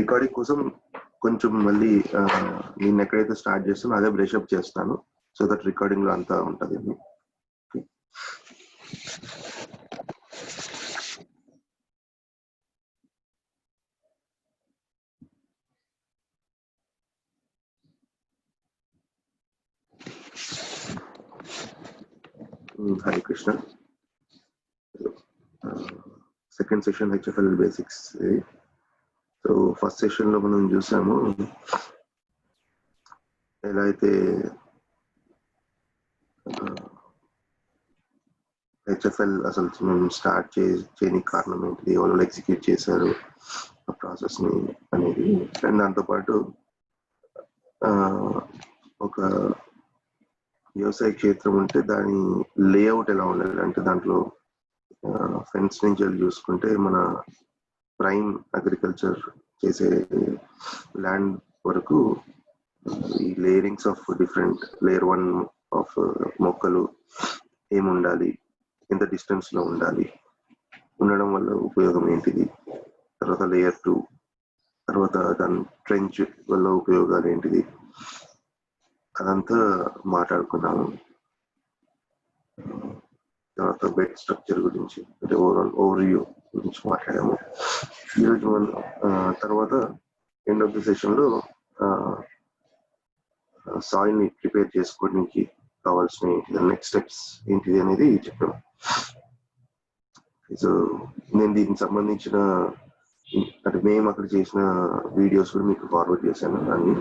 Recording కోసం కొంచెం మళ్ళీ నేను ఎక్కడైతే స్టార్ట్ చేస్తానో అదే బ్రషప్ చేస్తాను, సో దట్ రికార్డింగ్ లో అంతా ఉంటుంది. Hare Krishna. Second session HFL basics. So first session లో మనం చూసాము ఎలా అయితే హెచ్ఎఫ్ఎల్ అసలు మేము స్టార్ట్ చేయడానికి కారణం ఏంటిది, ఎవరు ఎగ్జిక్యూట్ చేశారు ఆ ప్రాసెస్ ని అనేది, అండ్ దాంతోపాటు ఒక వ్యవసాయ క్షేత్రం ఉంటే దాని లేఅవుట్ ఎలా ఉండాలి అంటే దాంట్లో ఫెన్స్ నుంచి చూసుకుంటే మన ప్రైమ్ అగ్రికల్చర్ చేసే ల్యాండ్ వరకు ఈ లేయరింగ్స్ ఆఫ్ డిఫరెంట్ లేయర్ 1 ఆఫ్ మొక్కలు ఏముండాలి, ఎంత డిస్టెన్స్ లో ఉండాలి, ఉండడం వల్ల ఉపయోగం ఏంటిది, తర్వాత లేయర్ 2, తర్వాత దాని ట్రెంచ్ వల్ల ఉపయోగాలు ఏంటిది, అదంతా మాట్లాడుకున్నాము. తర్వాత బెడ్ స్ట్రక్చర్ గురించి అంటే ఓవర్వ్యూ గురించి మాట్లాడాము. ఈరోజు మనం తర్వాత ఎండ్ ఆఫ్ ది సెషన్ లో సాయిల్ ని ప్రిపేర్ చేసుకోవడానికి కావాల్సిన నెక్స్ట్ స్టెప్స్ ఏంటిది అనేది చెప్పాము. సో నేను దీనికి సంబంధించిన అంటే మేము అక్కడ చేసిన వీడియోస్ కూడా మీకు ఫార్వర్డ్ చేశాను. అన్ని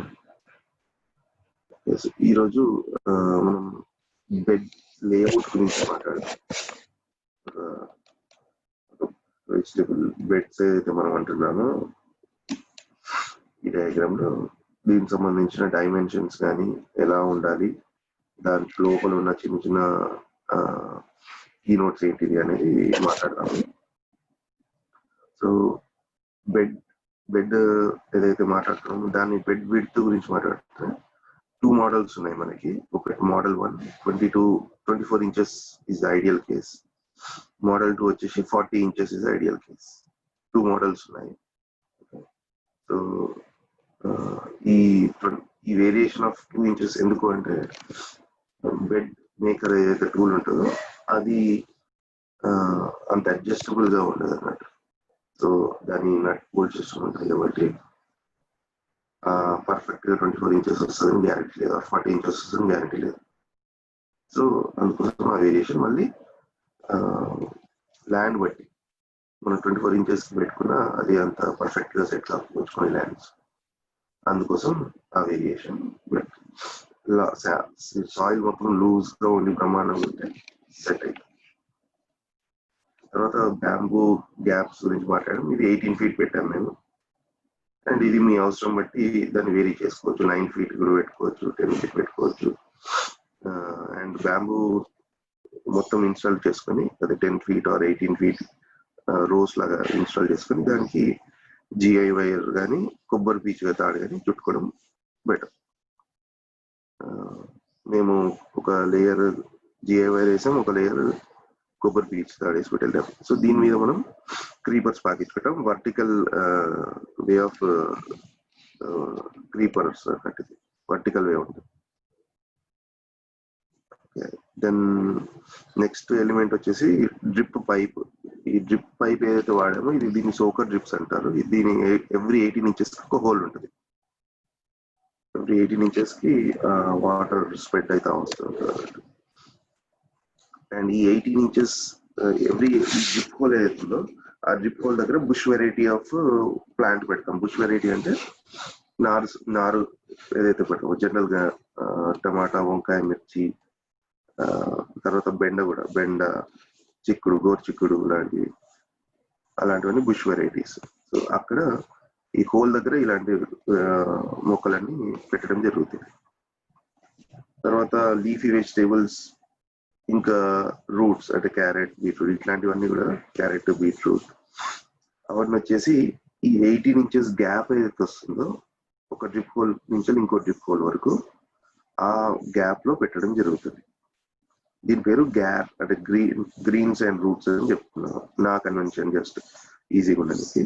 ఈరోజు మనం బెడ్ లేఅవుట్ గురించి మాట్లాడదాం. వెజిటబుల్ బెడ్స్ ఏదైతే మనం అంటున్నామో ఈ డయాగ్రామ్ లో దీనికి సంబంధించిన డైమెన్షన్స్ కానీ ఎలా ఉండాలి, దాని లోపల ఉన్న చిన్న చిన్న కీ నోట్స్ ఏంటిది అనేది మాట్లాడదాము. సో బెడ్ ఏదైతే మాట్లాడుతున్నామో దాన్ని బెడ్ విడ్త్ గురించి మాట్లాడుతున్నాం. 2 మోడల్స్ ఉన్నాయి మనకి. ఒక model 1 24 inches is ideal case, model 2 వచ్చేసి 40 inches is ideal case. 2 models ఉన్నాయి. సో ఈ వేరియేషన్ ఆఫ్ 2 ఇంచెస్ ఎందుకు అంటే బెడ్ మేకర్ ఏదైతే టూల్ ఉంటుందో అది అంత అడ్జస్టబుల్ గా ఉండదు అన్నట్టు. సో దాని నట్ బోల్ట్ సిస్టమ్ ఉంటుంది కాబట్టి పర్ఫెక్ట్ గా 24 ఇంచెస్ వస్తుందని గ్యారెంటీ లేదు, 40 ఇంచెస్ వస్తుందని గ్యారెంటీ లేదు. సో అందుకోసం ఆ వేరియేషన్ మళ్ళీ ల్యాండ్ బట్టి మనం 24 ఇంచెస్ పెట్టుకున్నా అది అంత పర్ఫెక్ట్ గా సెట్ కాకపోతే ల్యాండ్స్, అందుకోసం ఆ వేరియేషన్. బట్ సాయిల్ మొత్తం లూజ్ గా ఉండి బ్రహ్మాండంగా ఉంటే సెట్ అవుతుంది. తర్వాత బ్యాంబూ గ్యాప్స్ గురించి మాట్లాడడం. ఇది 18 feet పెట్టాను నేను, అండ్ ఇది మీ అవసరం బట్టి దాన్ని వేరీ చేసుకోవచ్చు. 9 feet కూడా పెట్టుకోవచ్చు, 10 feet పెట్టుకోవచ్చు. అండ్ బ్యాంబూ మొత్తం ఇన్స్టాల్ చేసుకొని అది 10 feet or 18 feet రోస్ లాగా ఇన్స్టాల్ చేసుకొని దానికి జిఐ వైర్ కానీ కొబ్బరి పీచు తాడు కానీ చుట్టుకోవడం బెటర్. మేము ఒక లేయర్ జిఐ వైర్ వేసాం, ఒక లేయర్ కొబ్బరి పీచు తాడు వేసి పెట్టాం. సో దీని మీద మనం క్రీపర్స్ పాకించుకుంటాం. వర్టికల్ వే ఆఫ్ క్రీపర్స్ అన్నట్టు వర్టికల్ వే ఉంటుంది. దెన్ నెక్స్ట్ ఎలిమెంట్ వచ్చేసి డ్రిప్ పైప్. ఈ డ్రిప్ పైప్ ఏదైతే వాడామో దీన్ని సోకర్ డ్రిప్స్ అంటారు. దీని ఎవ్రీ 18 ఇంచెస్ ఒక హోల్ ఉంటుంది. ఎవ్రీ 18 ఇంచెస్ కి వాటర్ స్ప్రెడ్ అవుతా వస్తుంది. అండ్ ఈ 18 ఇంచెస్ ఎవ్రీ డ్రిప్ హోల్ ఏదైతుందో ఆ డ్రిప్ హోల్ దగ్గర బుష్ వెరైటీ ఆఫ్ ప్లాంట్ పెడతాం. బుష్ వెరైటీ అంటే నారు ఏదైతే పెడతామో జనరల్ గా టమాటా, వంకాయ, మిర్చి, తర్వాత బెండ, చిక్కుడు, గోరు చిక్కుడు లాంటివి, అలాంటివన్నీ బుష్ వెరైటీస్. సో అక్కడ ఈ హోల్ దగ్గర ఇలాంటి మొక్కలన్నీ పెట్టడం జరుగుతుంది. తర్వాత లీఫీ వెజిటేబుల్స్, ఇంకా రూట్స్ అంటే క్యారెట్, బీట్రూట్, ఇట్లాంటివన్నీ కూడా క్యారెట్, బీట్రూట్ అవన్నీ వచ్చేసి ఈ 18 ఇంచెస్ గ్యాప్ ఏదైతే వస్తుందో ఒక డ్రిప్ హోల్ నుంచి ఇంకో డ్రిప్ హోల్ వరకు ఆ గ్యాప్ లో పెట్టడం జరుగుతుంది. దీని పేరు గ్యాప్ అంటే గ్రీన్స్ అండ్ రూట్స్ అని చెప్తున్నాను, నా కన్వెన్షన్ జస్ట్ ఈజీగా ఉండడానికి.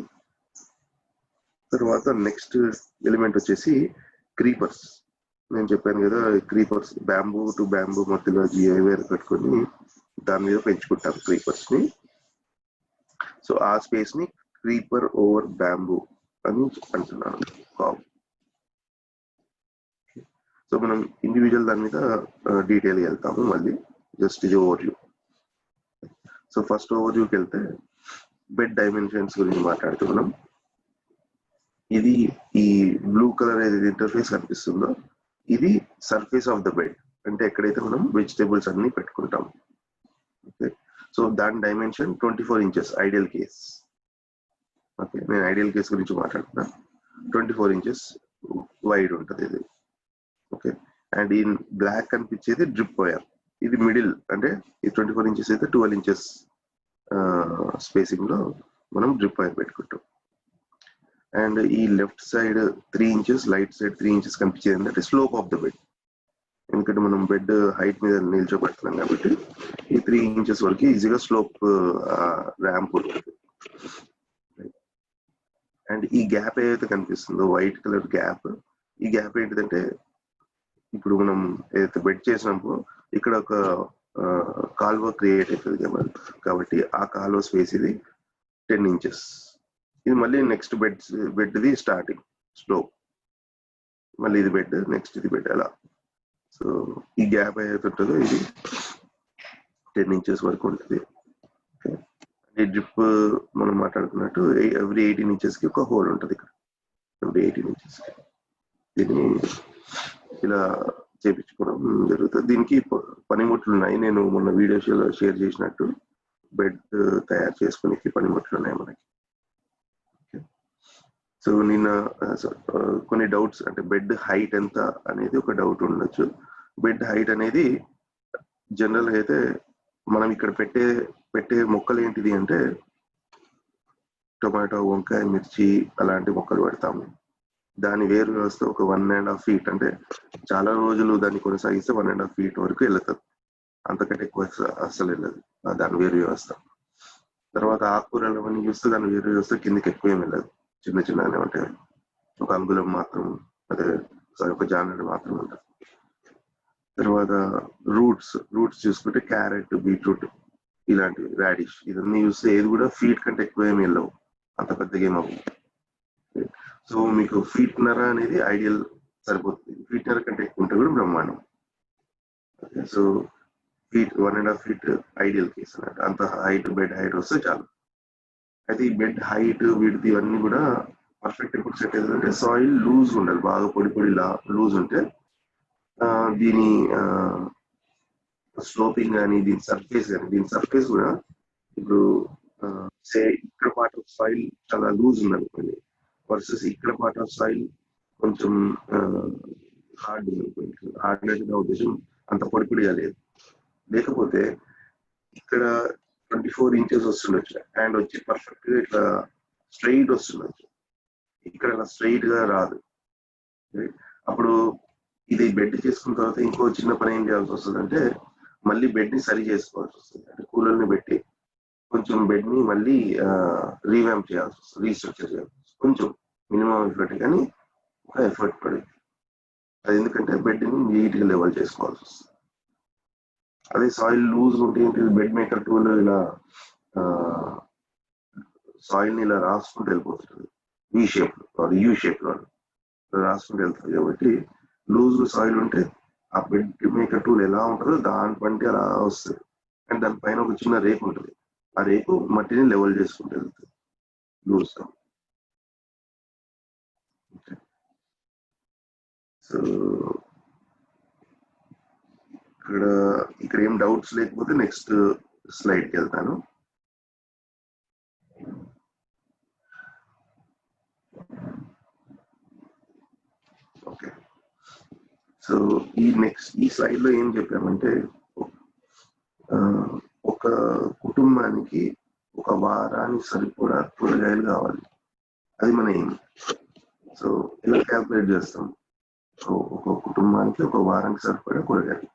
తర్వాత నెక్స్ట్ ఎలిమెంట్ వచ్చేసి క్రీపర్స్. నేను చెప్పాను కదా, క్రీపర్స్ బ్యాంబూ టు బ్యాంబూ మధ్యలో వేరు కట్టుకొని దాని మీద పెంచుకుంటాం క్రీపర్స్ ని. సో ఆ స్పేస్ ని క్రీపర్ ఓవర్ బ్యాంబూ అని అంటున్నాను. సో మనం ఇండివిజువల్ దాని మీద డీటెయిల్ వెళ్తాము మళ్ళీ. జస్ట్ ఇది ఓవర్వ్యూ. సో ఫస్ట్ ఓవర్వ్యూకి వెళ్తే బెడ్ డైమెన్షన్స్ గురించి మాట్లాడుతున్నాం. ఇది ఈ బ్లూ కలర్ ఏదైతే ఇంటర్ఫేస్ కనిపిస్తుందో ఇది సర్ఫేస్ ఆఫ్ ద బెడ్, అంటే ఎక్కడైతే మనం వెజిటేబుల్స్ అన్ని పెట్టుకుంటాం. ఓకే, సో దాని dimension 24 inches ideal case. Okay, నేను ఐడియల్ కేస్ గురించి మాట్లాడుతున్నా. 24 inches వైడ్ ఉంటుంది ఇది. ఓకే, అండ్ ఈ బ్లాక్ కనిపించేది డ్రిప్ వైర్. ఇది మిడిల్, అంటే ఈ 24 inches అయితే 12 inches స్పేసింగ్ లో మనం డ్రిప్ వైర్ పెట్టుకుంటాం. అండ్ ఈ left side 3 inches, right side 3 inches కనిపించేది ఏంటంటే స్లోప్ ఆఫ్ ద బెడ్. ఎందుకంటే మనం బెడ్ హైట్ మీద నిల్చోబెడుతున్నాం కాబట్టి ఈ 3 inches వరకు ఈజీగా స్లోప్ ర్యాంప్ ఉంటుంది. అండ్ ఈ గ్యాప్ ఏదైతే కనిపిస్తుందో వైట్ కలర్ గ్యాప్, ఈ గ్యాప్ ఏంటిదంటే ఇప్పుడు మనం ఏదైతే బెడ్ చేసినప్పుడు ఇక్కడ ఒక కాల్వ క్రియేట్ అవుతుంది కాబట్టి ఆ కాల్వ స్పేస్ ఇది 10 inches. ఇది మళ్ళీ నెక్స్ట్ బెడ్ది స్టార్టింగ్ స్లోప్, మళ్ళీ ఇది బెడ్, నెక్స్ట్ ఇది బెడ్, అలా. సో ఈ గ్యాప్ ఏదైతే ఉంటుందో ఇది 10 inches వరకు ఉంటుంది. ఈ డ్రిప్ మనం మాట్లాడుకున్నట్టు ఎవ్రీ 18 inches కి ఒక హోల్ ఉంటుంది ఇక్కడ. ఎవ్రీ 18 inches దీన్ని ఇలా చేపించుకోవడం జరుగుతుంది. దీనికి పనిముట్లు ఉన్నాయి. నేను మొన్న వీడియోస్లో షేర్ చేసినట్టు బెడ్ తయారు చేసుకునే పనిముట్లు ఉన్నాయి మనకి. సో నిన్న కొన్ని డౌట్స్, అంటే బెడ్ హైట్ ఎంత అనేది ఒక డౌట్ ఉండొచ్చు. బెడ్ హైట్ అనేది జనరల్ అయితే మనం ఇక్కడ పెట్టే మొక్కలు ఏంటిది అంటే టొమాటో, వంకాయ, మిర్చి అలాంటి మొక్కలు పెడతాము. దాని వేరు వ్యవస్థ ఒక 1.5 feet, అంటే చాలా రోజులు దాన్ని కొనసాగిస్తే 1.5 feet వరకు వెళ్తుంది. అంతకంటే ఎక్కువ అస్సలు వెళ్ళదు దాని వేరు వ్యవస్థ. తర్వాత ఆకుకూరలు అవన్నీ చూస్తే దాని వేరు వ్యవస్థ కిందకి ఎక్కువ ఏం వెళ్ళదు, చిన్న చిన్నగానే ఉంటాయి. ఒక అంగుళం మాత్రం, అదే ఒక జానెడ్ మాత్రం ఉంటుంది. తర్వాత రూట్స్ చూసుకుంటే క్యారెట్, బీట్రూట్ ఇలాంటివి, రాడిష్, ఇవన్నీ చూస్తే ఏది కూడా ఫీట్ కంటే ఎక్కువ ఏమి వెళ్ళవు, అంత పెద్దగా ఏమవు. సో మీకు ఫీట్‌న్నర అనేది ఐడియల్ సరిపోతుంది. ఫీట్‌న్నర కంటే ఎక్కువ ఉంటే కూడా బ్రహ్మాండం. సో 1.5 feet ఐడియల్ కేస్ అన్నట్టు. అంత హైట్, బెడ్ హైట్ వస్తే చాలు. అయితే ఈ బెడ్ హైట్ వీటిది ఇవన్నీ కూడా పర్ఫెక్ట్ ఎప్పుడు సెట్ అవుతుందంటే సాయిల్ లూజ్ ఉండాలి, బాగా పొడి లూజ్ ఉంటే దీని స్లోపింగ్ కానీ దీని సర్ఫేస్ కూడా ఇప్పుడు ఇక్కడ పార్ట్ ఆఫ్ సాయిల్ చాలా లూజ్ ఉందనుకోండి వర్సెస్ ఇక్కడ పార్ట్ ఆఫ్ సాయిల్ కొంచెం హార్డ్ ఉందనుకోండి. హార్డ్నెస్ నా ఉద్దేశం అంత పొడిగా లేదు. లేకపోతే ఇక్కడ 24 inches వస్తుండొచ్చు అండ్ వచ్చి పర్ఫెక్ట్ గా ఇట్లా స్ట్రైట్ వస్తుండొచ్చు, ఇక్కడ అలా స్ట్రైట్ గా రాదు. అప్పుడు ఇది బెడ్ చేసుకున్న తర్వాత ఇంకో చిన్న పని ఏం చేయాల్సి వస్తుంది అంటే మళ్ళీ బెడ్ ని సరి చేసుకోవాల్సి వస్తుంది. అంటే కూలర్ని పెట్టి కొంచెం బెడ్ ని మళ్ళీ రీవ్యాంప్ చేయాల్సి వస్తుంది, రీస్ట్రక్చర్ చేయాల్సి వస్తుంది. కొంచెం మినిమం ఎఫర్ట్, కానీ ఒక ఎఫర్ట్ పడింది అది. ఎందుకంటే బెడ్ ని నీట్ గా లెవెల్ చేసుకోవాల్సి వస్తుంది. అదే సాయిల్ లూజ్ ఉంటే ఏంటి, బెడ్ మేకర్ టూల్ ఇలా సాయిల్ ని ఇలా రాసుకుంటూ వెళ్ళిపోతుంది, ఈ షేప్ లో యూ షేప్ లో రాసుకుంటూ వెళ్తుంది. కాబట్టి లూజ్ సాయిల్ ఉంటే ఆ బెడ్ మేకర్ టూల్ ఎలా ఉంటుందో దాని పంటి అలా వస్తుంది. అండ్ దానిపైన ఒక చిన్న రేకు ఉంటుంది, ఆ రేకు మట్టిని లెవెల్ చేసుకుంటూ వెళ్తుంది లూజ్ గా. సో ఇక్కడ ఏం డౌట్స్ లేకపోతే నెక్స్ట్ స్లైడ్కి వెళ్తాను. ఓకే, సో ఈ స్లైడ్ లో ఏం చెప్పామంటే ఒక కుటుంబానికి ఒక వారానికి సరిపడా కూరగాయలు కావాలి, అది మన ఏం. సో ఇలా క్యాల్కులేట్ చేస్తాం. సో ఒక కుటుంబానికి ఒక వారానికి సరిపడా కూరగాయలు.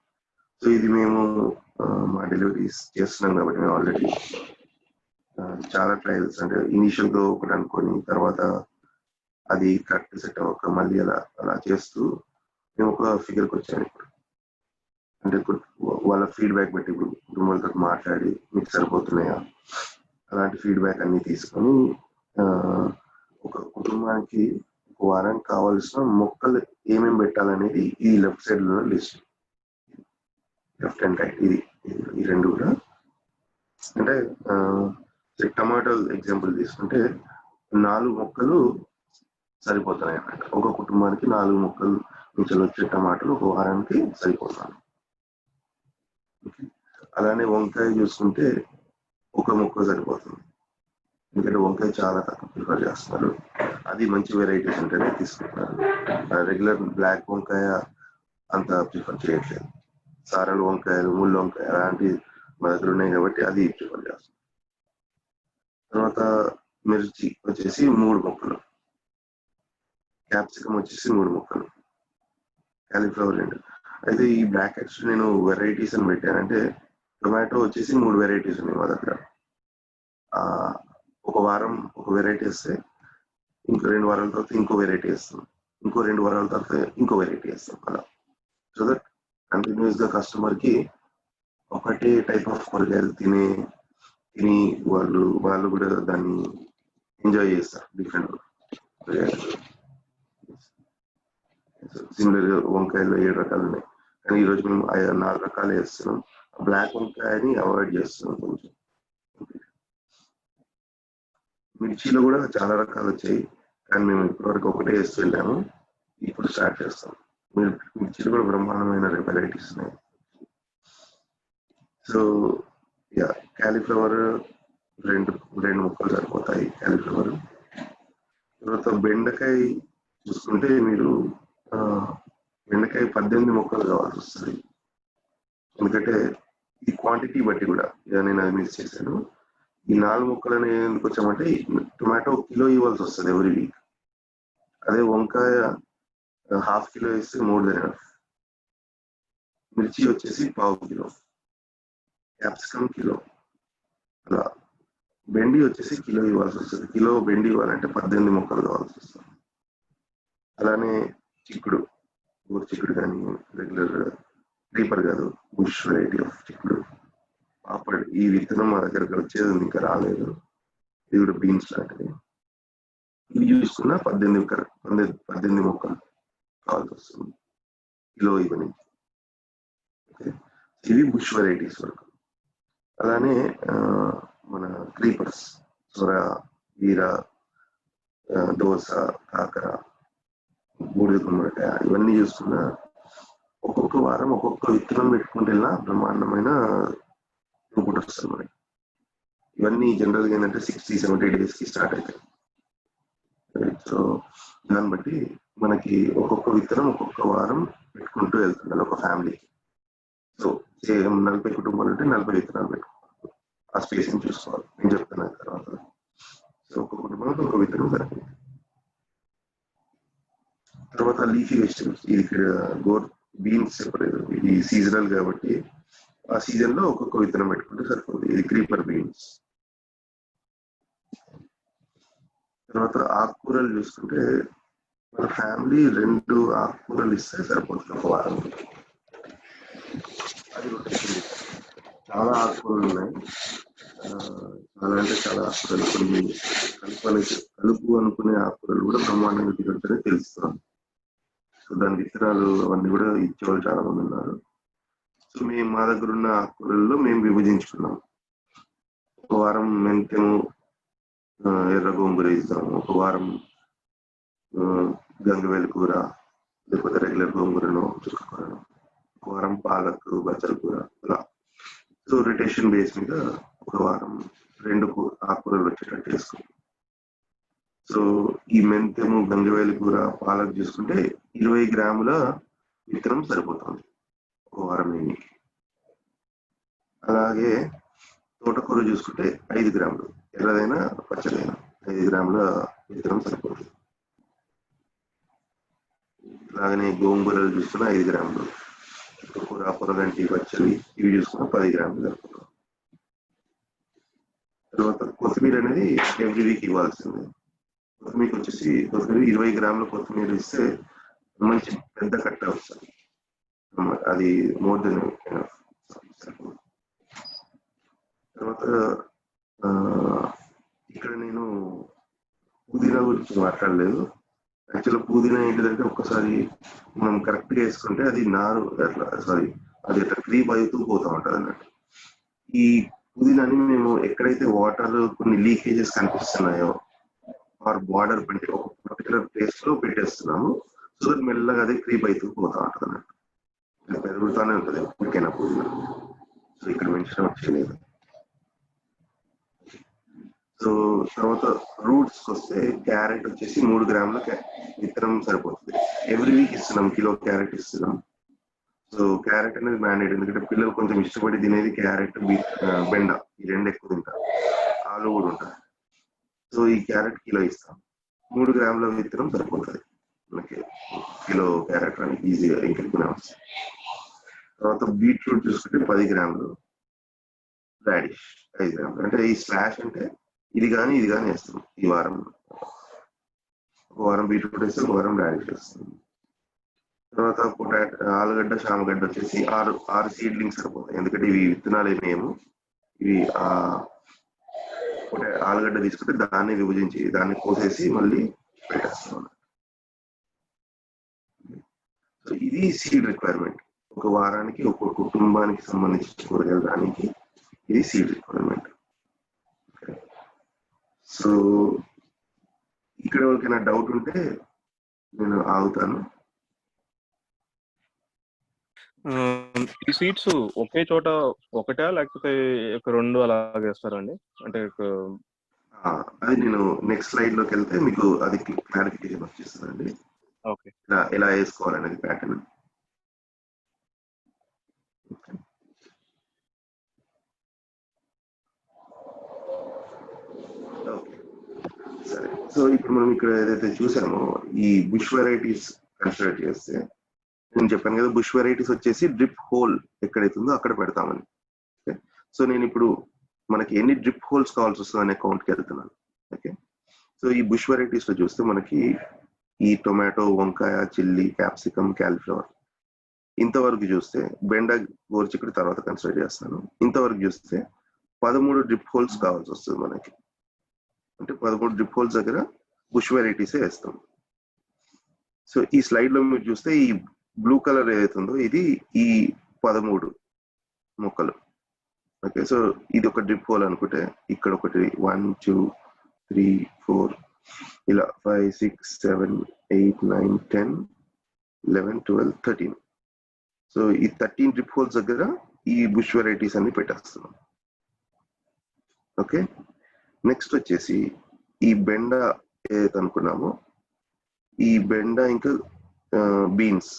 సో ఇది మేము మా డెలివరీస్ చేస్తున్నాం కాబట్టి మేము ఆల్రెడీ చాలా ట్రయల్స్, అంటే ఇనిషియల్ గా ఒకటి అనుకొని తర్వాత అది కరెక్ట్ సెట్ అవ్వక మళ్ళీ అలా అలా చేస్తూ మేము ఒక ఫిగర్కి వచ్చాను ఇప్పుడు. అంటే వాళ్ళ ఫీడ్బ్యాక్ బట్టి ఇప్పుడు కుటుంబాలతో మాట్లాడి మీకు సరిపోతున్నాయా అలాంటి ఫీడ్బ్యాక్ అన్ని తీసుకొని ఒక కుటుంబానికి ఒక వారానికి కావాల్సిన మొక్కలు ఏమేమి పెట్టాలనేది ఈ లెఫ్ట్ సైడ్ లో లిస్ట్, లెఫ్ట్ అండ్ రైట్, ఇది ఈ రెండు కూడా. అంటే టమాటో ఎగ్జాంపుల్ తీసుకుంటే 4 మొక్కలు సరిపోతున్నాయి అన్నమాట. ఒక కుటుంబానికి 4 మొక్కలు నుంచి వచ్చే టమాటాలు ఒక వారానికి సరిపోతాయి. అలానే వంకాయ చూసుకుంటే ఒక మొక్క సరిపోతుంది, ఎందుకంటే వంకాయ చాలా తక్కువ ప్రిఫర్ చేస్తున్నారు. అది మంచి వెరైటీస్ ఉంటేనే తీసుకుంటున్నారు. రెగ్యులర్ బ్లాక్ వంకాయ అంత ప్రిఫర్ చేయట్లేదు. సారలు వంకాయలు, ముళ్ళు వంకాయ అలాంటివి మా దగ్గర ఉన్నాయి కాబట్టి అది ప్రిఫర్ చేస్తాం. తర్వాత మిర్చి వచ్చేసి 3 మొక్కలు, క్యాప్సికమ్ వచ్చేసి 3 మొక్కలు, కాలీఫ్లవర్ 2. అయితే ఈ బ్రాకెట్స్ నేను వెరైటీస్ అని పెట్టానంటే టొమాటో వచ్చేసి 3 వెరైటీస్ ఉన్నాయి మా దగ్గర. ఒక వారం ఒక వెరైటీ వస్తే ఇంకో 2 వారాల తర్వాత ఇంకో వెరైటీ వేస్తాం, ఇంకో 2 వారాల తర్వాత ఇంకో వెరైటీ వేస్తాం అలా. సో దట్ కంటిన్యూస్ గా కస్టమర్ కి ఒకటే టైప్ ఆఫ్ కూరగాయలు తిని వాళ్ళు కూడా దాన్ని ఎంజాయ్ చేస్తారు. డిఫరెంట్ సిమిలర్ వంకాయలు 7 రకాలు ఉన్నాయి, కానీ ఈరోజు మేము 4 రకాలు వేస్తున్నాం. బ్లాక్ వంకాయని అవాయిడ్ చేస్తున్నాం కొంచెం. మిర్చిలో కూడా చాలా రకాలు వచ్చాయి, కానీ మేము ఇప్పటివరకు ఒకటే వేస్తూ వెళ్ళాము. ఇప్పుడు స్టార్ట్ చేస్తాం. మిర్చిలో కూడా బ్రహ్మాండమైన వెరైటీస్ ఉన్నాయి. సో కాలీఫ్లవర్ 2 మొక్కలు సరిపోతాయి కాలీఫ్లవర్. తర్వాత బెండకాయ చూసుకుంటే మీరు బెండకాయ 18 మొక్కలు కావాల్సి వస్తుంది, ఎందుకంటే ఈ క్వాంటిటీ బట్టి కూడా నేను అది మిస్ చేశాను. ఈ 4 మొక్కలని ఎందుకు వచ్చామంటే టొమాటో కిలో ఇవ్వాల్సి వస్తుంది ఎవ్రీ వీక్. అదే వంకాయ 1/2 కిలో వేస్తే మోర్ దెన్ ఎనఫ్. మిర్చి వచ్చేసి 1/4 కిలో, క్యాప్సికమ్ కిలో, అలా. బెండి వచ్చేసి కిలో ఇవ్వాల్సి వస్తుంది. కిలో బెండి ఇవ్వాలంటే 18 మొక్కలు కావాల్సి వస్తుంది. అలానే చిక్కుడు, చిక్కుడు కానీ రెగ్యులర్ క్రీపర్ కాదు, బుష్ వెరైటీ ఆఫ్ చిక్కుడు, పాపడ్. ఈ విత్తనం మా దగ్గరకు వచ్చేది ఇంకా రాలేదు, ఇది కూడా బీన్స్ లాంటిది. ఇవి చూసుకున్న 18 మొక్కలు కావాల్సి వస్తుంది కిలో ఇవన్నీ. ఇవి బుష్ వెరైటీస్ వరకు. అలానే మన క్రీపర్స్, సొర, బీర, దోస, కాకర, బూడిద గుమ్మడికాయ, ఇవన్నీ చూసుకున్న ఒక్కొక్క వారం ఒక్కొక్క విత్తనం పెట్టుకుంటే వెళ్ళినా బ్రహ్మాండమైన ఇన్పుట్ వస్తుంది మనకి. ఇవన్నీ జనరల్ గా ఏంటంటే 60-70 days కి స్టార్ట్ అవుతాయి. సో దాన్ని బట్టి మనకి ఒక్కొక్క విత్తనం ఒక్కొక్క వారం పెట్టుకుంటూ వెళ్తుండాలి ఒక ఫ్యామిలీకి. సో 40 కుటుంబాలు ఉంటే 40 విత్తనాలు పెట్టుకోవాలి. ఆ స్పేసింగ్ చూసుకోవాలి, నేను చెప్తున్నాను తర్వాత. సో ఒక కుటుంబానికి ఒక విత్తనం సరిపోతుంది. తర్వాత లీఫీ వెజిటబుల్స్, ఇది బీన్స్ చెప్పలేదు, ఇది సీజనల్ కాబట్టి ఆ సీజన్ లో ఒక్కొక్క విత్తనం పెట్టుకుంటే సరిపోతుంది. ఇది క్రీపర్ బీన్స్. తర్వాత ఆకుకూరలు చూసుకుంటే మన ఫ్యామిలీ 2 ఆకుకూరలు ఇస్తే సరిపోతుంది ఒక వారం. అది రొటేషన్. చాలా ఆకుకూరలు ఉన్నాయి, చాలా అంటే చాలా ఆకుకూరలు. కొన్ని కలుపు అనుకునే ఆకుకూరలు కూడా బ్రహ్మాండంగా దిగుతుంటే తెలుస్తున్నాం. సో దాని విత్తనాలు అవన్నీ కూడా ఇచ్చేవాళ్ళు చాలా మంది ఉన్నారు. సో మేము మా దగ్గర ఉన్న ఆకుకూరల్లో మేము విభజించుకున్నాం. ఒక వారం మెంతెము, ఎర్ర గోంగూర ఇస్తాము, ఒక వారం గంగవేలు కూర లేకపోతే రెగ్యులర్ గోంగూరను, చుక్కకూరను, ఒక వారం పాలకు, బచ్చల కూర, అలా. సో రొటేషన్ బేస్ మీద ఒక వారం 2 ఆకుకూరలు వచ్చేటట్టు చేసుకుంటాం. సో ఈ మెంతెము, గంగవేలు కూర, పాలకు చూసుకుంటే 20 గ్రాముల విత్తనం సరిపోతుంది ఒక వారం ఎన్నికి. అలాగే తోటకూర చూసుకుంటే 5 గ్రాములు, ఎర్రదైనా పచ్చదైనా 5 గ్రాముల విత్తనం సరిపోతుంది. అలాగనే గోంగూరలు చూసుకున్న 5 గ్రాములు, కూర, పొరగంటి, పచ్చడి ఇవి చూసుకున్న 10 గ్రాములు సరిపోతుంది. తర్వాత కొత్తిమీర అనేది ఎవ్రీ వీక్ ఇవ్వాల్సిందే. కొత్తిమీర వచ్చేసి 20 గ్రాముల కొత్తిమీర ఇస్తే మంచి పెద్ద కట్ట వస్తుంది. అది మోర్ దెన్ ఎనఫ్. తర్వాత ఇక్కడ నేను పుదీనా గురించి మాట్లాడలేదు. యాక్చువల్గా పుదీనా ఏంటిదంటే ఒక్కసారి మనం కరెక్ట్ గా వేసుకుంటే అది నారు అట్లా అది అట్లా క్రీప్ అవుతూ పోతా ఉంటది అన్నట్టు. ఈ పుదీనాని మేము ఎక్కడైతే వాటర్ కొన్ని లీకేజెస్ కనిపిస్తున్నాయో ఆర్ బార్డర్ పెట్టి ఒక పర్టికులర్ ప్లేస్ లో పెట్టేస్తున్నాము. సో దట్ మెల్లగా అది క్రీప్ అవుతూ పోతా ఉంటది అన్నట్టు. పెరుగుతానే ఉంటుంది ఎప్పటికైనా పుదీనా. సో ఇక్కడ మెన్షన్ వచ్చలేదు. సో తర్వాత రూట్స్ వస్తే క్యారెట్ వచ్చేసి 3 గ్రాముల విత్తనం సరిపోతుంది. ఎవ్రీ వీక్ ఇస్తున్నాం, కిలో క్యారెట్ ఇస్తున్నాం. సో క్యారెట్ అనేది మ్యాండేట్, ఎందుకంటే పిల్లలు కొంచెం ఇష్టపడి తినేది క్యారెట్, బెండ, ఈ రెండు ఎక్కువ తింటారు. ఆలు కూడా ఉంటారు. సో ఈ క్యారెట్ కిలో ఇస్తాం. 3 గ్రాముల విత్తనం సరిపోతుంది మనకి కిలో క్యారెట్ అని ఈజీగా ఇంకెక్కువ వస్తుంది. తర్వాత బీట్రూట్ చూసుకుంటే 10 గ్రాములు, రాడిష్ 5 గ్రాములు. అంటే ఈ స్లాష్ అంటే ఇది కానీ వేస్తాం. ఈ వారం ఒక వారం బీట్రూట్ వేస్తాం, ఒక వారం రాడిష్ వేస్తాం. తర్వాత ఆలుగడ్డ, శామగడ్డ వచ్చేసి 6 సీడ్లింగ్స్ సరిపోతాయి. ఎందుకంటే ఇవి విత్తనాలు ఏమేమో ఇవి ఆలుగడ్డ తీసుకుంటే దాన్ని విభజించి దాన్ని కోసేసి మళ్ళీ పెట్టేస్తాం. సో ఇది సీడ్ రిక్వైర్మెంట్. ఒక వారానికి ఒక కుటుంబానికి సంబంధించిన కూరగాయల దానికి ఇది సీడ్ రిక్వైర్మెంట్. సో ఇక్కడ ఎవరికైనా డౌట్ ఉంటే నేను ఆగుతాను. ఈ సీడ్స్ ఒకే చోట ఒకటా లేకపోతే 2 అలాగే వేస్తారండి? అంటే అది నేను నెక్స్ట్ స్లైడ్ లోకి వెళ్తే మీకు అది క్లారిఫికేషన్ వచ్చేస్తుందండి. ఓకే, ఎలా వేసుకోవాలనేది ప్యాటర్న్. ఓకే సరే. సో ఇప్పుడు మనం ఇక్కడ ఏదైతే చూసామో ఈ బుష్ వెరైటీస్ కన్సిడర్ చేస్తే, నేను చెప్పాను కదా బుష్ వెరైటీస్ వచ్చేసి డ్రిప్ హోల్ ఎక్కడైతుందో అక్కడ పెడతామని. సో నేను ఇప్పుడు మనకి ఎన్ని డ్రిప్ హోల్స్ కావాల్సి వస్తుంది అనే అకౌంట్కి వెళ్తున్నాను. ఓకే, సో ఈ బుష్ వెరైటీస్ లో చూస్తే మనకి ఈ టొమాటో, వంకాయ, చిల్లీ, క్యాప్సికమ్, క్యాలీఫ్లవర్ ఇంతవరకు చూస్తే, బెండ, గోరుచిక్కుడు తర్వాత కన్సిడర్ చేస్తాను, ఇంతవరకు చూస్తే 13 డ్రిప్ హోల్స్ కావాల్సి వస్తుంది మనకి. అంటే 13 డ్రిప్ హోల్స్ దగ్గర బుష్ వెరైటీసే వేస్తాం. సో ఈ స్లైడ్ లో మీరు చూస్తే ఈ బ్లూ కలర్ ఏదైతుందో ఇది ఈ 13 మొక్కలు. ఓకే, సో ఇది ఒక డ్రిప్ హోల్ అనుకుంటే ఇక్కడ ఒకటి 1 2 3 4 ఇలా 5 6 7 8 9 10 11 12 13. సో ఈ 13 డ్రిప్ హోల్స్ దగ్గర ఈ బుష్ వెరైటీస్ అన్ని పెట్టేస్తున్నాం. ఓకే, నెక్స్ట్ వచ్చేసి ఈ బెండ ఏదైతే అనుకున్నామో ఈ బెండ ఇంకా బీన్స్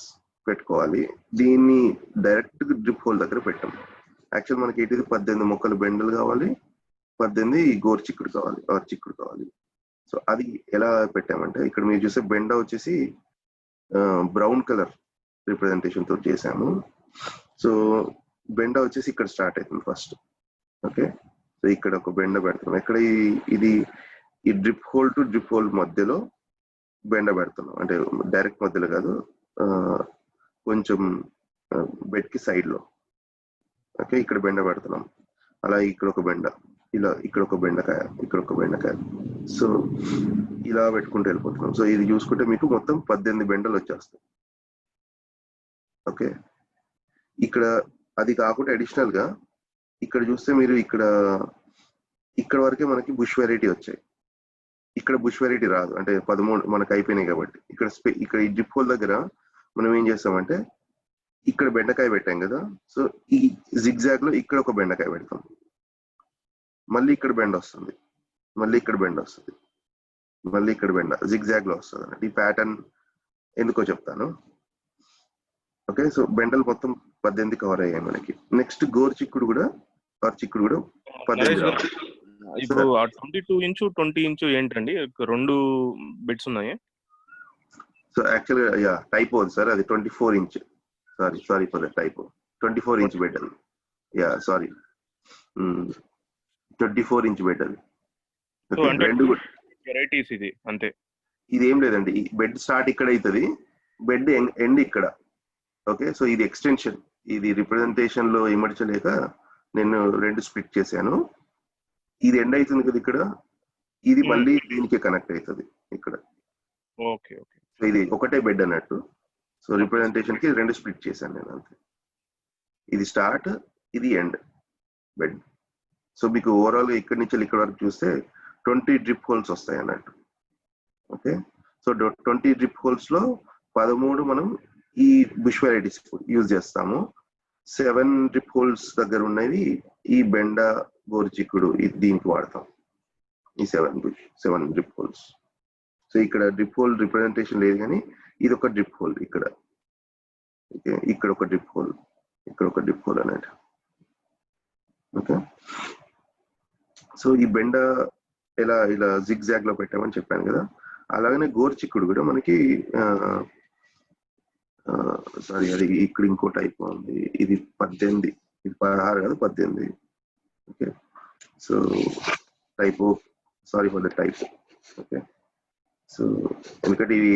పెట్టుకోవాలి. దీన్ని డైరెక్ట్ డ్రిప్ హోల్ దగ్గర పెట్టాం. యాక్చువల్ మనకి ఏంటిది 18 మొక్కలు బెండలు కావాలి, 18 గోరు చిక్కుడు కావాలి, చిక్కుడు కావాలి. సో అది ఎలా పెట్టామంటే ఇక్కడ మీరు చూసే బెండ వచ్చేసి బ్రౌన్ కలర్ రిప్రజెంటేషన్ తోటి చేసాము. సో బెండ వచ్చేసి ఇక్కడ స్టార్ట్ అవుతుంది ఫస్ట్. ఓకే, సో ఇక్కడ ఒక బెండ పెడుతున్నాం. ఎక్కడ ఇది ఈ drip whole to drip whole మధ్యలో బెండ పెడుతున్నాం. అంటే డైరెక్ట్ మధ్యలో కాదు, కొంచెం బెడ్ కి సైడ్ లో. ఓకే, ఇక్కడ బెండ పెడుతున్నాం. అలా ఇక్కడ ఒక బెండ, ఇలా ఇక్కడ ఒక బెండకాయ, ఇక్కడ ఒక బెండకాయ. సో ఇలా పెట్టుకుంటూ వెళ్ళిపోతున్నాం. సో ఇది చూసుకుంటే మీకు మొత్తం 18 బెండలు వచ్చేస్తాయి. ఓకే, ఇక్కడ అది కాకుండా అడిషనల్ గా ఇక్కడ చూస్తే మీరు ఇక్కడ వరకే మనకి బుష్ వెరైటీ వచ్చాయి. ఇక్కడ బుష్ వెరైటీ రాదు, అంటే 13 మనకు అయిపోయినాయి కాబట్టి. ఇక్కడ ఈ డ్రిప్ హోల్ దగ్గర మనం ఏం చేస్తామంటే ఇక్కడ బెండకాయ పెట్టాం కదా, సో ఈ జిగ్జాగ్ లో ఇక్కడ ఒక బెండకాయ పెడతాం. మళ్ళీ ఇక్కడ బెండ వస్తుంది, మళ్ళీ ఇక్కడ బెండ వస్తుంది, మళ్ళీ ఇక్కడ బెండ జిగ్జాగ్ లో వస్తుంది అన్నట్టు. ఈ ప్యాటర్న్ ఎందుకో చెప్తాను. ఓకే, సో బెండలు మొత్తం 18 కవర్ అయ్యాయి మనకి. నెక్స్ట్ గోరు చిక్కుడు కూడా 18 రావాలి. ఇప్పుడు 22 ఇంచు 20 ఇంచు ఏంటండి, 2 బిట్స్ ఉన్నాయి. సో యాక్చువల్గా యా టైప్ ఉంది సార్, అది 24 inch. Sorry for the type. 24 inch better. Yeah sorry, 24 inch better. రెండు వెరైటీస్ ఇది అంతే. ఇది ఏం లేదండి, బెడ్ స్టార్ట్ ఇక్కడ అవుతుంది, బెడ్ ఎండ్ ఇక్కడ. ఓకే, సో ఇది ఎక్స్టెన్షన్, ఇది రిప్రజెంటేషన్ లో ఇమర్చలేక నేను రెండు స్ప్లిట్ చేశాను. ఇది ఎండ్ అవుతుంది కదా ఇక్కడ, ఇది మళ్ళీ దీనికి కనెక్ట్ అవుతుంది ఇక్కడ. ఓకే ఓకే, సో ఇది ఒకటే బెడ్ అన్నట్టు. సో రిప్రజెంటేషన్ కి రెండు స్ప్లిట్ చేశాను నేను అంతే. ఇది స్టార్ట్, ఇది ఎండ్ బెడ్. సో మీకు ఓవరాల్ గా ఇక్కడి నుంచి ఇక్కడ వరకు చూస్తే 20 డ్రిప్ హోల్స్ వస్తాయి అన్నట్టు. ఓకే, సో 20 డ్రిప్ హోల్స్ లో 13 మనం ఈ బుష్ వెరైటీస్ యూజ్ చేస్తాము. 7 డ్రిప్ హోల్స్ దగ్గర ఉన్నవి ఈ బెండ గోరుచిక్కుడు దీనికి వాడతాం, ఈ 7 డ్రిప్ హోల్స్. సో ఇక్కడ డ్రిప్ హోల్ రిప్రజెంటేషన్ లేదు, కానీ ఇది ఒక డ్రిప్ హోల్ ఇక్కడ. ఓకే, ఇక్కడ ఒక డ్రిప్ హోల్, ఇక్కడ ఒక డ్రిప్ హోల్ అన్నట్టు. ఓకే, సో ఈ బెండ ఇలా జిగ్ జాగ్ లో పెట్టామని చెప్పాను కదా, అలాగనే గోరుచిక్కుడు కూడా మనకి సారీ అది ఇక్కడ ఇంకో టైప్ ఉంది, ఇది 18, ఇది 16 కాదు 18. Okay, so type, sorry for the type. Okay, so ఎందుకంటే ఇవి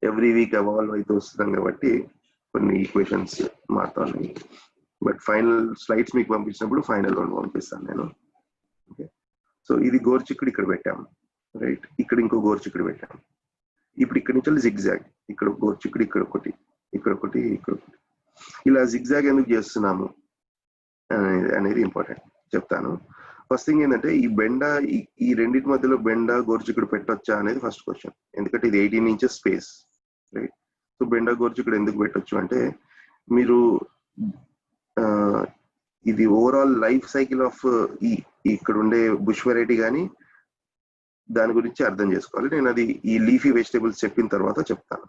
ఎవ్రీ వీక్ ఎవాల్వ్ అయితే వస్తున్నాం కాబట్టి కొన్ని ఈక్వేషన్స్ మారుతాను. బట్ ఫైనల్ స్లైడ్స్ మీకు పంపించినప్పుడు ఫైనల్ వన్ పంపిస్తాను నేను. ఓకే, సో ఇది గోరుచిక్కుడు ఇక్కడ పెట్టాము, రైట్, ఇక్కడ ఇంకో గోరుచిక్కుడు పెట్టాము. ఇప్పుడు ఇక్కడ నుంచి జిగ్ జాగ్, ఇక్కడ గోరుచిక్కుడు, ఇక్కడ ఒకటి, ఇక్కడ ఒకటి, ఇక్కడ ఒకటి. ఇలా జిగ్ జాగ్ ఎందుకు చేస్తున్నాము అనేది ఇంపార్టెంట్ చెప్తాను. ఫస్ట్ థింగ్ ఏంటంటే ఈ బెండ, ఈ రెండింటి మధ్యలో బెండ గోరుచిక్కుడు పెట్టొచ్చా అనేది ఫస్ట్ క్వశ్చన్. ఎందుకంటే ఇది 18 ఇంచెస్ స్పేస్, రైట్. సో బెండ గోరుచిక్కుడు ఎందుకు పెట్టొచ్చు అంటే, మీరు ఇది ఓవరాల్ లైఫ్ సైకిల్ ఆఫ్ ఇక్కడ ఉండే బుష్ వెరైటీ కానీ దాని గురించి అర్థం చేసుకోవాలి. నేను అది ఈ లీఫీ వెజిటేబుల్స్ చెప్పిన తర్వాత చెప్తాను.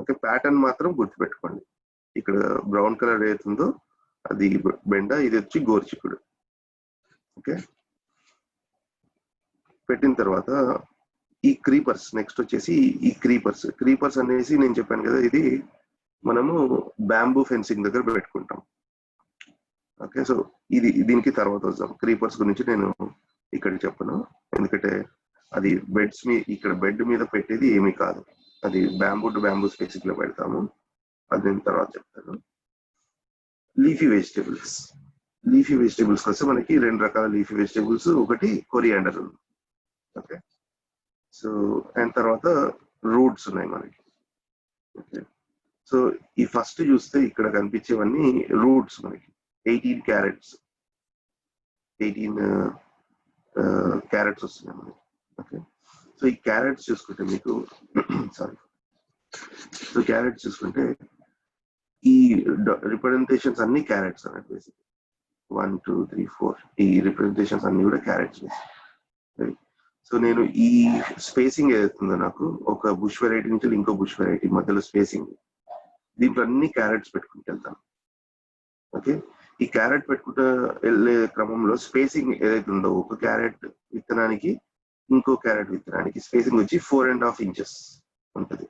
ఓకే, ప్యాటర్న్ మాత్రం గుర్తుపెట్టుకోండి. ఇక్కడ బ్రౌన్ కలర్ ఏతుందో అది బెండ, ఇది వచ్చి గోరుచిక్కుడు. ఓకే, పెట్టిన తర్వాత ఈ క్రీపర్స్, నెక్స్ట్ వచ్చేసి ఈ క్రీపర్స్ అనేసి నేను చెప్పాను కదా, ఇది మనము బ్యాంబూ ఫెన్సింగ్ దగ్గర పెట్టుకుంటాం. ఓకే, సో దీనికి తర్వాత వద్దాం. క్రీపర్స్ గురించి నేను ఇక్కడ చెప్పను, ఎందుకంటే అది బెడ్స్ ఇక్కడ బెడ్ మీద పెట్టేది ఏమీ కాదు, అది బ్యాంబూ టు బ్యాంబూ స్పేసింగ్ లో పెడతాము, అది నేను తర్వాత చెప్తాను. లీఫీ వెజిటేబుల్స్ వస్తే మనకి 2 రకాల లీఫీ వెజిటేబుల్స్, ఒకటి కొరియాండర్ ఉంది. ఓకే, సో అండ్ తర్వాత రూట్స్ ఉన్నాయి మనకి. ఓకే, సో ఈ ఫస్ట్ చూస్తే ఇక్కడ కనిపించేవన్నీ రూట్స్ మనకి. 18 క్యారెట్స్ వస్తున్నాయి మనకి. ఓకే, సో ఈ క్యారెట్స్ చూసుకుంటే మీకు సారీ, సో క్యారెట్స్ చూసుకుంటే ఈ రిప్రజెంటేషన్స్ అన్ని క్యారెట్స్ అన్నట్టు. బేసిక్ 1 2 3 4 ఈ రిప్రజెంటేషన్స్ అన్ని కూడా క్యారెట్స్. సో నేను ఈ స్పేసింగ్ ఏదైతుందో, నాకు ఒక బుష్ వెరైటీ నుంచి ఇంకో బుష్ వెరైటీ మధ్యలో స్పేసింగ్, దీంట్లో అన్ని క్యారెట్స్ పెట్టుకుంటూ వెళ్తాను. ఓకే, ఈ క్యారెట్ పెట్టుకుంటూ వెళ్ళే క్రమంలో స్పేసింగ్ ఏదైతుందో, ఒక క్యారెట్ విత్తనానికి ఇంకో క్యారెట్ విత్తనానికి స్పేసింగ్ వచ్చి 4.5 ఇంచెస్ ఉంటుంది.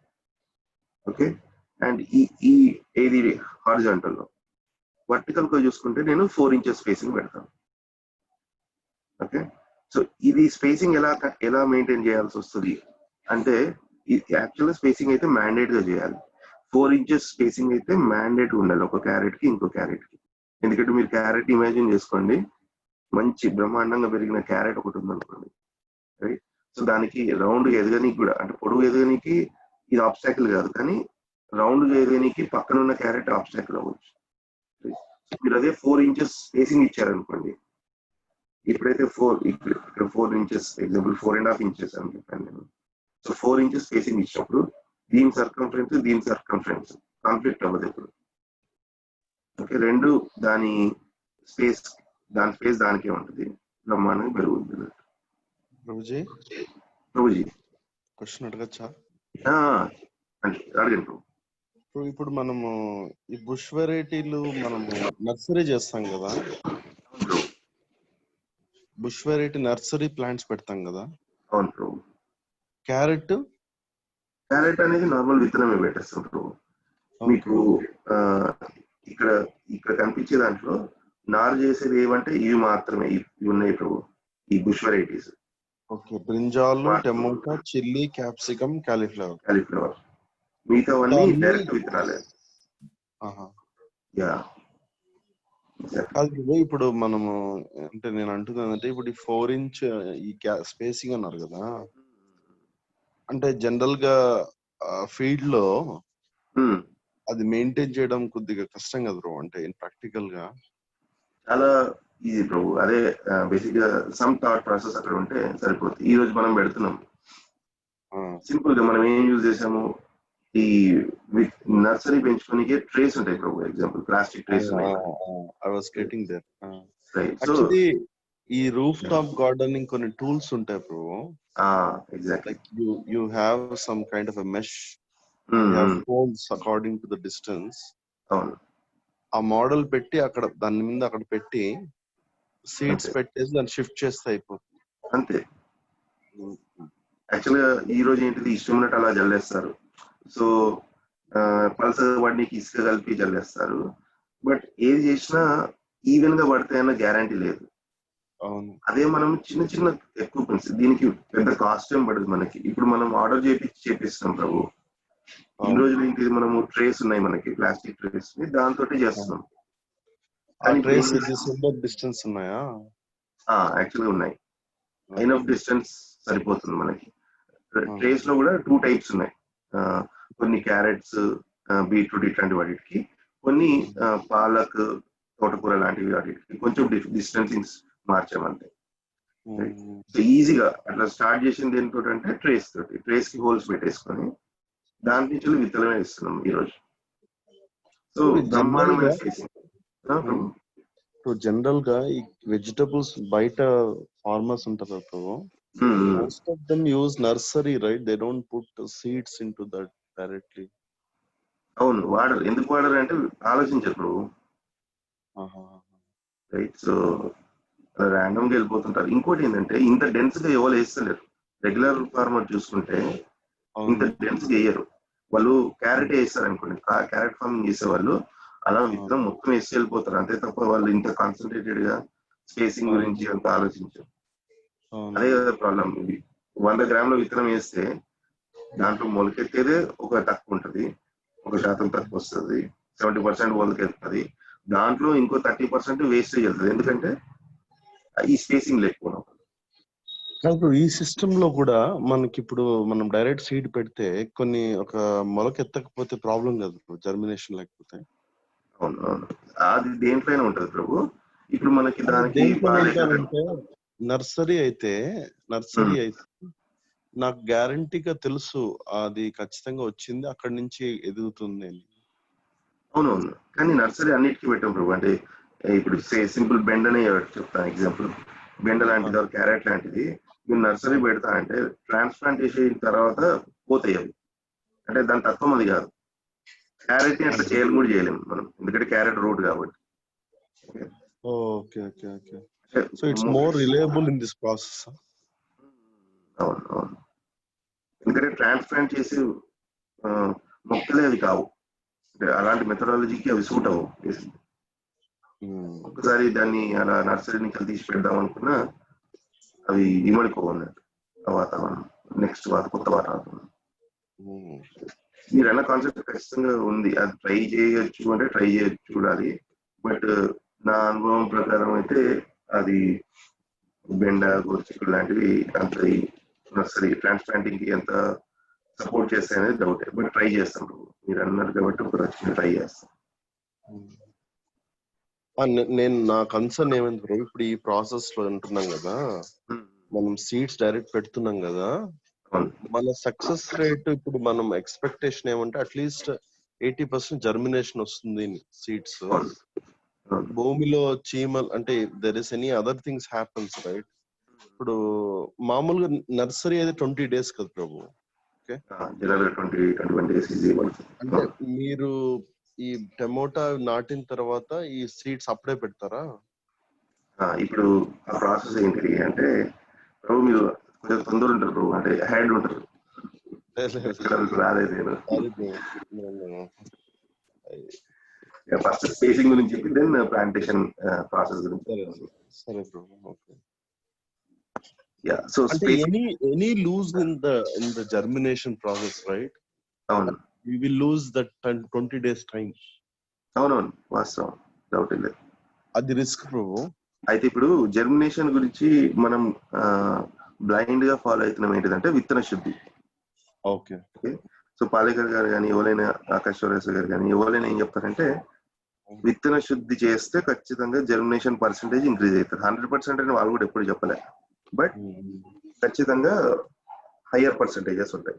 ఓకే, అండ్ ఈ ఏది హారిజాంటల్ లో, వర్టికల్ గా చూసుకుంటే నేను 4 ఇంచెస్ స్పేసింగ్ పెడతాను. ఓకే, సో ఇది స్పేసింగ్ ఎలా మెయింటైన్ చేయాల్సి వస్తుంది అంటే, యాక్చువల్ స్పేసింగ్ అయితే మ్యాండేట్ గా చేయాలి. 4 ఇంచెస్ స్పేసింగ్ అయితే మ్యాండేట్ ఉండాలి ఒక క్యారెట్ కి ఇంకో క్యారెట్ కి. ఎందుకంటే మీరు క్యారెట్ ఇమాజిన్ చేసుకోండి, మంచి బ్రహ్మాండంగా పెరిగిన క్యారెట్ ఒకటి ఉందనుకోండి, రైట్. సో దానికి రౌండ్ ఎదగనికి కూడా, అంటే పొడుగు ఎదగనికి ఇది ఆబ్స్టాకిల్ కాదు, కానీ రౌండ్ ఎదగనికి పక్కన ఉన్న క్యారెట్ ఆబ్స్టాకిల్ అవ్వచ్చు. మీరు అదే 4 ఇంచెస్ స్పేసింగ్ ఇచ్చారనుకోండి, ఇప్పుడైతే ఇక్కడ 4 ఇంచెస్, ఎగ్జాంపుల్ 4.5 ఇంచెస్ అని చెప్పాను నేను. సో 4 ఇంచెస్ స్పేసింగ్ ఇచ్చినప్పుడు దీని సర్కంఫరెన్స్ కాన్ఫ్లిక్ట్ అవ్వదు ఇప్పుడు. ఓకే, రెండు దాని స్పేస్ దానికే ఉంటుంది, బ్రహ్మాండంగా పెరుగుతుంది. ప్రభుజీ క్వశ్చన్ అడగచ్చా? అడగండి. ఇప్పుడు మనము ఈ బుష్ వెరైటీలు మనము నర్సరీ చేస్తాం కదా, బుష్ వెరైటీ నర్సరీ ప్లాంట్స్ పెడతాం కదా. అవును ప్రభు. క్యారెట్ అనేది నార్మల్ విత్తనమే పెట్టేస్తాం ప్రభు. మీకు ఇక్కడ కనిపించే దాంట్లో నారు చేసేది ఏమంటే ఇవి మాత్రమే, ఇవి ఉన్నాయి ప్రభు, ఈ bush varieties. Okay, brinjal, tomato, chilli, capsicum, cauliflower. Cauliflower, మిగతావన్నీ డైరెక్ట్ విత్తనాలే. యా, కాదు ఇప్పుడు మనము అంటే నేను అంటున్నానంటే ఇప్పుడు ఈ 4 ఇంచ్ ఈ స్పేసింగ్ అన్నారు కదా, అంటే జనరల్ గా ఫీల్డ్ లో అది మెయింటైన్ చేయడం కొద్దిగా కష్టం కదా బ్రో, అంటే ప్రాక్టికల్ గా. చాలా ఈజీ ప్రభు. అదే బేసిక్ గా సమ్ థాట్ ప్రాసెస్ అక్కడ ఉంటే సరిపోతుంది. ఈ రోజు మనం పెడుతున్నాం సింపుల్ గా. మనం ఏం యూజ్ చేసాము, ఈ నర్సరీ పెంచుకోనికే ట్రేస్ ఉంటాయి ప్రభు. ఎగ్జాంపుల్ ప్లాస్టిక్ ట్రేస్ ఉన్నాయి. యాక్చువల్లీ ఈ రూఫ్ టాప్ గార్డెనింగ్ కొన్ని టూల్స్ ఉంటాయి bro. Exactly. Like you have some kind of a mesh, you have poles according to the distance. అవును, ఆ మోడల్ పెట్టి అక్కడ దాని మీద అక్కడ పెట్టి సీడ్స్ పెట్టేసి దాన్ని షిఫ్ట్ చేస్తే అయిపోతుంది అంతే. యాక్చువల్గా ఈ రోజు ఏంటిది, ఇష్టం ఉన్నట్టు అలా జల్లేస్తారు. సో పల్స వాడికి ఇసుక కలిపి జల్లేస్తారు. బట్ ఏది చేసినా ఈవెన్ గా పడతాయన్న గ్యారంటీ లేదు. అదే మనం చిన్న చిన్న ఎక్విప్మెంట్స్, దీనికి పెద్ద కాస్ట్ ఏం పడదు మనకి. ఇప్పుడు మనం ఆర్డర్ చేపిస్తాం ప్రభు. ఈ రోజు ఏంటిది, మనము ట్రేస్ ఉన్నాయి మనకి, ప్లాస్టిక్ ట్రేస్, దాంతో చేస్తున్నాం. డిస్టెన్స్ ఉన్నాయా? యాక్చువల్గా ఉన్నాయి. ఎనఫ్ డిస్టెన్స్ సరిపోతుంది మనకి. ట్రేస్ లో కూడా 2 టైప్స్ ఉన్నాయి. కొన్ని క్యారెట్స్, బీట్రూట్ ఇట్లాంటి వాటికి, కొన్ని పాలక్, తోటకూర లాంటివి వాటికి కొంచెం డిస్టెన్సింగ్ మార్చామంటే. సో ఈజీగా అట్లా స్టార్ట్ చేసింది ఏంటో అంటే ట్రేస్ తోటి, ట్రేస్ కి హోల్స్ పెట్టేసుకొని దాని నుంచి విత్తనమే ఇస్తున్నాం ఈ రోజు. సో బ్రహ్మాండమైన స్పేసింగ్. జనరల్ గా ఈ వెజిటబుల్స్ బయట ఫార్మర్స్ ఉంటారు కదా, most of them use nursery, right? They don't put seeds into that directly. అవును, వాడరు. ఎందుకు వాడరు అంటే ఆలోచించరు రైట్. సో ర్యాండమ్ గా వెళ్ళిపోతుంటారు. ఇంకోటి ఏంటంటే ఇంత డెన్స్ గా ఎవరు వేస్తలేరు. రెగ్యులర్ ఫార్మర్ చూసుకుంటే ఇంత డెన్స్ గా వేయరు. వాళ్ళు క్యారెట్ వేస్తారు అనుకోండి, క్యారెట్ ఫార్మింగ్ చేసే వాళ్ళు అలా విత్తనం మొత్తం వేసి వెళ్ళిపోతారు అంతే తప్ప వాళ్ళు ఇంత కాన్సన్ట్రేటెడ్ గా స్పేసింగ్ గురించి అంత ఆలోచించారు. అదే కదా ప్రాబ్లం. 100 గ్రాముల విత్తనం వేస్తే దాంట్లో మొలకెత్తేదే ఒక తక్కువ ఉంటుంది, 1% తక్కువ వస్తుంది, 70% మొలకెత్తుంది. దాంట్లో ఇంకో 30% వేస్టేజ్ వెళ్తుంది. ఎందుకంటే ఈ స్పేసింగ్ లేకపోవడం. ఈ సిస్టమ్ లో కూడా మనకి ఇప్పుడు మనం డైరెక్ట్ సీడ్ పెడితే కొన్ని ఒక మొలకెత్తకపోతే ప్రాబ్లం కదా, జర్మినేషన్ లేకపోతే. అవును అవును, అది దేంట్లోనే ఉంటది ప్రభు. ఇప్పుడు మనకి దానికి నర్సరీ అయితే నాకు గ్యారంటీగా తెలుసు అది ఖచ్చితంగా వచ్చింది, అక్కడి నుంచి ఎదుగుతుంది అని. అవునవును, కానీ నర్సరీ అన్నిటికీ పెట్టాం ప్రభు. అంటే ఇప్పుడు సింపుల్ బెండ్ అనే చెప్తాను ఎగ్జాంపుల్. బెండ లాంటిది, క్యారెట్ లాంటిది మీరు నర్సరీ పెడతా అంటే ట్రాన్స్ప్లాంట్ చేసిన తర్వాత పోతాయి అవి. అంటే దాని తత్వం అది కాదు. క్యారెట్ ని అట్లా చేయాలి కూడా చేయలేము మనం, ఎందుకంటే క్యారెట్ రూట్ కాబట్టి. So it's more reliable in this process. అవును అవును, ఎందుకంటే ట్రాన్స్ప్లాంట్ చేసి మొక్కలే అవి కావు. అంటే అలాంటి మెథడాలజీకి అవి సూట్ అవ్వవు. ఒకసారి దాన్ని అలా నర్సరీ నుంచి తీసి పెడదాం అనుకున్నా అవి ఇమడిపోవన్నట్టు ఆ వాతావరణం, నెక్స్ట్ కొత్త వాతావరణం. మీరు అన్న కాన్సెప్ట్ ఖచ్చితంగా ఉంది, అది ట్రై చేయొచ్చు అంటే ట్రై చేయొచ్చు, చూడాలి. బట్ నా అనుభవం ప్రకారం అయితే అది బెండ, గోరుచిక్కుడు లాంటివి అంత నర్సరీ ట్రాన్స్ప్లాంటింగ్ కి ఎంత సపోర్ట్ చేస్తాయనేది డౌట్. బట్ ట్రై చేస్తాం, మీరు అన్నారు కాబట్టి ఒక ట్రై చేస్తాం. నేను నా కన్సర్న్ ఏమంటారు, ఇప్పుడు ఈ ప్రాసెస్ లో ఉంటున్నాం కదా, మనం సీడ్స్ డైరెక్ట్ పెడుతున్నాం కదా, మన సక్సెస్ రేట్ ఇప్పుడు మనం ఎక్స్పెక్టేషన్ ఏమంటే అట్లీస్ట్ 80% జర్మినేషన్ వస్తుంది సీడ్స్. భూమిలో చీమలు అంటే there is any other things happens, right? ఇప్పుడు మామూలుగా నర్సరీ అయితే 20 days కదా ప్రభు. అంటే మీరు ఈ టమోటా నాటిన తర్వాత ఈ సీడ్స్ అప్పుడే పెడతారా? ఇప్పుడు ఆ ప్రాసెస్ ఏంటి అంటే ప్రభు, మీరు కొంచెం తొందర ఉంటారు, అంటే హ్యాండ్ ఉంటారు, రాలేదు. ఫస్ట్ స్పేసింగ్ గురించి చెప్పి దెన్ ప్లాంటేషన్ ప్రాసెస్ గురించి. సరే బ్రో, ఓకే. యా సో అంటే any lose in the germination process, right? అవును We will lose that 20 days time. అవునవును వాస్తవం, డౌట్ లేదు. అది రిస్క్ ప్రభు. అయితే ఇప్పుడు జర్మినేషన్ గురించి మనం బ్లైండ్ గా ఫాలో అవుతున్నాం ఏంటిదంటే విత్తన శుద్ధి. ఓకే. సో పాలేకర్ గారు కానీ ఎవరైనా ఆకాశ్వరేశ్వర గారు కానీ ఎవరైనా ఏం చెప్తారంటే విత్తన శుద్ధి చేస్తే ఖచ్చితంగా జర్మినేషన్ పర్సెంటేజ్ ఇంక్రీజ్ అవుతుంది. 100% అని వాళ్ళు కూడా ఎప్పుడు చెప్పలే, బట్ ఖచ్చితంగా హయ్యర్ పర్సెంటేజెస్ ఉంటాయి.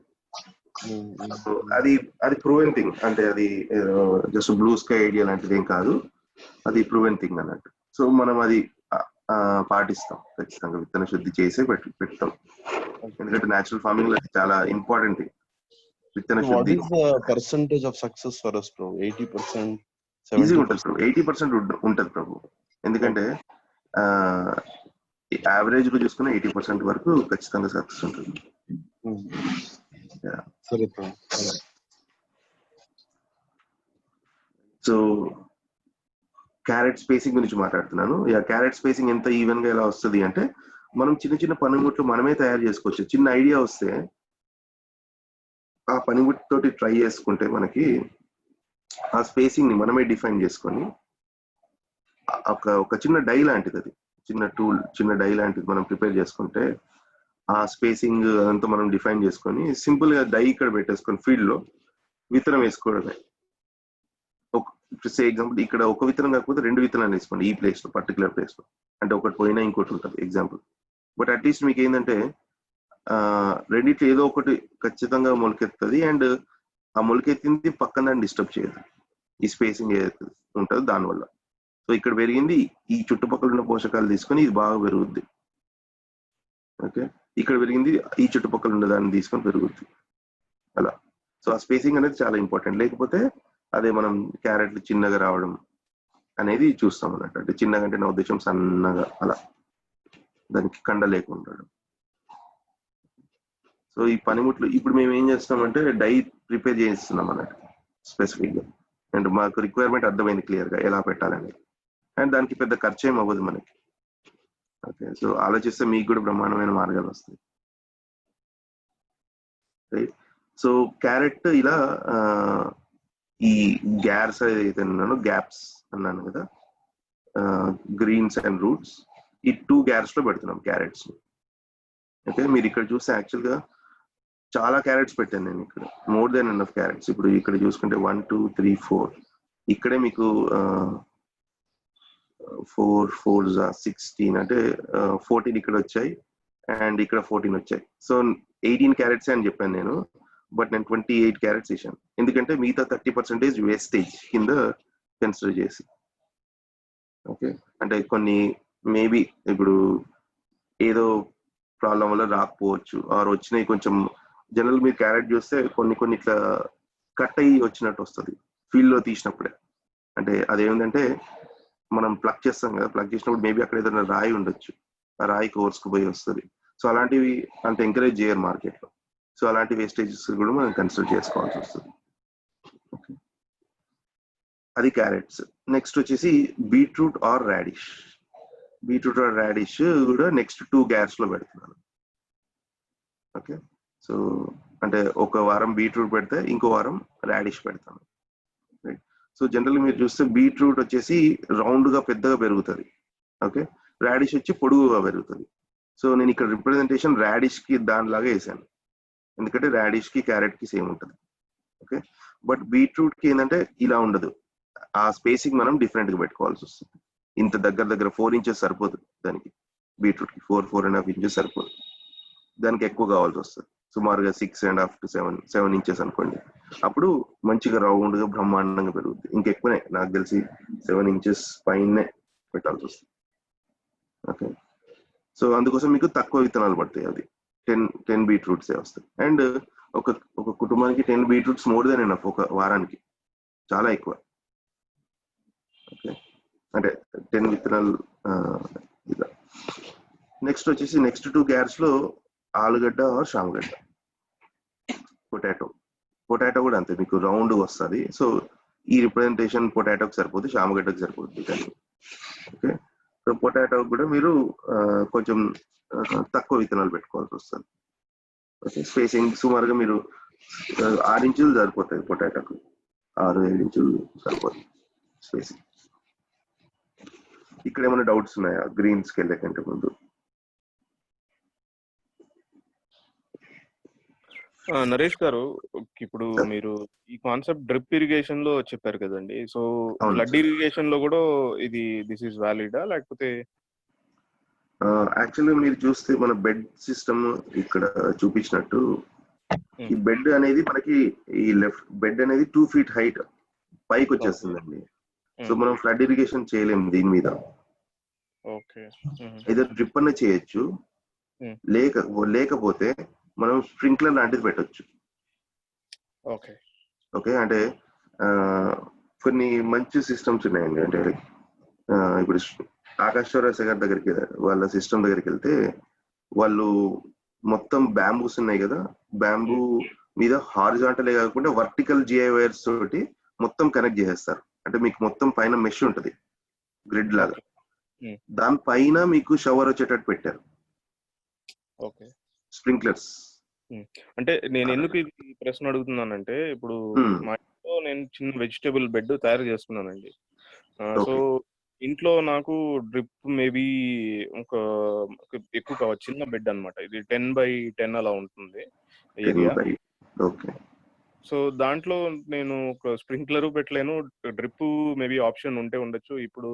అది ప్రూవెన్ థింగ్, అంటే అది జస్ట్ బ్లూ స్కై ఐడియా లాంటిది ఏం కాదు, అది ప్రూవెన్ థింగ్ అన్నట్టు. సో మనం అది పాటిస్తాం ఖచ్చితంగా, విత్తన శుద్ధి చేసే పెడతాం. ఎందుకంటే న్యాచురల్ ఫార్మింగ్ లో చాలా ఇంపార్టెంట్ థింగ్ విత్తన శుద్ధి. Percentage of success for us bro? 80%, easy ఉంటుంది ప్రభు, 80% ఉంటుంది ప్రభు. ఎందుకంటే యావరేజ్ లో చూసుకున్న 80% వరకు ఖచ్చితంగా సక్సెస్ ఉంటుంది. సో క్యారెట్ స్పేసింగ్ గురించి మాట్లాడుతున్నాను. క్యారెట్ స్పేసింగ్ ఎంత ఈవెన్ గా ఎలా వస్తుంది అంటే మనం చిన్న చిన్న పనిముట్లు మనమే తయారు చేసుకోవచ్చు. చిన్న ఐడియా వస్తే ఆ పనిముట్టు తోటి ట్రై చేసుకుంటే మనకి ఆ స్పేసింగ్ ని మనమే డిఫైన్ చేసుకొని ఒక చిన్న డై లాంటిది, అది చిన్న టూల్, చిన్న డై లాంటిది మనం ప్రిపేర్ చేసుకుంటే ఆ స్పేసింగ్ అంతా మనం డిఫైన్ చేసుకొని సింపుల్ గా డై ఇక్కడ పెట్టేసుకొని ఫీల్డ్ లో విత్తనం వేసుకోవడమే. సే ఎగ్జాంపుల్ ఇక్కడ ఒక విత్తనం కాకపోతే 2 విత్తనాలు వేసుకోండి ఈ ప్లేస్ లో, పర్టికులర్ ప్లేస్ లో. అంటే ఒకటి పోయినా ఇంకోటి ఉంటుంది ఎగ్జాంపుల్. బట్ అట్లీస్ట్ మీకు ఏంటంటే రెండిట్లో ఏదో ఒకటి ఖచ్చితంగా మొలకెత్తుంది, అండ్ ఆ మొలకెత్తింది పక్కన దాన్ని డిస్టర్బ్ చేయదు, ఈ స్పేసింగ్ ఏదైతే ఉంటుందో దానివల్ల. సో ఇక్కడ పెరిగింది ఈ చుట్టుపక్కల ఉన్న పోషకాలు తీసుకొని ఇది బాగా పెరుగుద్ది. ఓకే, ఇక్కడ పెరిగింది ఈ చుట్టుపక్కల ఉన్న దాన్ని తీసుకొని పెరుగుద్ది అలా. సో ఆ స్పేసింగ్ అనేది చాలా ఇంపార్టెంట్. లేకపోతే అదే మనం క్యారెట్లు చిన్నగా రావడం అనేది చూస్తాం అన్నట్టు. అంటే చిన్నగా అంటే నా ఉద్దేశం సన్నగా అలా, దానికి కండ లేకుండా. సో ఈ పనిముట్లు ఇప్పుడు మేము ఏం చేస్తామంటే డై ప్రిపేర్ చేస్తున్నాం అన్నట్టు స్పెసిఫిక్ గా, అండ్ మాకు రిక్వైర్మెంట్ అర్థమైంది క్లియర్ గా ఎలా పెట్టాలని, అండ్ దానికి పెద్ద ఖర్చు ఏం అవ్వదు మనకి. ఓకే, సో ఆలోచిస్తే మీకు కూడా బ్రహ్మాండమైన మార్గాలు వస్తాయి. రైట్, సో క్యారెట్ ఇలా ఈ గ్యార్స్ ఏదైతే అన్నానో, గ్యాప్స్ అన్నాను కదా, గ్రీన్స్ అండ్ రూట్స్, ఈ 2 గ్యాప్స్ లో పెడుతున్నాం క్యారెట్స్. ఓకే, మీరు ఇక్కడ చూస్తే యాక్చువల్ గా చాలా క్యారెట్స్ పెట్టాను నేను ఇక్కడ, మోర్ దెన్ ఎనఫ్ క్యారెట్స్. ఇప్పుడు ఇక్కడ చూసుకుంటే 1 2 3 4, ఇక్కడే మీకు 4 4 16 అంటే 14 ఇక్కడ వచ్చాయి, అండ్ ఇక్కడ 14 వచ్చాయి. సో 18 క్యారెట్స్ అని చెప్పాను నేను, బట్ నేను 28 క్యారెట్స్ వేసాను. ఎందుకంటే మిగతా 30% వేస్టేజ్ కింద కన్సిడర్ చేసి. ఓకే, అంటే కొన్ని మేబీ ఇప్పుడు ఏదో ప్రాబ్లం వల్ల రాకపోవచ్చు, ఆర్ వచ్చినాయి కొంచెం. జనరల్ మీరు క్యారెట్ చూస్తే కొన్ని ఇట్లా కట్ అయ్యి వచ్చినట్టు వస్తుంది ఫీల్డ్ లో తీసినప్పుడే. అంటే అదేమిటంటే మనం ప్లగ్ చేస్తాం కదా, ప్లగ్ చేసినప్పుడు మేబీ అక్కడ ఏదైనా రాయి ఉండొచ్చు, ఆ రాయి కోర్సుకు పోయి వస్తుంది. సో అలాంటివి అంత ఎంకరేజ్ చేయరు మార్కెట్ లో. సో అలాంటి వేస్టేజెస్ కూడా మనం కన్సిడర్ చేసుకోవాల్సి వస్తుంది. అది క్యారెట్స్. నెక్స్ట్ వచ్చేసి beetroot or radish. Beetroot or radish కూడా నెక్స్ట్ 2 గ్యాప్స్ లో పెడుతున్నాను. ఓకే, సో అంటే ఒక వారం బీట్రూట్ పెడితే ఇంకో వారం రాడిష్ పెడతాను. రైట్, సో జనరల్ మీరు చూస్తే బీట్రూట్ వచ్చేసి రౌండ్ గా పెద్దగా పెరుగుతుంది. ఓకే, రాడిష్ వచ్చి పొడుగుగా పెరుగుతుంది. సో నేను ఇక్కడ రిప్రజెంటేషన్ రాడిష్ కి దానిలాగా వేసాను, ఎందుకంటే రాడిష్ కి క్యారెట్ కి సేమ్ ఉంటుంది. ఓకే, బట్ బీట్రూట్ కి ఏంటంటే ఇలా ఉండదు, ఆ స్పేసింగ్ మనం డిఫరెంట్ గా పెట్టుకోవాల్సి వస్తుంది. ఇంత దగ్గర 4 ఇంచెస్ సరిపోదు దానికి, బీట్రూట్ కి 4.5 ఇంచెస్ సరిపోదు, దానికి ఎక్కువ కావాల్సి వస్తుంది. సుమారుగా 6.5 to 7 ఇంచెస్ అనుకోండి. అప్పుడు మంచిగా రౌండ్ గా బ్రహ్మాండంగా పెరుగుతుంది. ఇంకెక్కువనే నాకు తెలిసి 7 ఇంచెస్ పైనే పెట్టాల్సి వస్తుంది. ఓకే, సో అందుకోసం మీకు తక్కువ విత్తనాలు పడతాయి. అది 10 బీట్రూట్స్ వస్తాయి. అండ్ ఒక కుటుంబానికి 10 బీట్రూట్స్ మోర్ దెన్ ఎనఫ్ ఒక వారానికి, చాలా ఎక్కువ. ఓకే, అంటే 10 విత్తనాలు ఇలా. నెక్స్ట్ వచ్చేసి నెక్స్ట్ 2 గ్యాప్స్ లో ఆలుగడ్డ ఆర్ శామగడ్డ. పొటాటో కూడా అంతే, మీకు రౌండ్ వస్తుంది. సో ఈ రిప్రజెంటేషన్ పొటాటోకి సరిపోతుంది, శామగడ్డకి సరిపోతుంది. ఓకే, సో పొటాటో కూడా మీరు కొంచెం తక్కువ విత్తనాలు పెట్టుకోవాల్సి వస్తుంది. ఓకే, స్పేసింగ్ సుమారుగా మీరు 6 ఇంచులు సరిపోతాయి పొటాటోకు, 6-7 ఇంచులు సరిపోతుంది స్పేసింగ్. ఇక్కడ ఏమైనా డౌట్స్ ఉన్నాయా గ్రీన్స్కి వెళ్ళే కంటే ముందు? నరేష్ గారు, ఇప్పుడు మీరు ఈ కాన్సెప్ట్ డ్రిప్ ఇరిగేషన్ లో చెప్పారు కదండి, సో ఫ్లడ్ ఇరిగేషన్ లో కూడా ఇది దిస్ ఇస్ వ్యాలిడా లేకపోతే? యాక్చువల్గా మీరు చూస్తే మన బెడ్ సిస్టమ్ ఇక్కడ చూపించినట్టు ఈ బెడ్ అనేది మనకి ఈ లెఫ్ట్ బెడ్ అనేది 2 feet హైట్ పైకి వచ్చేస్తుందండి. సో మనం ఫ్లడ్ ఇరిగేషన్ చేయలేము దీని మీద. ఏదో డ్రిప్ అన్న చేయొచ్చు, లేకపోతే మనం స్ప్రింక్లర్ లాంటిది పెట్టొచ్చు. ఓకే, అంటే కొన్ని మంచి సిస్టమ్స్ ఉన్నాయండి. అంటే ఇప్పుడు ఆకాశ్వర గారి దగ్గరికి వాళ్ళ సిస్టమ్ దగ్గరికి వెళ్తే వాళ్ళు మొత్తం బ్యాంబూస్ ఉన్నాయి కదా, బ్యాంబూ మీద హారిజాంటలే కాకుండా వర్టికల్ జిఐ వైర్స్ తోటి మొత్తం కనెక్ట్ చేసేస్తారు. అంటే మీకు మొత్తం పైన మెష్ ఉంటది గ్రిడ్ లాగా, దానిపైన మీకు షవర్ వచ్చేటట్టు పెట్టారు స్ప్రింక్లర్స్. అంటే నేను ఎందుకు ఈ ప్రశ్న అడుగుతున్నానంటే, ఇప్పుడు మా ఇంట్లో నేను చిన్న వెజిటేబుల్ బెడ్ తయారు చేసుకున్నానండి. సో ఇంట్లో నాకు డ్రిప్ మేబీ ఒక ఎక్కువ కావచ్చు, చిన్న బెడ్ అనమాట, ఇది 10x10 అలా ఉంటుంది ఏరియా. సో దాంట్లో నేను ఒక స్ప్రింక్లర్ పెట్టలేను, డ్రిప్ మేబీ ఆప్షన్ ఉంటే ఉండొచ్చు, ఇప్పుడు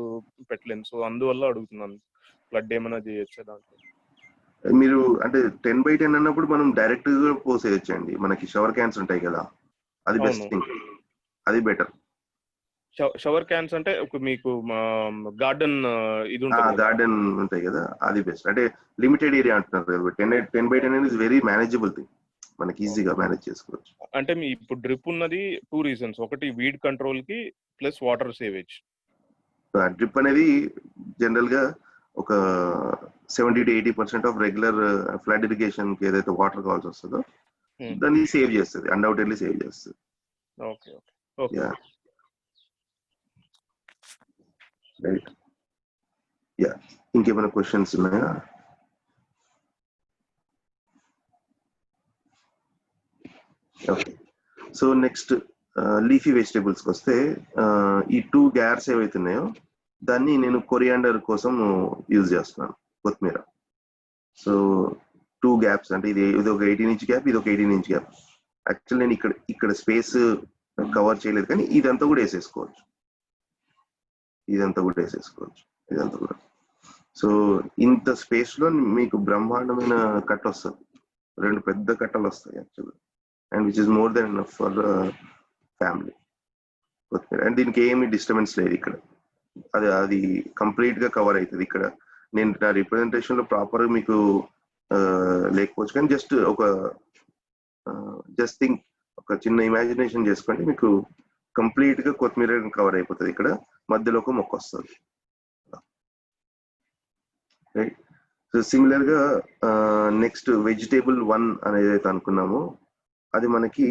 పెట్టలేను. సో అందువల్ల అడుగుతున్నాను, ఫ్లడ్ ఏమైనా చేయొచ్చా దాంట్లో? మీరు అంటే 10x10 అన్నప్పుడు మనం డైరెక్ట్ గా పోసేయచ్చండి, మనకి షవర్ క్యాన్స్ ఉంటాయి కదా, అది బెస్ట్ థింగ్, అది బెటర్. షవర్ క్యాన్స్ అంటే మీకు గార్డెన్ ఇది ఉంటుంది, గార్డెన్ ఉంటాయి కదా, అది బెస్ట్. అంటే లిమిటెడ్ ఏరియా అంటున్నారు కదా, 10x10 అనేది వెరీ మేనేజబుల్ థింగ్, మనకి ఈజీగా మేనేజ్ చేసుకోవచ్చు. అంటే మీ ఇప్పుడు డ్రిప్ ఉన్నది 2 reasons, ఒకటి వీడ్ కంట్రోల్ కి ప్లస్ వాటర్ సేవేజ్. డ్రిప్ అనేది జనరల్ గా ఒక 70-80% ఆఫ్ రెగ్యులర్ ఫ్లడ్ ఇరిగేషన్ కి ఏదైతే వాటర్ కావాల్సి వస్తుందో దాన్ని సేవ్ చేస్తుంది, అన్డౌటెడ్లీ సేవ్ చేస్తుంది. Right, yeah. ఇంకేమైనా క్వశ్చన్స్ ఉన్నాయా? ఓకే, సో నెక్స్ట్ లీఫీ వెజిటేబుల్స్కి వస్తే ఈ 2 గ్యార్స్ ఏవైతే ఉన్నాయో దాన్ని నేను కొరియాండర్ కోసం యూజ్ చేస్తున్నాను, కొత్తిమీర. సో 2 గ్యాప్స్, అంటే ఇది ఒక 18-inch గ్యాప్, ఇది ఒక 18-inch గ్యాప్. యాక్చువల్లీ నేను ఇక్కడ స్పేస్ కవర్ చేయలేదు, కానీ ఇదంతా కూడా వేసేసుకోవచ్చు, ఇదంతా కూడా. సో ఇంత స్పేస్ లో మీకు బ్రహ్మాండమైన కట్ వస్తుంది, 2 పెద్ద కట్టలు వస్తాయి యాక్చువల్గా, and which is more than enough for family కొత్తిమీర. అండ్ దీనికి ఏమి డిస్టర్బెన్స్ లేదు ఇక్కడ, అది కంప్లీట్ గా కవర్ అవుతుంది. ఇక్కడ నేను నా రిప్రజెంటేషన్ లో ప్రాపర్ మీకు లేకపోవచ్చు, కానీ జస్ట్ థింక్, ఒక చిన్న ఇమాజినేషన్ చేసుకోండి, మీకు కంప్లీట్ గా కొత్తిమీర కవర్ అయిపోతుంది. ఇక్కడ మధ్యలో ఒక మొక్క వస్తుంది. రైట్, సో సిమిలర్ గా నెక్స్ట్ వెజిటేబుల్ 1 అనేది అయితే అనుకున్నామో అది మనకి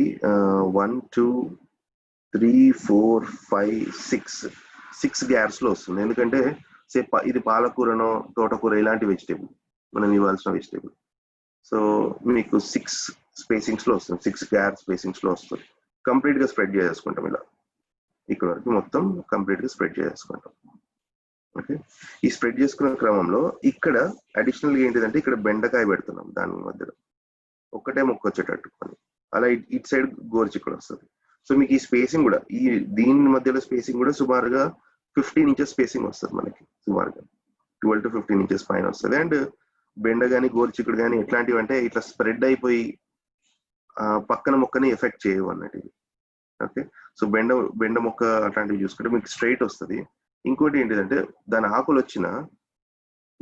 1, 2, 3, 4, 5, 6 గ్యాప్స్ లో వస్తుంది. ఎందుకంటే ఇది పాలకూరనో తోటకూర ఇలాంటి వెజిటేబుల్ మనం ఇవ్వాల్సిన వెజిటేబుల్. సో మీకు 6 స్పేసింగ్స్ లో వస్తుంది, 6 గ్యాప్ స్పేసింగ్స్ లో వస్తుంది. కంప్లీట్ గా స్ప్రెడ్ చేసుకుంటాం, ఇలా ఇక్కడ వరకు మొత్తం కంప్లీట్ గా స్ప్రెడ్ చేసుకుంటాం. ఓకే, ఈ స్ప్రెడ్ చేసుకున్న క్రమంలో ఇక్కడ అడిషనల్ గా ఏంటిదంటే ఇక్కడ బెండకాయ పెడుతున్నాం, దాని మధ్యలో ఒక్కటే మొక్క వచ్చేటట్టు అని, అలా ఇటు సైడ్ గోరుచిక్కుడు వస్తుంది. సో మీకు ఈ స్పేసింగ్ కూడా, దీని మధ్యలో స్పేసింగ్ కూడా సుమారుగా 15 inches స్పేసింగ్ వస్తుంది మనకి, సుమారుగా 12 to 15 inches పైన వస్తుంది. అండ్ బెండ కానీ గోరుచిక్కుడు కానీ ఎట్లాంటివి అంటే ఇట్లా స్ప్రెడ్ అయిపోయి పక్కన మొక్కని ఎఫెక్ట్ చేయవు అన్నట్టు. ఓకే, సో బెండ మొక్క అట్లాంటివి చూసుకుంటే మీకు స్ట్రైట్ వస్తుంది. ఇంకోటి ఏంటిదంటే దాని ఆకులు వచ్చిన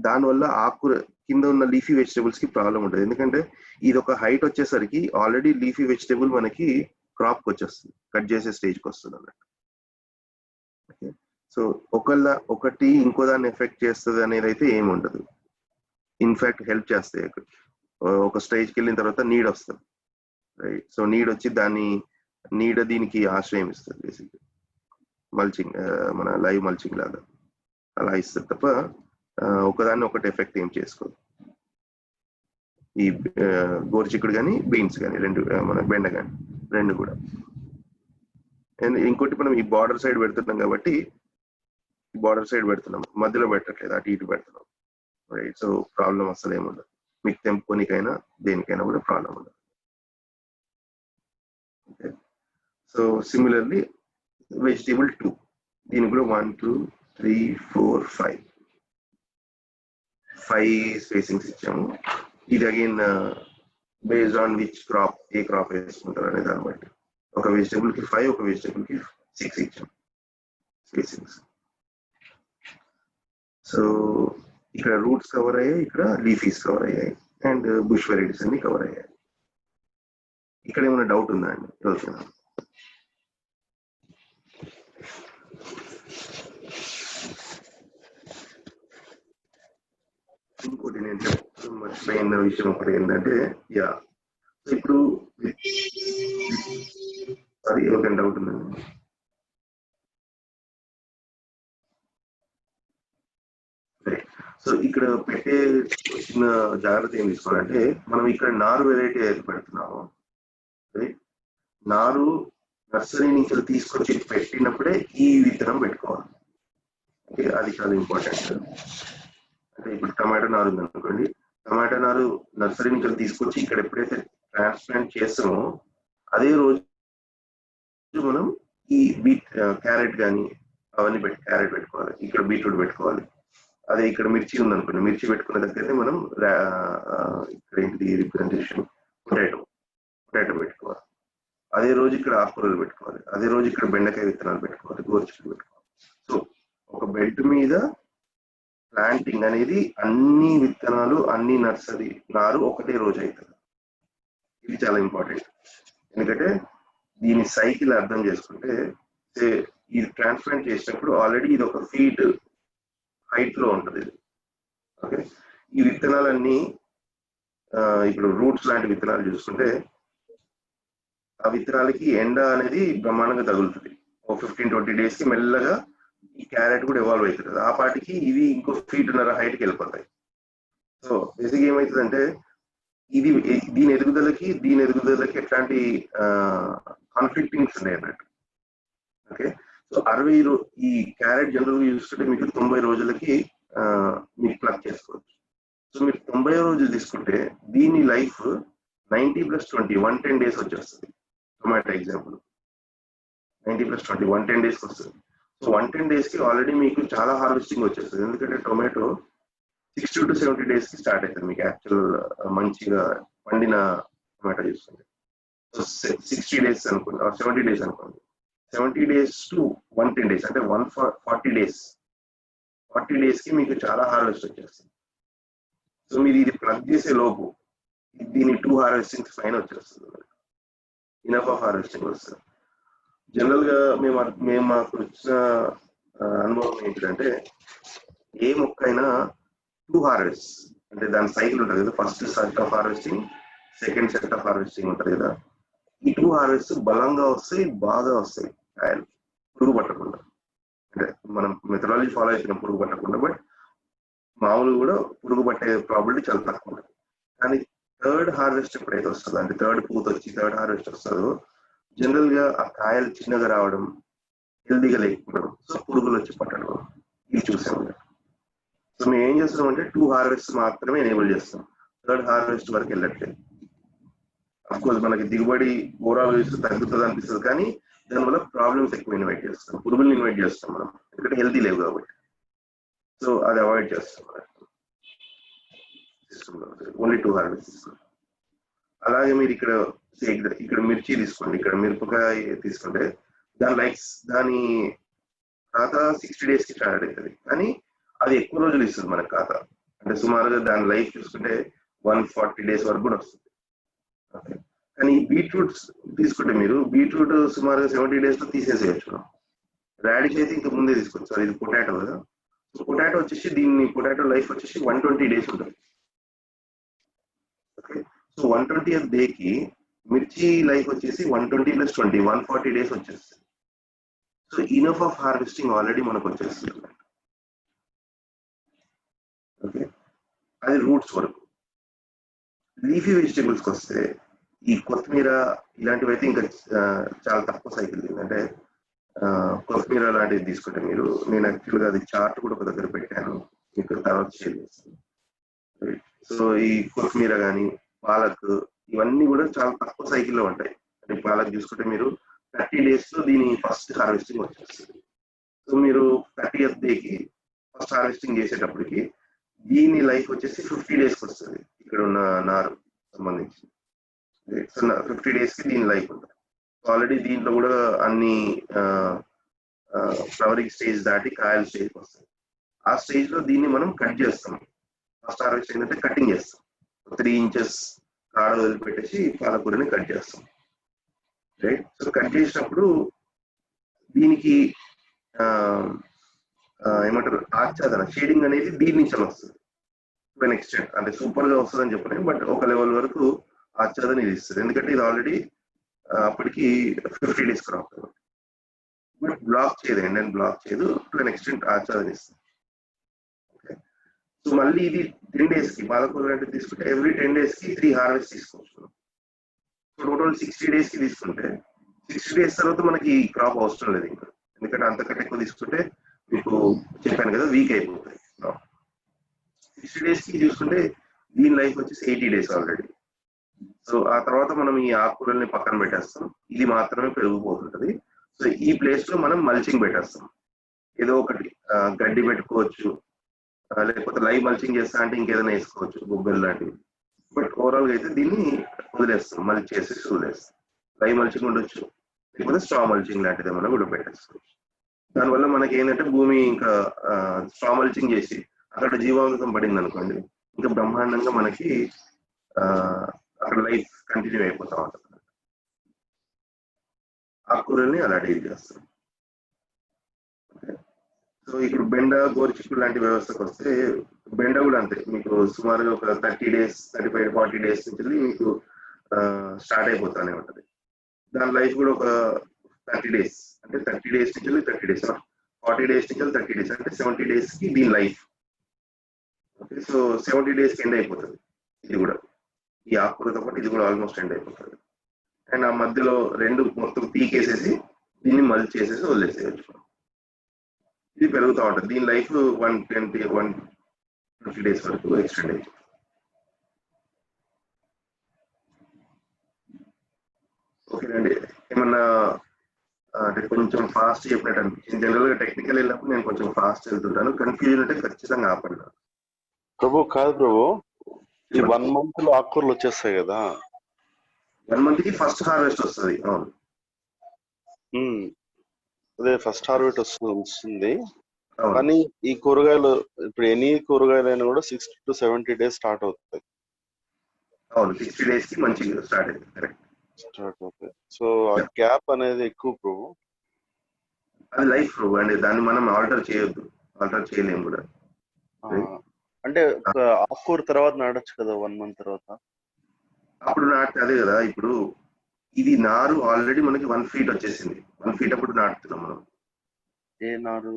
దానివల్ల ఆకుర కింద ఉన్న లీఫీ వెజిటేబుల్స్ కి ప్రాబ్లం ఉంటుంది. ఎందుకంటే ఇది ఒక హైట్ వచ్చేసరికి ఆల్రెడీ లీఫీ వెజిటేబుల్ మనకి క్రాప్ కి వచ్చేస్తుంది, కట్ చేసే స్టేజ్కి వస్తుంది అన్నట్టు. ఓకే, సో ఒకటి ఇంకో దాన్ని ఎఫెక్ట్ చేస్తుంది అనేది అయితే ఏమి ఉండదు. ఇన్ఫాక్ట్ హెల్ప్ చేస్తాయి. ఒక స్టేజ్కి వెళ్ళిన తర్వాత నీడ్ వస్తుంది, రైట్. సో నీడ్ వచ్చి దీనికి ఆశ్రయం ఇస్తుంది, బేసిక్గా మల్చింగ్, మన లైవ్ మల్చింగ్ లాగా అలా ఇస్తుంది తప్ప ఒకదాన్ని ఒకటి ఎఫెక్ట్ ఏం చేసుకోదు. ఈ గోరుచిక్కుడు కానీ బీన్స్ కానీ రెండు, మన బెండ కానీ రెండు కూడా. అండ్ ఇంకోటి మనం ఈ బార్డర్ సైడ్ పెడుతున్నాం కాబట్టి బార్డర్ సైడ్ పెడుతున్నాం, మధ్యలో పెట్టట్లేదు, అటు ఇటు పెడుతున్నాం, రైట్? సో ప్రాబ్లం అసలు ఏముండదు, మీకు తెంపుకోనికైనా దేనికైనా కూడా ప్రాబ్లం ఉండదు. ఓకే, సో సిమిలర్లీ వెజిటేబుల్ 2, దీనికి కూడా 1 2 3 4 5 స్పేసింగ్స్ ఇచ్చాము. ఇది again based on which crop, A crop వేసుకుంటారు అనే దాన్ని బట్టి. ఒక వెజిటేబుల్ కి 5, ఒక వెజిటేబుల్ కి 6 ఇచ్చాం స్పేసింగ్స్. సో ఇక్కడ రూట్స్ కవర్ అయ్యాయి, ఇక్కడ లీఫీస్ కవర్ అయ్యాయి, అండ్ బుష్ వెరైటీస్ అన్ని కవర్ అయ్యాయి. ఇక్కడ ఏమైనా డౌట్ ఉందా అండి? ఓకేనా? ఇంకోటి నేను చెప్తాను మర్చిపోయిన విషయం ఒకటి ఏంటంటే, యా ఇప్పుడు అది ఎవరికైనా డౌట్ ఉందండి? సో ఇక్కడ పెట్టే చిన్న జాగ్రత్త ఏం తీసుకోవాలంటే, మనం ఇక్కడ నారు వెరైటీ అయితే పెడుతున్నాము, నారు నర్సరీ నుంచి తీసుకొచ్చి పెట్టినప్పుడే ఈ విత్తనం పెట్టుకోవాలి. ఓకే, అది చాలా ఇంపార్టెంట్. అంటే ఇప్పుడు టమాటా నారు ఉంది అనుకోండి, టమాటా నారు నర్సరీ నుంచి తీసుకొచ్చి ఇక్కడ ఎప్పుడైతే ట్రాన్స్ప్లాంట్ చేస్తామో అదే రోజు మనం ఈ క్యారెట్ కానీ అవన్నీ క్యారెట్ పెట్టుకోవాలి, ఇక్కడ బీట్రూట్ పెట్టుకోవాలి. అదే ఇక్కడ మిర్చి ఉందనుకోండి, మిర్చి పెట్టుకున్న దగ్గరనే మనం ఇక్కడ ఏంటిది రిప్రజెంటేషన్ పొటాటో పెట్టుకోవాలి. అదే రోజు ఇక్కడ ఆకుకూరలు పెట్టుకోవాలి, అదే రోజు ఇక్కడ బెండకాయ విత్తనాలు పెట్టుకోవాలి, గోరుచిక్కుడు పెట్టుకోవాలి. సో ఒక బెడ్ మీద ప్లాంటింగ్ అనేది అన్ని విత్తనాలు, అన్ని నర్సరీ నారు ఒకటే రోజు అవుతుంది. ఇది చాలా ఇంపార్టెంట్, ఎందుకంటే దీని సైకిల్ అర్థం చేసుకుంటే, ఇది ట్రాన్స్ప్లాంట్ చేసినప్పుడు ఆల్రెడీ ఇది ఒక ఫీట్ హైట్ లో ఉంటుంది. ఓకే, ఈ విత్తనాలన్నీ ఇప్పుడు రూట్స్ లాంటి విత్తనాలు చూసుకుంటే ఆ విత్తనాలకి ఎండ అనేది బ్రహ్మాండంగా తగులుతుంది. ఒక 15-20 days కి మెల్లగా ఈ క్యారెట్ కూడా ఎవాల్వ్ అవుతుంది. ఆ పాటికి ఇవి ఇంకో 1.5 feet హైట్కి వెళ్ళిపోతాయి. సో బేసిక్ ఏమవుతుందంటే, ఇది దీని ఎదుగుదలకి ఎట్లాంటి కాన్ఫ్లిక్టింగ్స్ ఉన్నాయి అన్నట్టు. ఓకే, సో ఈ క్యారెట్ జనరల్ గా చూసుకుంటే మీకు 90 రోజులకి మీకు ప్లగ్ చేసుకోవచ్చు. సో మీరు 90 రోజులు తీసుకుంటే దీని లైఫ్ 90 + 20 110 days వచ్చేస్తుంది. టొమాటో ఎగ్జాంపుల్ 90 + 20 110 days వస్తుంది. సో 110 days కి ఆల్రెడీ మీకు చాలా హార్వెస్టింగ్ వచ్చేస్తుంది. ఎందుకంటే టొమాటో 60 to 70 days కి స్టార్ట్ అవుతుంది మీకు యాక్చువల్ మంచిగా పండిన టొమాటో చూస్తుంది. సో 60 days అనుకోండి, 70 days అనుకోండి, 70 days to 110 days అంటే 140 days, 40 days కి మీకు చాలా హార్వెస్ట్ వచ్చేస్తుంది. సో మీరు ఇది ప్లగ్ చేసే లోపు దీని 2 harvestings పైన వచ్చేస్తుంది, ఇనఫ్ ఆఫ్ హార్వెస్టింగ్ వస్తుంది. జనరల్ గా మేము మాకు వచ్చిన అనుభవం ఏంటంటే, ఏ మొక్క అయినా 2 harvests అంటే దాని సైకిల్ ఉంటుంది కదా, first set of harvesting, second set of harvesting ఉంటుంది కదా. ఈ 2 harvests బలంగా వస్తాయి, బాగా వస్తాయి కాయలు, పురుగు పట్టకుండా. అంటే మనం మెథడాలజీ ఫాలో అవుతున్నాం పురుగు పట్టకుండా, బట్ మామూలు కూడా పురుగు పట్టే ప్రాబిలిటీ చాలా తక్కువ ఉంటుంది. కానీ థర్డ్ హార్వెస్ట్ ఎప్పుడైతే వస్తుందో, అంటే థర్డ్ పూత వచ్చి థర్డ్ హార్వెస్ట్ వస్తుందో, జనరల్ గా ఆ కాయలు చిన్నగా రావడం, హెల్దీగా లేకపోవడం, సో పురుగులు వచ్చి పట్టడం, ఇది చూసాము. సో మేము ఏం చేస్తున్నాం అంటే 2 harvests మాత్రమే ఎనేబుల్ చేస్తాం, థర్డ్ హార్వెస్ట్ వరకు వెళ్ళట్లేదు. అఫ్కోర్స్ మనకి దిగుబడి ఓవరాల్ తగ్గుతుంది అనిపిస్తుంది, కానీ దానివల్ల ప్రాబ్లమ్స్ ఎక్కువ ఇన్వైట్ చేస్తాం, పురుగులు ఇన్వైట్ చేస్తాం మనం, ఎందుకంటే హెల్తీ లేవు కాబట్టి. సో అది అవాయిడ్ చేస్తాం సిస్టంలో, ఓన్లీ 2 harvests. అలాగే మీరు ఇక్కడ మిర్చి తీసుకోండి, ఇక్కడ మిరపకాయ తీసుకుంటే దాని ఖాతా 60 days కి స్టార్ట్ అవుతుంది, కానీ అది ఎక్కువ రోజులు ఇస్తుంది మనకి ఖాతా. అంటే సుమారుగా దాని లైఫ్ చూసుకుంటే 140 days వరకు కూడా వస్తుంది. ఓకే, కానీ బీట్రూట్స్ తీసుకుంటే మీరు బీట్రూట్ సుమారుగా 70 days లో తీసేసేయచ్చు. రాడిష్ అయితే ఇంకా ముందే తీసుకోవచ్చు. ఇది పొటాటో కదా, పొటాటో వచ్చేసి పొటాటో లైఫ్ వచ్చేసి 120 days ఉంటుంది. ఓకే, సో 120th day కి మిర్చి లైఫ్ వచ్చేసి 120 + 20 140 days వచ్చేస్తుంది. So enough of harvesting already మనకు వచ్చేస్తుంది. ఓకే, అది రూట్స్ వరకు. లీఫీ వెజిటేబుల్స్కి వస్తే ఈ కొత్తిమీర ఇలాంటివి అయితే ఇంకా చాలా తక్కువ సైకిల్. అంటే కొత్తిమీర లాంటివి తీసుకుంటే మీరు, నేను యాక్చువల్గా అది చార్ట్ కూడా ఒక దగ్గర పెట్టాను, మీకు తర్వాత షేర్ చేస్తాను. సో ఈ కొత్తిమీర కానీ పాలక్ ఇవన్నీ కూడా చాలా తక్కువ సైకిల్లో ఉంటాయి. అంటే పాలక్ చూసుకుంటే మీరు 30 days లో దీని ఫస్ట్ హార్వెస్టింగ్ వచ్చేస్తుంది. సో మీరు 30th డేకి ఫస్ట్ హార్వెస్టింగ్ చేసేటప్పటికి దీని లైఫ్ వచ్చేసి 50 daysకి వస్తుంది ఇక్కడ ఉన్న నారు సంబంధించి. సో 50 daysకి దీని లైఫ్ ఉంటుంది. ఆల్రెడీ దీంట్లో కూడా అన్ని ఫ్లవరింగ్ స్టేజ్ దాటి కాయల స్టేజ్కి వస్తుంది. ఆ స్టేజ్ లో దీన్ని మనం కట్ చేస్తాం. ఫస్ట్ హార్వెస్ట్ ఏంటంటే కటింగ్ చేస్తాం. 3 inches కాడ వదిలిపెట్టేసి పాలకూరని కట్ చేస్తాం. రైట్. సో కట్ చేసినప్పుడు దీనికి ఏమంటారు ఆచ్ఛాదన, షేడింగ్ అనేది దీని నుంచి వస్తుంది. టు అన్ ఎక్స్టెంట్, అంటే సూపర్ గా వస్తుంది అని చెప్పలేము, బట్ ఒక లెవెల్ వరకు ఆచ్ఛాదన ఇది ఇస్తుంది. ఎందుకంటే ఇది ఆల్రెడీ అప్పటికి 50 days క్రాప్. బట్ బ్లాక్ చేయదు, ఎండ్ అండ్ బ్లాక్ చేయదు, టు అన్ ఎక్స్టెంట్ ఆచ్ఛాదన ఇస్తుంది. సో మళ్ళీ ఇది 10 days కి పాలకూర లాంటివి తీసుకుంటే ఎవ్రీ 10 days కి 3 హార్వెస్ట్ తీసుకోవచ్చు. టోటల్ 60 days కి తీసుకుంటే 60 days తర్వాత మనకి క్రాప్ అవసరం లేదు ఇంకా, ఎందుకంటే అంతకంటే ఎక్కువ తీసుకుంటే మీకు చెప్పాను కదా వీక్ అయిపోతాయి. 60 days కి చూసుకుంటే దీని లైఫ్ వచ్చేసి 80 days ఆల్రెడీ. సో ఆ తర్వాత మనం ఈ ఆకుకూరల్ని పక్కన పెట్టేస్తాం, ఇది మాత్రమే పెరిగిపోతుంటది. సో ఈ ప్లేస్ లో మనం మల్చింగ్ పెట్టేస్తాం. ఏదో ఒకటి గడ్డి పెట్టుకోవచ్చు, లేకపోతే లైవ్ మల్చింగ్ చేస్తా అంటే ఇంకేదైనా వేసుకోవచ్చు, బొబ్బెలు లాంటివి. బట్ ఓవరాల్ గా అయితే దీన్ని వదిలేస్తాం, మళ్ళీ చేసేసి వదిలేస్తాం. లైవ్ మల్చింగ్ ఉండొచ్చు, లేకపోతే స్ట్రా మల్చింగ్ లాంటిది ఏమైనా కూడా పెట్టేసుకోవచ్చు. దానివల్ల మనకి ఏంటంటే భూమి ఇంకా స్ట్రా మల్చింగ్ చేసి అక్కడ జీవామృతం పడింది అనుకోండి, ఇంకా బ్రహ్మాండంగా మనకి అక్కడ లైఫ్ కంటిన్యూ అయిపోతా ఉంటుంది. ఆకుకూరల్ని అలా డీల్ చేస్తాం. సో ఇప్పుడు బెండ, గోరుచిక్కుడు లాంటి వ్యవస్థకు వస్తే బెండ కూడా అంతే, మీకు సుమారుగా ఒక 30 days, 35, 40 days నుంచి మీకు స్టార్ట్ అయిపోతానే ఉంటుంది. దాని లైఫ్ కూడా ఒక 30 days, అంటే 30 days నుంచి 30 days, 40 days నుంచి 30 days, అంటే 70 days కి దీని లైఫ్. ఓకే. సో 70 days కి ఎండ్ అయిపోతుంది ఇది కూడా, ఈ ఆకుకూరతో పాటు ఇది కూడా ఆల్మోస్ట్ ఎండ్ అయిపోతుంది. అండ్ ఆ మధ్యలో రెండు మొత్తం పీకేసేసి దీన్ని మల్చి చేసేసి వదిలేసేయచ్చు. ఇది పెరుగుతూ ఉంటుంది. దీని లైఫ్ 120-150 days వరకు ఎక్స్టెండ్ అయ్యింది. ఓకేనండి. ఏమన్నా అంటే కొంచెం ఫాస్ట్ చెప్పినట్టు అనిపించింది. జనరల్ గా టెక్నికల్ వెళ్ళినప్పుడు నేను కొంచెం ఫాస్ట్ వెళ్తుంటాను. కన్ఫ్యూజన్ అంటే ఖచ్చితంగా ఆపండి. ప్రభు కాదు ప్రభు, ఈ 1 month లో ఆకుకూరలు వచ్చేస్తాయి కదా, 1 month కి ఫస్ట్ హార్వెస్ట్ వస్తుంది. అవును, అదే ఫస్ట్ హార్వెస్ట్ వస్తుంది. కానీ ఈ కూరగాయలు ఇప్పుడు ఎనీ కూరగాయలైనా కూడా 60 to 70 days స్టార్ట్ అవుతాయి. అవును, 60 days కి మంచిగా స్టార్ట్ అయింది. కరెక్ట్, స్టార్ట్ అవుతాయి. సో ఆ గ్యాప్ అనేది ఎక్కువ ప్రభు, అది లైఫ్ ప్రభు అండి. దాన్ని మనం ఆల్టర్ చేయొద్దు, ఆల్టర్ చేయలేము కూడా. అంటే ఆకుకూర తర్వాత నాటచ్చు కదా 1 month తర్వాత? అప్పుడు నాటితే అదే కదా, ఇప్పుడు ఇది నారు ఆల్రెడీ మనకి 1 feet వచ్చేసింది. 1 feet అప్పుడు నాటుతున్నాం మనం. ఏ నారు?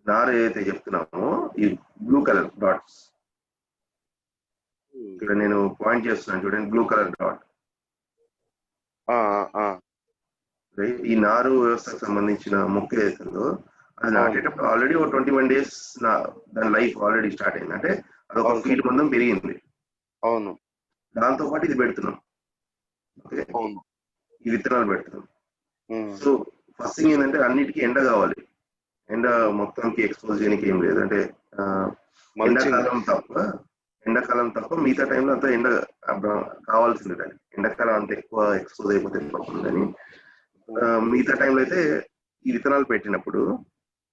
నారు ఏదైతే చెప్తున్నామో ఈ బ్లూ కలర్ డాట్స్, ఇక్కడ నేను పాయింట్ చేస్తున్నాను చూడండి, బ్లూ కలర్ డాట్. ఈ నారు వ్యవస్థకు సంబంధించిన మొక్క ఏదైతుందో అది నాటేటప్పుడు ఆల్రెడీ ఒక 21 days దాని లైఫ్ ఆల్రెడీ స్టార్ట్ అయింది. అంటే అది 1 feet మందం పెరిగింది. అవును. దాంతో పాటు ఇది పెడుతున్నాం. ఓకే, ఈ విత్తనాలు పెడుతున్నాం. సో ఫస్ట్ థింగ్ ఏంటంటే అన్నిటికీ ఎండ కావాలి. ఎండ మొత్తానికి ఎక్స్పోజ్ చేయడానికి ఏం లేదు. అంటే ఎండాకాలం తప్ప మిగతా టైంలో అంతా ఎండ కావాల్సింది. దానికి ఎండాకాలం అంత ఎక్కువ ఎక్స్పోజ్ అయిపోతే తప్పకుండా, కానీ మిగతా టైంలో అయితే ఈ విత్తనాలు పెట్టినప్పుడు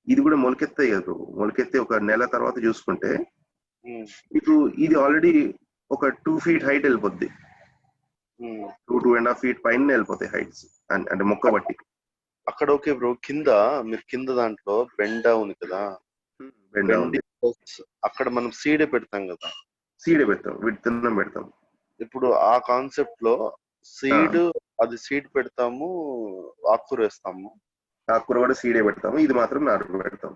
ఇది కూడా మొలకెత్తాయి కదా. మొలకెత్తే ఒక నెల తర్వాత చూసుకుంటే మీకు ఇది ఆల్రెడీ ఒక 2 feet హైట్ వెళ్ళిపోద్ది. 2.5 feet పైన వెళ్ళిపోతాయి హైట్స్, అంటే మొక్క బట్టి. అక్కడ ఓకే బ్రో. కింద మీరు కింద దాంట్లో బెండ ఉంది కదా, బెండ ఉంది. అక్కడ మనం సీడే పెడతాం కదా, సీడే పెడతాం, విత్తనం పెడతాం. ఇప్పుడు ఆ కాన్సెప్ట్ లో సీడ్, అది సీడ్ పెడతాము, ఆకుకూర వేస్తాము. ఆకుకూర కూడా సీడే పెడతాము, ఇది మాత్రం నాటు పెడతాం.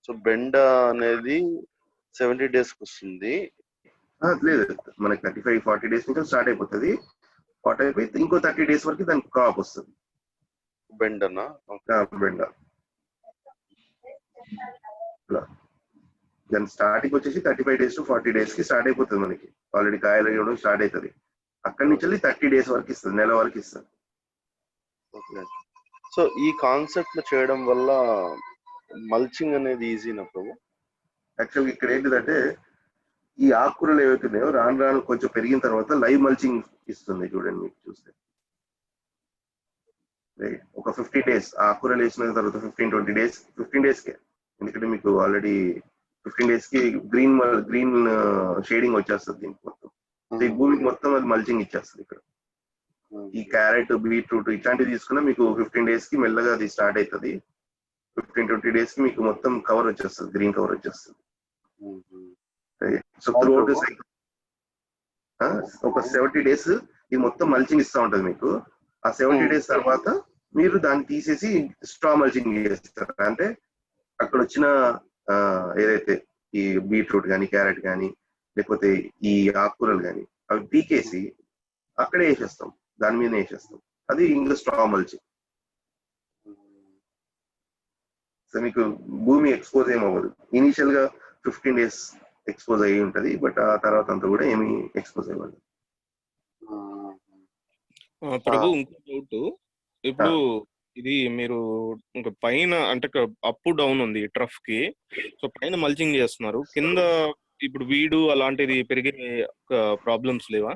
సో బెండ అనేది 70 days కి వస్తుంది. లేదు, మనకి 35-40 డేస్ నుంచి స్టార్ట్ అయిపోతుంది. 40 అయిపోయి ఇంకో 30 డేస్ వరకు దానికి క్రాప్ వస్తుంది. బెండనా? బెండ. దాని స్టార్టింగ్ వచ్చేసి 35 డేస్ టు 40 డేస్ కి స్టార్ట్ అయిపోతుంది. మనకి ఆల్రెడీ కాయలు వేయడం స్టార్ట్ అవుతుంది. అక్కడి నుంచి వెళ్ళి 30 డేస్ వరకు ఇస్తుంది, నెల వరకు ఇస్తుంది. సో ఈ కాన్సెప్ట్ చేయడం వల్ల మల్చింగ్ అనేది ఈజీనా ప్రభు? యాక్చువల్గా ఇక్కడ ఏంటిదంటే ఈ ఆకుకూరలు ఏవైతున్నాయో రాను రాను కొంచెం పెరిగిన తర్వాత లైవ్ మల్చింగ్ ఇస్తుంది. చూడండి మీకు చూస్తే ఒక 15 డేస్ ఆకుకూరలు వేసిన తర్వాత 15-20 డేస్ 15 డేస్కే, ఎందుకంటే మీకు ఆల్రెడీ 15 డేస్ కి గ్రీన్ షేడింగ్ వచ్చేస్తుంది దీనికి మొత్తం. ఈ భూమికి మొత్తం అది మల్చింగ్ ఇచ్చేస్తుంది. ఇక్కడ ఈ క్యారెట్, బీట్రూట్ ఇట్లాంటివి తీసుకున్నా మీకు 15 డేస్ కి మెల్లగా అది స్టార్ట్ అవుతుంది. 15-20 డేస్ కి మీకు మొత్తం కవర్ వచ్చేస్తుంది, గ్రీన్ కవర్ వచ్చేస్తుంది. సో త్రూఅవుట్ సైకిల్ ఒక 70 డేస్ ఇది మొత్తం మల్చింగ్ ఇస్తా ఉంటది మీకు. ఆ 70 డేస్ తర్వాత మీరు దాన్ని తీసేసి స్ట్రా మల్చింగ్ చేస్తారు. అంటే అక్కడ వచ్చిన ఏదైతే ఈ బీట్రూట్ కానీ, క్యారెట్ కానీ, లేకపోతే ఈ ఆకుకూరలు కానీ అవి పీకేసి అక్కడే వేసేస్తాం, దాని మీద వేసేస్తాం. అది ఇంకా స్ట్రా మల్చింగ్. సో మీకు భూమి ఎక్స్పోజ్ ఏమవ్వదు. ఇనిషియల్ గా 15 డేస్ ఎక్స్పోజ్ అయ్యి ఉంటది, బట్ ఆ తర్వాత అంతా కూడా ఏమి ఎక్స్పోజ్ అవ్వదు. ప్రభు ఇంకో డౌట్, ఇప్పుడు ఇది మీరు ఇంకా పైన అంటే అప్ డౌన్ ఉంది ట్రఫ్ కి, సో పైన మల్చింగ్ చేస్తున్నారు, కింద ఇప్పుడు వీడు అలాంటిది పెరిగే ప్రాబ్లమ్స్ లేవా?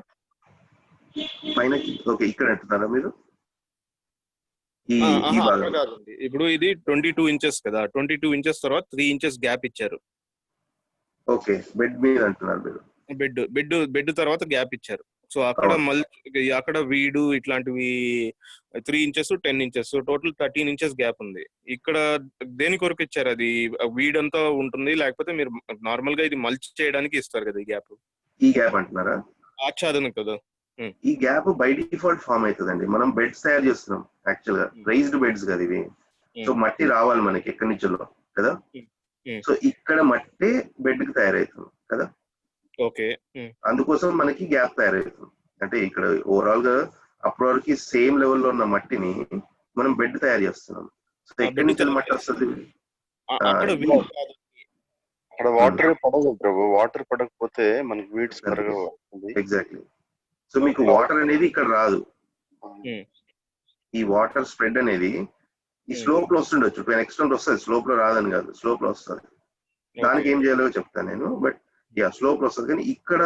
పైన ఓకే, ఇక్కడ అంటున్నారా మీరు? ఇప్పుడు ఇది 22 ఇంచెస్ కదా, 22 ఇంచెస్ తర్వాత 3 ఇంచెస్ గ్యాప్ ఇచ్చారు. ఓకే, బెడ్ మీద అంటున్నారు మీరు? బెడ్ తర్వాత గ్యాప్ ఇచ్చారు. సో అక్కడ అక్కడ వీడు ఇట్లాంటివి 3 inches 10 inches total 13 inches gap ఉంది. ఇక్కడ దేని కొరకు ఇచ్చారు? అది వీడంతా ఉంటుంది, లేకపోతే మీరు నార్మల్ గా ఇది మల్చ్ చేయడానికి ఇస్తారు కదా ఈ గ్యాప్? ఈ గ్యాప్ అంటున్నారా? ఆచ్ఛాదన కదా. ఈ గ్యాప్ బై డిఫాల్ట్ ఫామ్ అవుతుందండి. మనం బెడ్స్ తయారు చేస్తున్నాం, యాక్చువల్ గా రైజ్డ్ బెడ్స్ కదా ఇవి. సో మట్టి రావాలి మనకి ఎక్కడి నుంచో కదా. సో ఇక్కడ మట్టి బెడ్ కి తయారవుతుంది కదా. ఓకే, అందుకోసం మనకి గ్యాప్ తయారవుతుంది. అంటే ఇక్కడ ఓవరాల్ గా అప్పటి వరకు సేమ్ లెవెల్లో ఉన్న మట్టిని మనం బెడ్ తయారు చేస్తున్నాం. సో ఎక్కడి నుంచి మట్టి వస్తుంది? అక్కడ వాటర్ పడదు ప్రభు, వాటర్ పడకపోతే మనకి వీడ్స్ పెరగవు. ఎగ్జాక్ట్లీ. సో మీకు వాటర్ అనేది ఇక్కడ రాదు. ఈ వాటర్ స్ప్రెడ్ అనేది ఈ స్లోప్ లో వస్తుండొచ్చు, నెక్స్ట్ వస్తుంది, స్లోప్ లో రాదని కాదు, స్లోప్ లో వస్తుంది. దానికి ఏం చేయాలో చెప్తాను నేను, బట్ స్లోప్ లో వస్తుంది. కానీ ఇక్కడ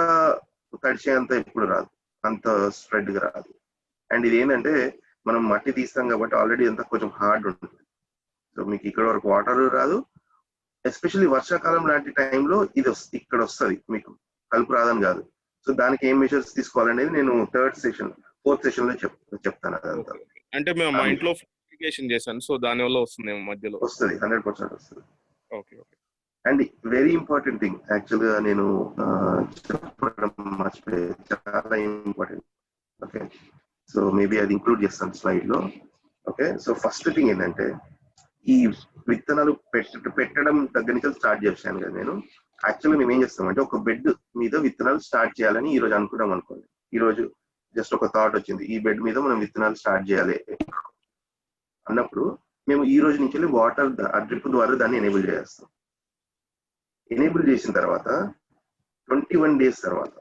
తడిచే అంత ఎప్పుడు రాదు, అంత స్ప్రెడ్ గా రాదు. అండ్ ఇది ఏంటంటే మనం మట్టి తీస్తాం కాబట్టి ఆల్రెడీ అంతా కొంచెం హార్డ్ ఉంటుంది. సో మీకు ఇక్కడ వరకు వాటర్ రాదు. ఎస్పెషల్లీ వర్షాకాలం లాంటి టైంలో ఇది ఇక్కడ వస్తుంది, మీకు కలుపు రాదని కాదు. సో దానికి ఏం మెజర్స్ తీసుకోవాలనేది నేను 4th సెషన్ లో చెప్తాను. అదంతా అంటే మేము మా ఇంట్లో ఫర్టిఫికేషన్ చేశాను, సో దాని వల్ల వస్తుంది, మధ్యలో వస్తుంది, 100% వస్తుంది. Okay. And very important thing actual గా నేను చెప్పడం మర్చిపోయి, చాలా ఇంపార్టెంట్. ఓకే, సో మేబీ అది ఇంక్లూడ్ చేస్తాను స్లైడ్ లో. ఓకే, సో ఫస్ట్ థింగ్ ఏంటంటే ఈ విత్తనాలు పెట్టడం దగ్గర నుంచి స్టార్ట్ చేశాను కదా నేను. యాక్చువల్గా మేము ఏం చేస్తామంటే ఒక బెడ్ మీద విత్తనాలు స్టార్ట్ చేయాలని ఈ రోజు అనుకున్నాం అనుకోండి. ఈ రోజు జస్ట్ ఒక థాట్ వచ్చింది, ఈ బెడ్ మీద మనం విత్తనాలు స్టార్ట్ చేయాలి అన్నప్పుడు మేము ఈ రోజు నుంచి వాటర్ ఆ డ్రిప్ ద్వారా దాన్ని ఎనేబుల్ చేస్తాం. ఎనేబుల్ చేసిన తర్వాత 21 డేస్ తర్వాత,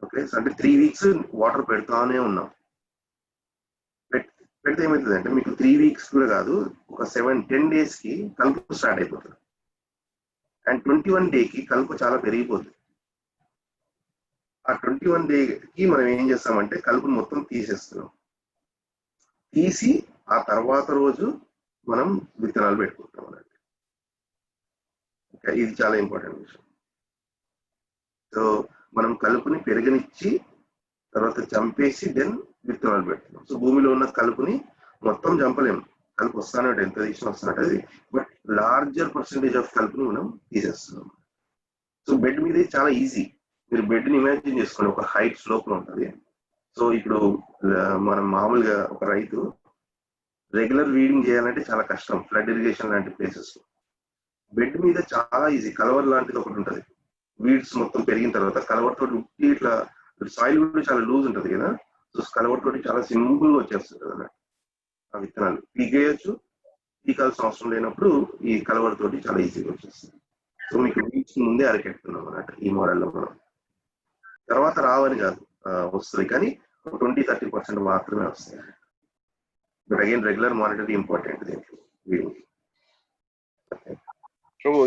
ఓకే, అంటే 3 వీక్స్ వాటర్ పెడతానే ఉన్నాం. పెడితే ఏమవుతుంది అంటే మీకు 3 వీక్స్ కూడా కాదు, ఒక 7-10 డేస్ కి కలుపు స్టార్ట్ అయిపోతుంది. అండ్ 21 డేకి కలుపు చాలా పెరిగిపోతుంది. ఆ 21 డేకి మనం ఏం చేస్తామంటే కలుపును మొత్తం తీసేస్తున్నాం. తీసి ఆ తర్వాత రోజు మనం విత్తనాలు పెట్టుకుంటాం అన్నట్టు. ఇది చాలా ఇంపార్టెంట్ విషయం. సో మనం కలుపుని పెరగనిచ్చి తర్వాత చంపేసి దెన్ విత్తనాలు పెడుతున్నాం. సో భూమిలో ఉన్న కలుపుని మొత్తం చంపలేము, కలుపు వస్తానంటే ఎంత తీసిన వస్తానంటే, బట్ లార్జర్ పర్సంటేజ్ ఆఫ్ కలుపుని మనం తీసేస్తున్నాం. సో బెడ్ మీద చాలా ఈజీ. మీరు బెడ్ ని ఇమాజిన్ చేసుకోండి, ఒక హైట్ స్లోప్ లో ఉంటుంది. సో ఇప్పుడు మనం మామూలుగా ఒక రైతు రెగ్యులర్ వీడింగ్ చేయాలంటే చాలా కష్టం, ఫ్లడ్ ఇరిగేషన్ లాంటి ప్లేసెస్ లో. బెడ్ మీద చాలా ఈజీ, కలవర్ లాంటిది ఒకటి ఉంటుంది, వీడ్స్ మొత్తం పెరిగిన తర్వాత కలవర్ తోటి ఉట్టి ఇట్లా సాయిల్ కూడా చాలా లూజ్ ఉంటుంది కదా, సో కలవర్ తోటి చాలా సింపుల్ గా వచ్చేస్తుంది కదా ఆ విత్తనాలు. పీకేయచ్చు, పీకాల్సిన అవసరం లేనప్పుడు ఈ కలవర్ తోటి చాలా ఈజీగా వచ్చేస్తుంది. సో మీకు వీడ్స్ ముందే అరికెట్టుకున్నాం అన్నమాట ఈ మోడల్లో మనం. తర్వాత రావని కాదు, వస్తుంది, కానీ 20-30% మాత్రమే వస్తాయి. But again regular monetary important దీంట్లో.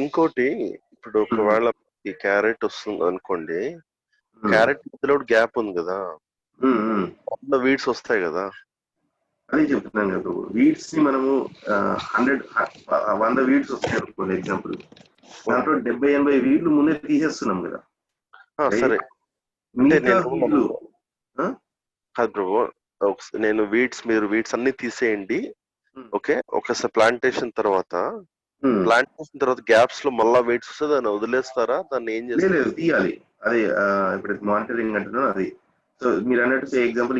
ఇంకోటి, ఇప్పుడు ఒకవేళ ఈ క్యారెట్ వస్తుంది అనుకోండి, క్యారెట్ మధ్యలో గ్యాప్ ఉంది కదా, వీడ్స్ వస్తాయి కదా. అదే చెప్తున్నాను కదా, వీడ్స్ ని మనము 100 వీడ్స్ వస్తాయి అనుకోండి ఎగ్జాంపుల్, దాంట్లో 70-80 వీడ్లు ముందే తీసేస్తున్నాం కదా. సరే, కాదు ప్రభు, నేను మీరు వీడ్స్ అన్ని తీసేయండి, ఓకే. ఒకసారి ప్లాంటేషన్ తర్వాత గ్యాప్స్ లో మళ్ళా వీడ్స్ వస్తే దాన్ని వదిలేస్తారా, దాన్ని ఏం చేస్తారు? లేదు, తీయాలి. అదే ఇప్పుడు మానిటరింగ్ అంటున్నాను అది. సో మీరు అన్నట్టు ఎగ్జాంపుల్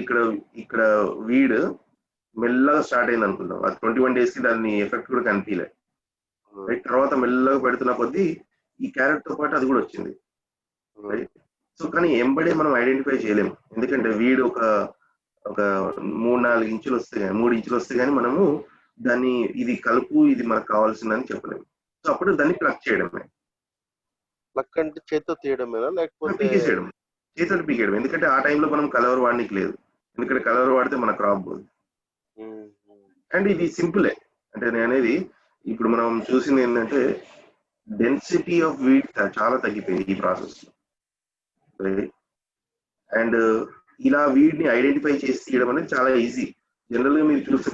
ఇక్కడ వీడ్ మెల్లగా స్టార్ట్ అయింది అనుకుందాం, అది 21 days కి దాన్ని ఎఫెక్ట్ కూడా కనిపించలే. తర్వాత మెల్లగా పెడుతున్న కొద్దీ ఈ క్యారెట్ తో పాటు అది కూడా వచ్చింది. సో కానీ ఎంబడే మనం ఐడెంటిఫై చేయలేము, ఎందుకంటే వీడ్ ఒక 3-4 ఇంచులు వస్తే కానీ 3 ఇంచులు వస్తే కానీ మనము దాన్ని ఇది కలుపు, ఇది మనకు కావాల్సిందని చెప్పలేము. సో అప్పుడు దాన్ని ప్లక్ చేయడమే. ప్లక్ అంటే చేతితో తీయడమేనా, లేకపోతే పీకేసేయడం? చేతితో పీకేయడం, ఎందుకంటే ఆ టైంలో మనం కలవర్ వాడడానికి లేదు, ఎందుకంటే కలవర్ వాడితే మన క్రాప్ పోదు. అండ్ ఇది సింపులే, అంటే నేను అనేది ఇప్పుడు మనం చూసింది ఏంటంటే డెన్సిటీ ఆఫ్ వీడ్ చాలా తగ్గిపోయింది ఈ ప్రాసెస్. అండ్ ఇలా వీడ్ ని ఐడెంటిఫై చేసి తీయడం అనేది చాలా ఈజీ. జనరల్ గా మీరు చూస్తే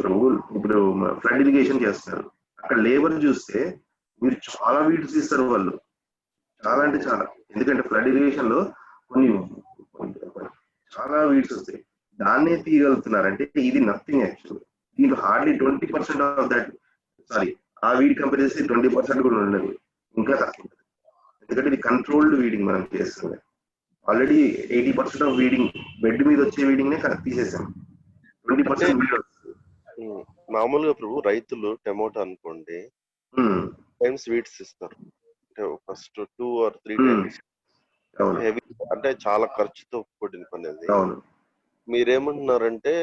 ఇప్పుడు ఫ్లడ్ ఇరిగేషన్ చేస్తారు, అక్కడ లేబర్ చూస్తే మీరు చాలా వీడ్స్ తీస్తారు వాళ్ళు, చాలా అంటే చాలా. ఎందుకంటే ఫ్లడ్ ఇరిగేషన్ లో కొన్ని చాలా వీడ్స్ వస్తాయి, దాన్నే తీయగలుగుతున్నారంటే ఇది నథింగ్ యాక్చువల్. దీంట్లో హార్డ్లీ 20% ఆఫ్ దట్, సారీ, ఆ వీడ్ కంపేర్ చేస్తే 20% కూడా ఉండదు, ఇంకా తక్కువ. ఎందుకంటే ఇది కంట్రోల్డ్ వీడింగ్ మనం చేస్తుంది. ఆల్రెడీ 80% ఆఫ్ వీడింగ్, బెడ్ మీద వచ్చే వీడింగ్ నే తీసేసాం, 20% వీడ్ వస్తుంది. మామూలుగా ప్రభు రైతులు టమోటా అనుకోండి టైమ్స్ వీడ్స్ ఇస్తారు, అంటే ఫస్ట్ 2 or 3 టైమ్స్. హెవీ అంటే చాలా ఖర్చుతో కూడిన పని అది. మీరేమంటున్నారంటే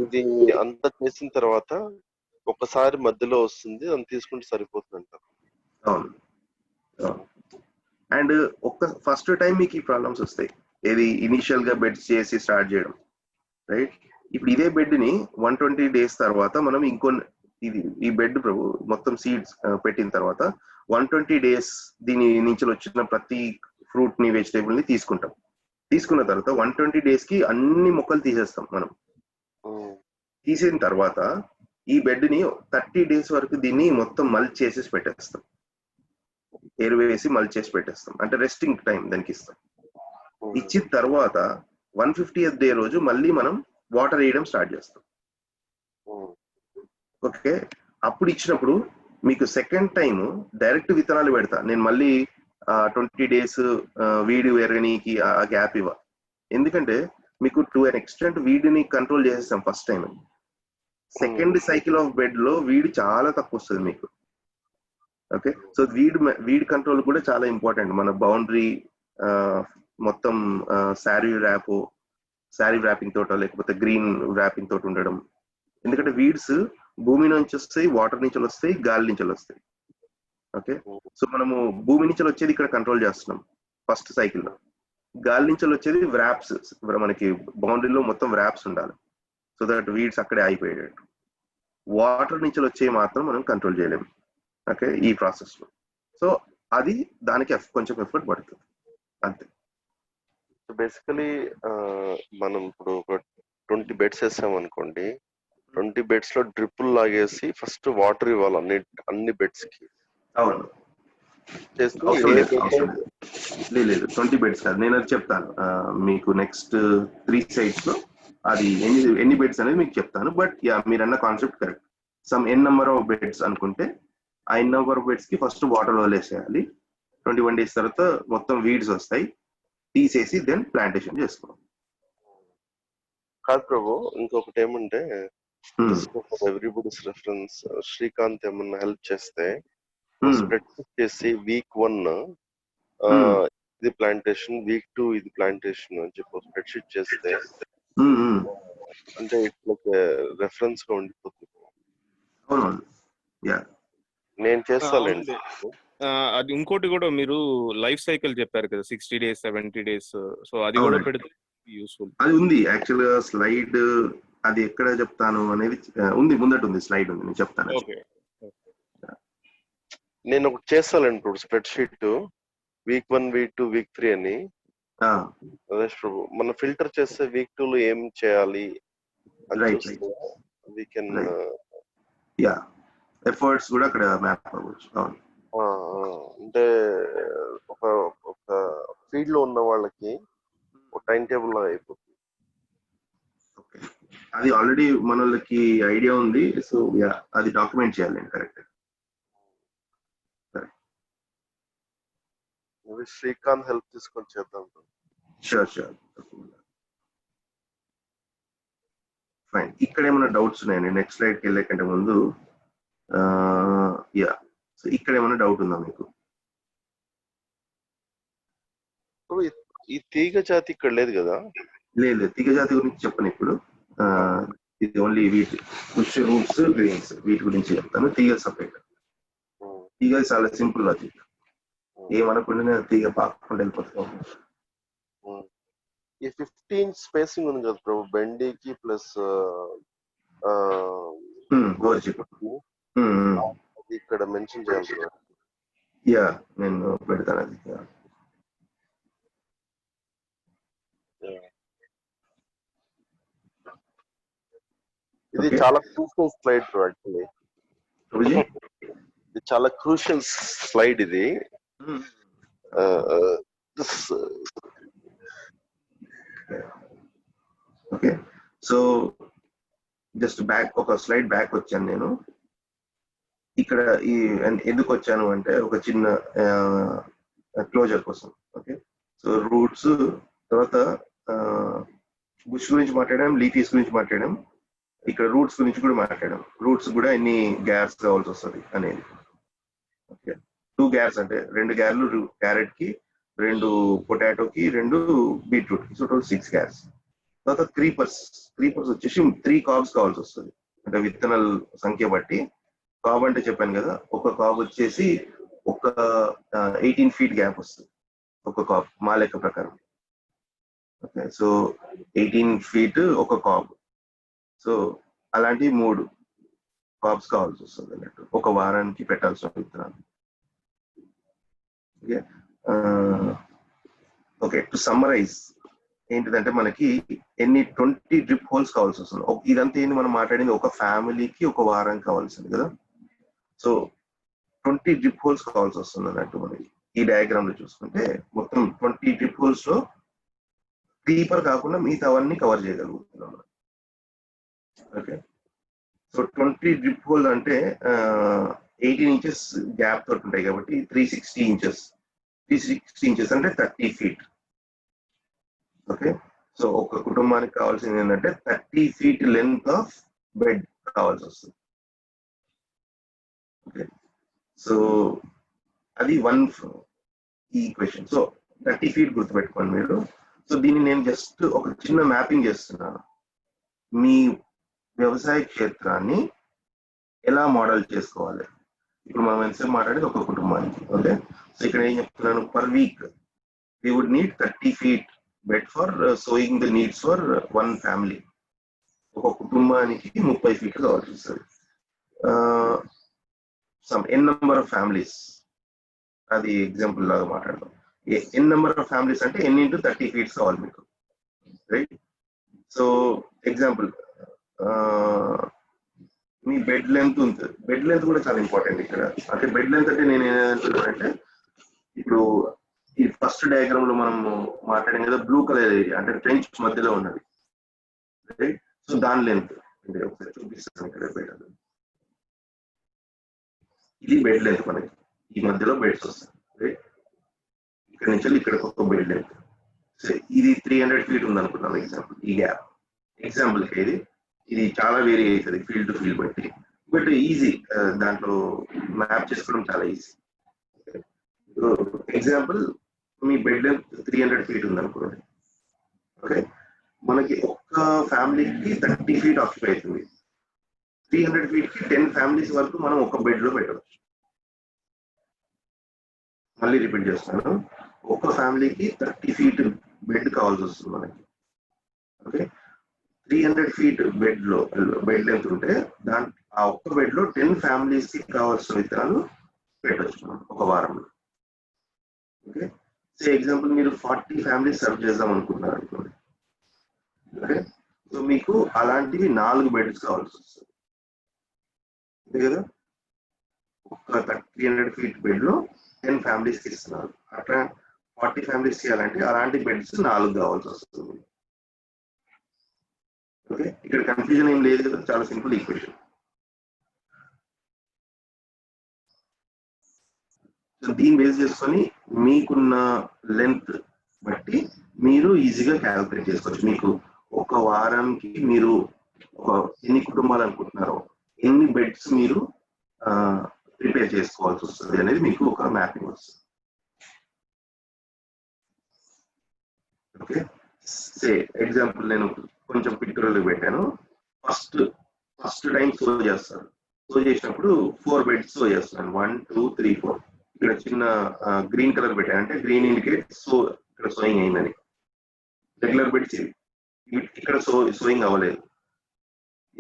ఇది అంతా చేసిన తర్వాత ఒకసారి మధ్యలో వస్తుంది, దాన్ని తీసుకుంటే సరిపోతుంది అంటారు. అవును. అండ్ ఫస్ట్ టైం మీకు ఈ ప్రాబ్లమ్స్ వస్తాయి, ఏది ఇనిషియల్ గా బెడ్స్ చేసి స్టార్ట్ చేయడం, రైట్? ఇప్పుడు ఇదే బెడ్ ని 120 days తర్వాత మనం ఈ బెడ్ మొత్తం సీడ్స్ పెట్టిన తర్వాత 120 days దీని నుంచి వచ్చిన ప్రతి ఫ్రూట్ ని, వెజిటేబుల్ ని తీసుకున్న తర్వాత 120 days కి అన్ని మొక్కలు తీసేస్తాం మనం. తీసిన తర్వాత ఈ బెడ్ ని 30 days వరకు దీన్ని మొత్తం మల్చ్ చేసేసి పెట్టేస్తాం, ఎరువేసి మల్చ్ చేసి పెట్టేస్తాం, అంటే రెస్టింగ్ టైం దానికి ఇస్తాం. ఇచ్చిన తర్వాత 150th day రోజు మళ్ళీ మనం వాటర్ వేయడం స్టార్ట్ చేస్తాం. ఓకే, అప్పుడు ఇచ్చినప్పుడు మీకు సెకండ్ టైం డైరెక్ట్ విత్తనాలు పెడతా నేను, మళ్ళీ 20 days వీడి పెరగనీకి ఆ గ్యాప్ ఇవ్వ. ఎందుకంటే మీకు టు అన్ ఎక్స్టెంట్ వీడిని కంట్రోల్ చేసేస్తాం first time. Second cycle of bed లో వీడి చాలా తక్కువ వస్తుంది మీకు. ఓకే, సో వీడ్ కంట్రోల్ కూడా చాలా ఇంపార్టెంట్. మన బౌండరీ మొత్తం శారీ ర్యాపింగ్ తోట, లేకపోతే గ్రీన్ ర్యాపింగ్ తోట ఉండడం. ఎందుకంటే వీడ్స్ భూమి నుంచి వస్తాయి, వాటర్ నుంచి వస్తాయి, గాలి నుంచి వస్తాయి. ఓకే, సో మనము భూమి నుంచి వచ్చేది ఇక్కడ కంట్రోల్ చేస్తున్నాం ఫస్ట్ సైకిల్ లో, గాలి నుంచి వచ్చేది వ్రాప్స్, మనకి బౌండరీలో మొత్తం వ్రాప్స్ ఉండాలి, సో దట్ వీడ్స్ అక్కడే ఆగిపోయేటట్టు. వాటర్ నుంచి వచ్చేవి మాత్రం మనం కంట్రోల్ చేయలేము, ఓకే, ఈ ప్రాసెస్ లో. సో అది దానికి కొంచెం ఎఫర్ట్ పడుతుంది అంతే. బేసికలీ మనం ఇప్పుడు ఒక 20 beds వేసాం అనుకోండి, 20 beds లో డ్రిప్పులు లాగేసి ఫస్ట్ వాటర్ ఇవ్వాలి అన్ని బెడ్స్ కి. అవును, లేదు 20 beds కాదు, నేను అది చెప్తాను మీకు నెక్స్ట్ 3 sites లో అది ఎన్ని బెడ్స్ అనేది మీకు చెప్తాను. బట్ యా, మీరు అన్న concept correct. Some n number of beds అనుకుంటే ఆ ఎన్ నెంబర్ ఆఫ్ బెడ్స్ కి ఫస్ట్ వాటర్ వదిలేసేయాలి. 21 days తర్వాత మొత్తం వీడ్స్ వస్తాయి, తీసేసి దెన్ ప్లాంటేషన్ చేసుకోవాలి. కాదు ప్రభు, ఇంకొకటి ఏమంటే ఎవ్రీబడీస్ రెఫరెన్స్, శ్రీకాంత్ ఏమన్నా హెల్ప్ చేస్తే స్ప్రెడ్ చేసి week 1 ఇది ప్లాంటేషన్, వీక్ 2 ఇది ప్లాంటేషన్ అని చెప్పి స్ప్రెడ్షీట్ చేస్తే అంటే ఇట్లా రెఫరెన్స్ గా ఉండిపోతుంది. నేను చేస్తానండి. అది ఇంకోటి కూడా మీరు లైఫ్ సైకిల్ చెప్పారు కదా, 60 days 70 days, సో అది కూడా పెడితే యూస్ఫుల్. అది ఉంది యాక్చువల్ గా స్లైడ్, అది ఎక్కడ చెప్తాను అనేది ఉంది, ముందట ఉంది స్లైడ్ ఉంది, నేను చెప్తాను. నేను ఒకటి చేస్తానండి ఇప్పుడు spread sheet week 1 week 2 week 3 అని. రమేష్ ప్రభు, మనం ఫిల్టర్ చేస్తే వీక్ 2 లో ఏం చేయాలి we can ఎఫర్ట్స్ కూడా అక్కడ మ్యాప్ అవ్వచ్చు. అంటే ఒక ఫీల్డ్ లో ఉన్న వాళ్ళకి ఒక టైం టేబుల్ లాగా అయిపోతుంది. అది ఆల్రెడీ మన వాళ్ళకి ఐడియా ఉంది, సో అది డాక్యుమెంట్ చేయాలి. కరెక్ట్. శ్రీకాంత్ హెల్ప్ తీసుకొని చేద్దాం. షూర్. ఫైన్. ఇక్కడ ఏమైనా డౌట్స్ ఉన్నాయండి? నెక్స్ట్ స్లైడ్కి వెళ్ళే కంటే ముందు సో ఇక్కడ ఏమైనా డౌట్ ఉందా మీకు? ఈ తీగ జాతి ఇక్కడ లేదు కదా? లేదు, తీగ జాతి గురించి చెప్పను ఇప్పుడు. ఇది ఓన్లీ వీటి రూట్స్ గ్రెయిన్స్ వీటి గురించి చెప్తాను. తీగ సపరేట్. తీగ చాలా సింపుల్ లాజిక్, ఏమనుకుంటే తీగ పాకుండా వెళ్ళిపోతాం. ఈ 15 స్పేసింగ్ ఉంది కదా ప్రభు, బెండీకి ప్లస్ ఇక్కడ మెన్షన్ చేయాలి. నేను పెడతాను అది. ఇది చాలా క్రూషియల్ స్లైడ్ యాక్చువల్లీ. ఇది చాలా క్రూషియల్ స్లైడ్ ఇది. ఓకే, సో జస్ట్ బ్యాక్ ఒక స్లైడ్ బ్యాక్ వచ్చాను నేను. ఇక్కడ ఈ ఎందుకు వచ్చాను అంటే ఒక చిన్న క్లోజర్ కోసం. ఓకే, సో రూట్స్ తర్వాత బుష్ గురించి మాట్లాడాం, లీఫీస్ గురించి మాట్లాడాం, ఇక్కడ రూట్స్ గురించి కూడా మాట్లాడాం. రూట్స్ కూడా ఎన్ని గ్యార్స్ కావాల్సి వస్తుంది అనేది. ఓకే, 2 గ్యార్స్ అంటే 2 గ్యార్లు క్యారెట్ కి, 2 పొటాటోకి, 2 బీట్రూట్ కి, సో టోటల్ 6 గ్యార్స్. తర్వాత క్రీపర్స్ వచ్చేసి 3 కార్బ్స్ కావాల్సి వస్తుంది. అంటే విత్తనాల సంఖ్య బట్టి. కాబ్ అంటే చెప్పాను కదా, ఒక కాబ్ వచ్చేసి ఒక 18 feet గ్యాప్ వస్తుంది ఒక కాబ్ మా లెక్క ప్రకారం. ఓకే, సో 18 feet ఒక కాబ్. సో అలాంటి 3 కాబ్ కావాల్సి వస్తుంది అన్నట్టు ఒక వారానికి పెట్టాల్సిన విత్తనాలు. ఓకే, టు సమ్మరైజ్ ఏంటిదంటే మనకి 20 డ్రిప్ హోల్స్ కావాల్సి వస్తుంది. ఇదంతా ఏంటి మనం మాట్లాడింది, ఒక ఫ్యామిలీకి ఒక వారం కావాల్సింది కదా. సో 20 డ్రిప్ హోల్స్ కావాల్సి వస్తుంది అన్నట్టు మనకి. ఈ డయాగ్రామ్ లో చూసుకుంటే మొత్తం 20 డ్రిప్ హోల్స్ లో క్రీపర్ కాకుండా మిగతా అవన్నీ కవర్ చేయగలుగుతున్నాం. ఓకే, సో 20 డ్రిప్ హోల్ అంటే 18 inches గ్యాప్ తోటి ఉంటాయి కాబట్టి 360 inches. 360 inches అంటే 30 feet. ఓకే, సో ఒక కుటుంబానికి కావాల్సింది ఏంటంటే 30 feet లెంత్ ఆఫ్ బెడ్ కావాల్సి వస్తుంది. ఓకే, సో అది ఈ ఈక్వేషన్. సో 30 feet గుర్తుపెట్టుకోండి మీరు. సో దీన్ని నేను జస్ట్ ఒక చిన్న మ్యాపింగ్ చేస్తున్నాను. మీ వ్యవసాయ క్షేత్రాన్ని ఎలా మోడల్ చేసుకోవాలి. ఇప్పుడు మనం ఎంతసేపు మాట్లాడేది ఒక కుటుంబానికి. ఓకే, సో ఇక్కడ ఏం చెప్తున్నాను, per week we would need 30 feet bed for sowing the needs for 1 family. ఒక కుటుంబానికి 30 feet కావాల్సి వస్తుంది. Some n number of families, అది ఎగ్జాంపుల్ లాగా మాట్లాడదాం. n number of families అంటే n into 30 feet కావాలి మీకు, రైట్? సో ఎగ్జాంపుల్, మీ బెడ్ లెంత్ ఉంది. బెడ్ లెంత్ కూడా చాలా ఇంపార్టెంట్ ఇక్కడ. అంటే బెడ్ లెంత్ అంటే నేను ఏమంటున్నానంటే, ఇప్పుడు ఈ ఫస్ట్ డయాగ్రామ్ లో మనం మాట్లాడాం కదా, బ్లూ కలర్ ఏరియా అంటే ట్రెంచ్ మధ్యలో ఉన్నది, రైట్? సో దాని లెంత్ అంటే ఒకసారి చూపిస్తాను ఇక్కడ. బెడ్ ఇది బెడ్ లెంత్ మనకి. ఈ మధ్యలో బెడ్స్ వస్తాయి, రైట్? ఇక్కడ నుంచి ఇక్కడ ఒక బెడ్ లెంత్. సో ఇది 300 feet ఉంది అనుకుంటాం ఎగ్జాంపుల్. ఈ గ్యాప్ ఎగ్జాంపుల్ ఇది చాలా వేరీ అవుతుంది ఫీల్డ్ టు ఫీల్డ్ బట్టి, బట్ ఈజీ. దాంట్లో మ్యాప్ చేసుకోవడం చాలా ఈజీ. ఎగ్జాంపుల్ మీ బెడ్ లెంత్ 300 feet ఉంది అనుకోండి. ఓకే, మనకి ఒక్క ఫ్యామిలీకి 30 feet ఆక్యుపై అవుతుంది. 300 feet కి 10 families వరకు మనం ఒక బెడ్ లో పెట్టవచ్చు. మళ్ళీ రిపీట్ చేస్తాను, ఒక ఫ్యామిలీకి 30 feet బెడ్ కావాల్సి వస్తుంది మనకి. ఓకే, 300 feet బెడ్ లెంత్ ఉంటే ఆ ఒక్క బెడ్ లో 10 families కి కావాల్సిన విత్తనాలు పెట్టవచ్చు మనం ఒక వారంలో. ఓకే, సో ఎగ్జాంపుల్ మీరు 40 families సర్వ్ చేద్దాం అనుకుంటున్నారు అనుకోండి. ఓకే, సో మీకు అలాంటివి 4 బెడ్స్ కావాల్సి వస్తుంది. అంతే కదా, ఒక 300 feet బెడ్ లో 10 families కి ఇస్తున్నారు. అట్లా 40 families చేయాలంటే అలాంటి బెడ్స్ 4 కావాల్సి వస్తుంది. ఓకే, ఇక్కడ కన్ఫ్యూజన్ ఏం లేదు కదా, చాలా సింపుల్ ఈక్వేషన్. సో దీన్ని బేస్ చేసుకొని మీకున్న లెంత్ బట్టి మీరు ఈజీగా క్యాలిక్యులేట్ చేసుకోవచ్చు. మీకు ఒక వారానికి మీరు ఎన్ని కుటుంబాలు అనుకుంటున్నారో ఎన్ని బెడ్స్ మీరు ప్రిపేర్ చేసుకోవాల్సి వస్తుంది అనేది మీకు ఒక మ్యాపింగ్ వస్తుంది. ఓకే, సే ఎగ్జాంపుల్ నేను కొంచెం పిక్చర్లు పెట్టాను. ఫస్ట్ టైం సో చేస్తాను. సో చేసినప్పుడు 4 బెడ్స్ సో చేస్తున్నాను. 1 2 3 4. ఇక్కడ చిన్న గ్రీన్ కలర్ పెట్టాను, అంటే గ్రీన్ ఇండికేట్ సో ఇక్కడ సోయింగ్ అయిందని. రెగ్యులర్ బెడ్స్ ఇవి, ఇక్కడ సోయింగ్ అవ్వలేదు,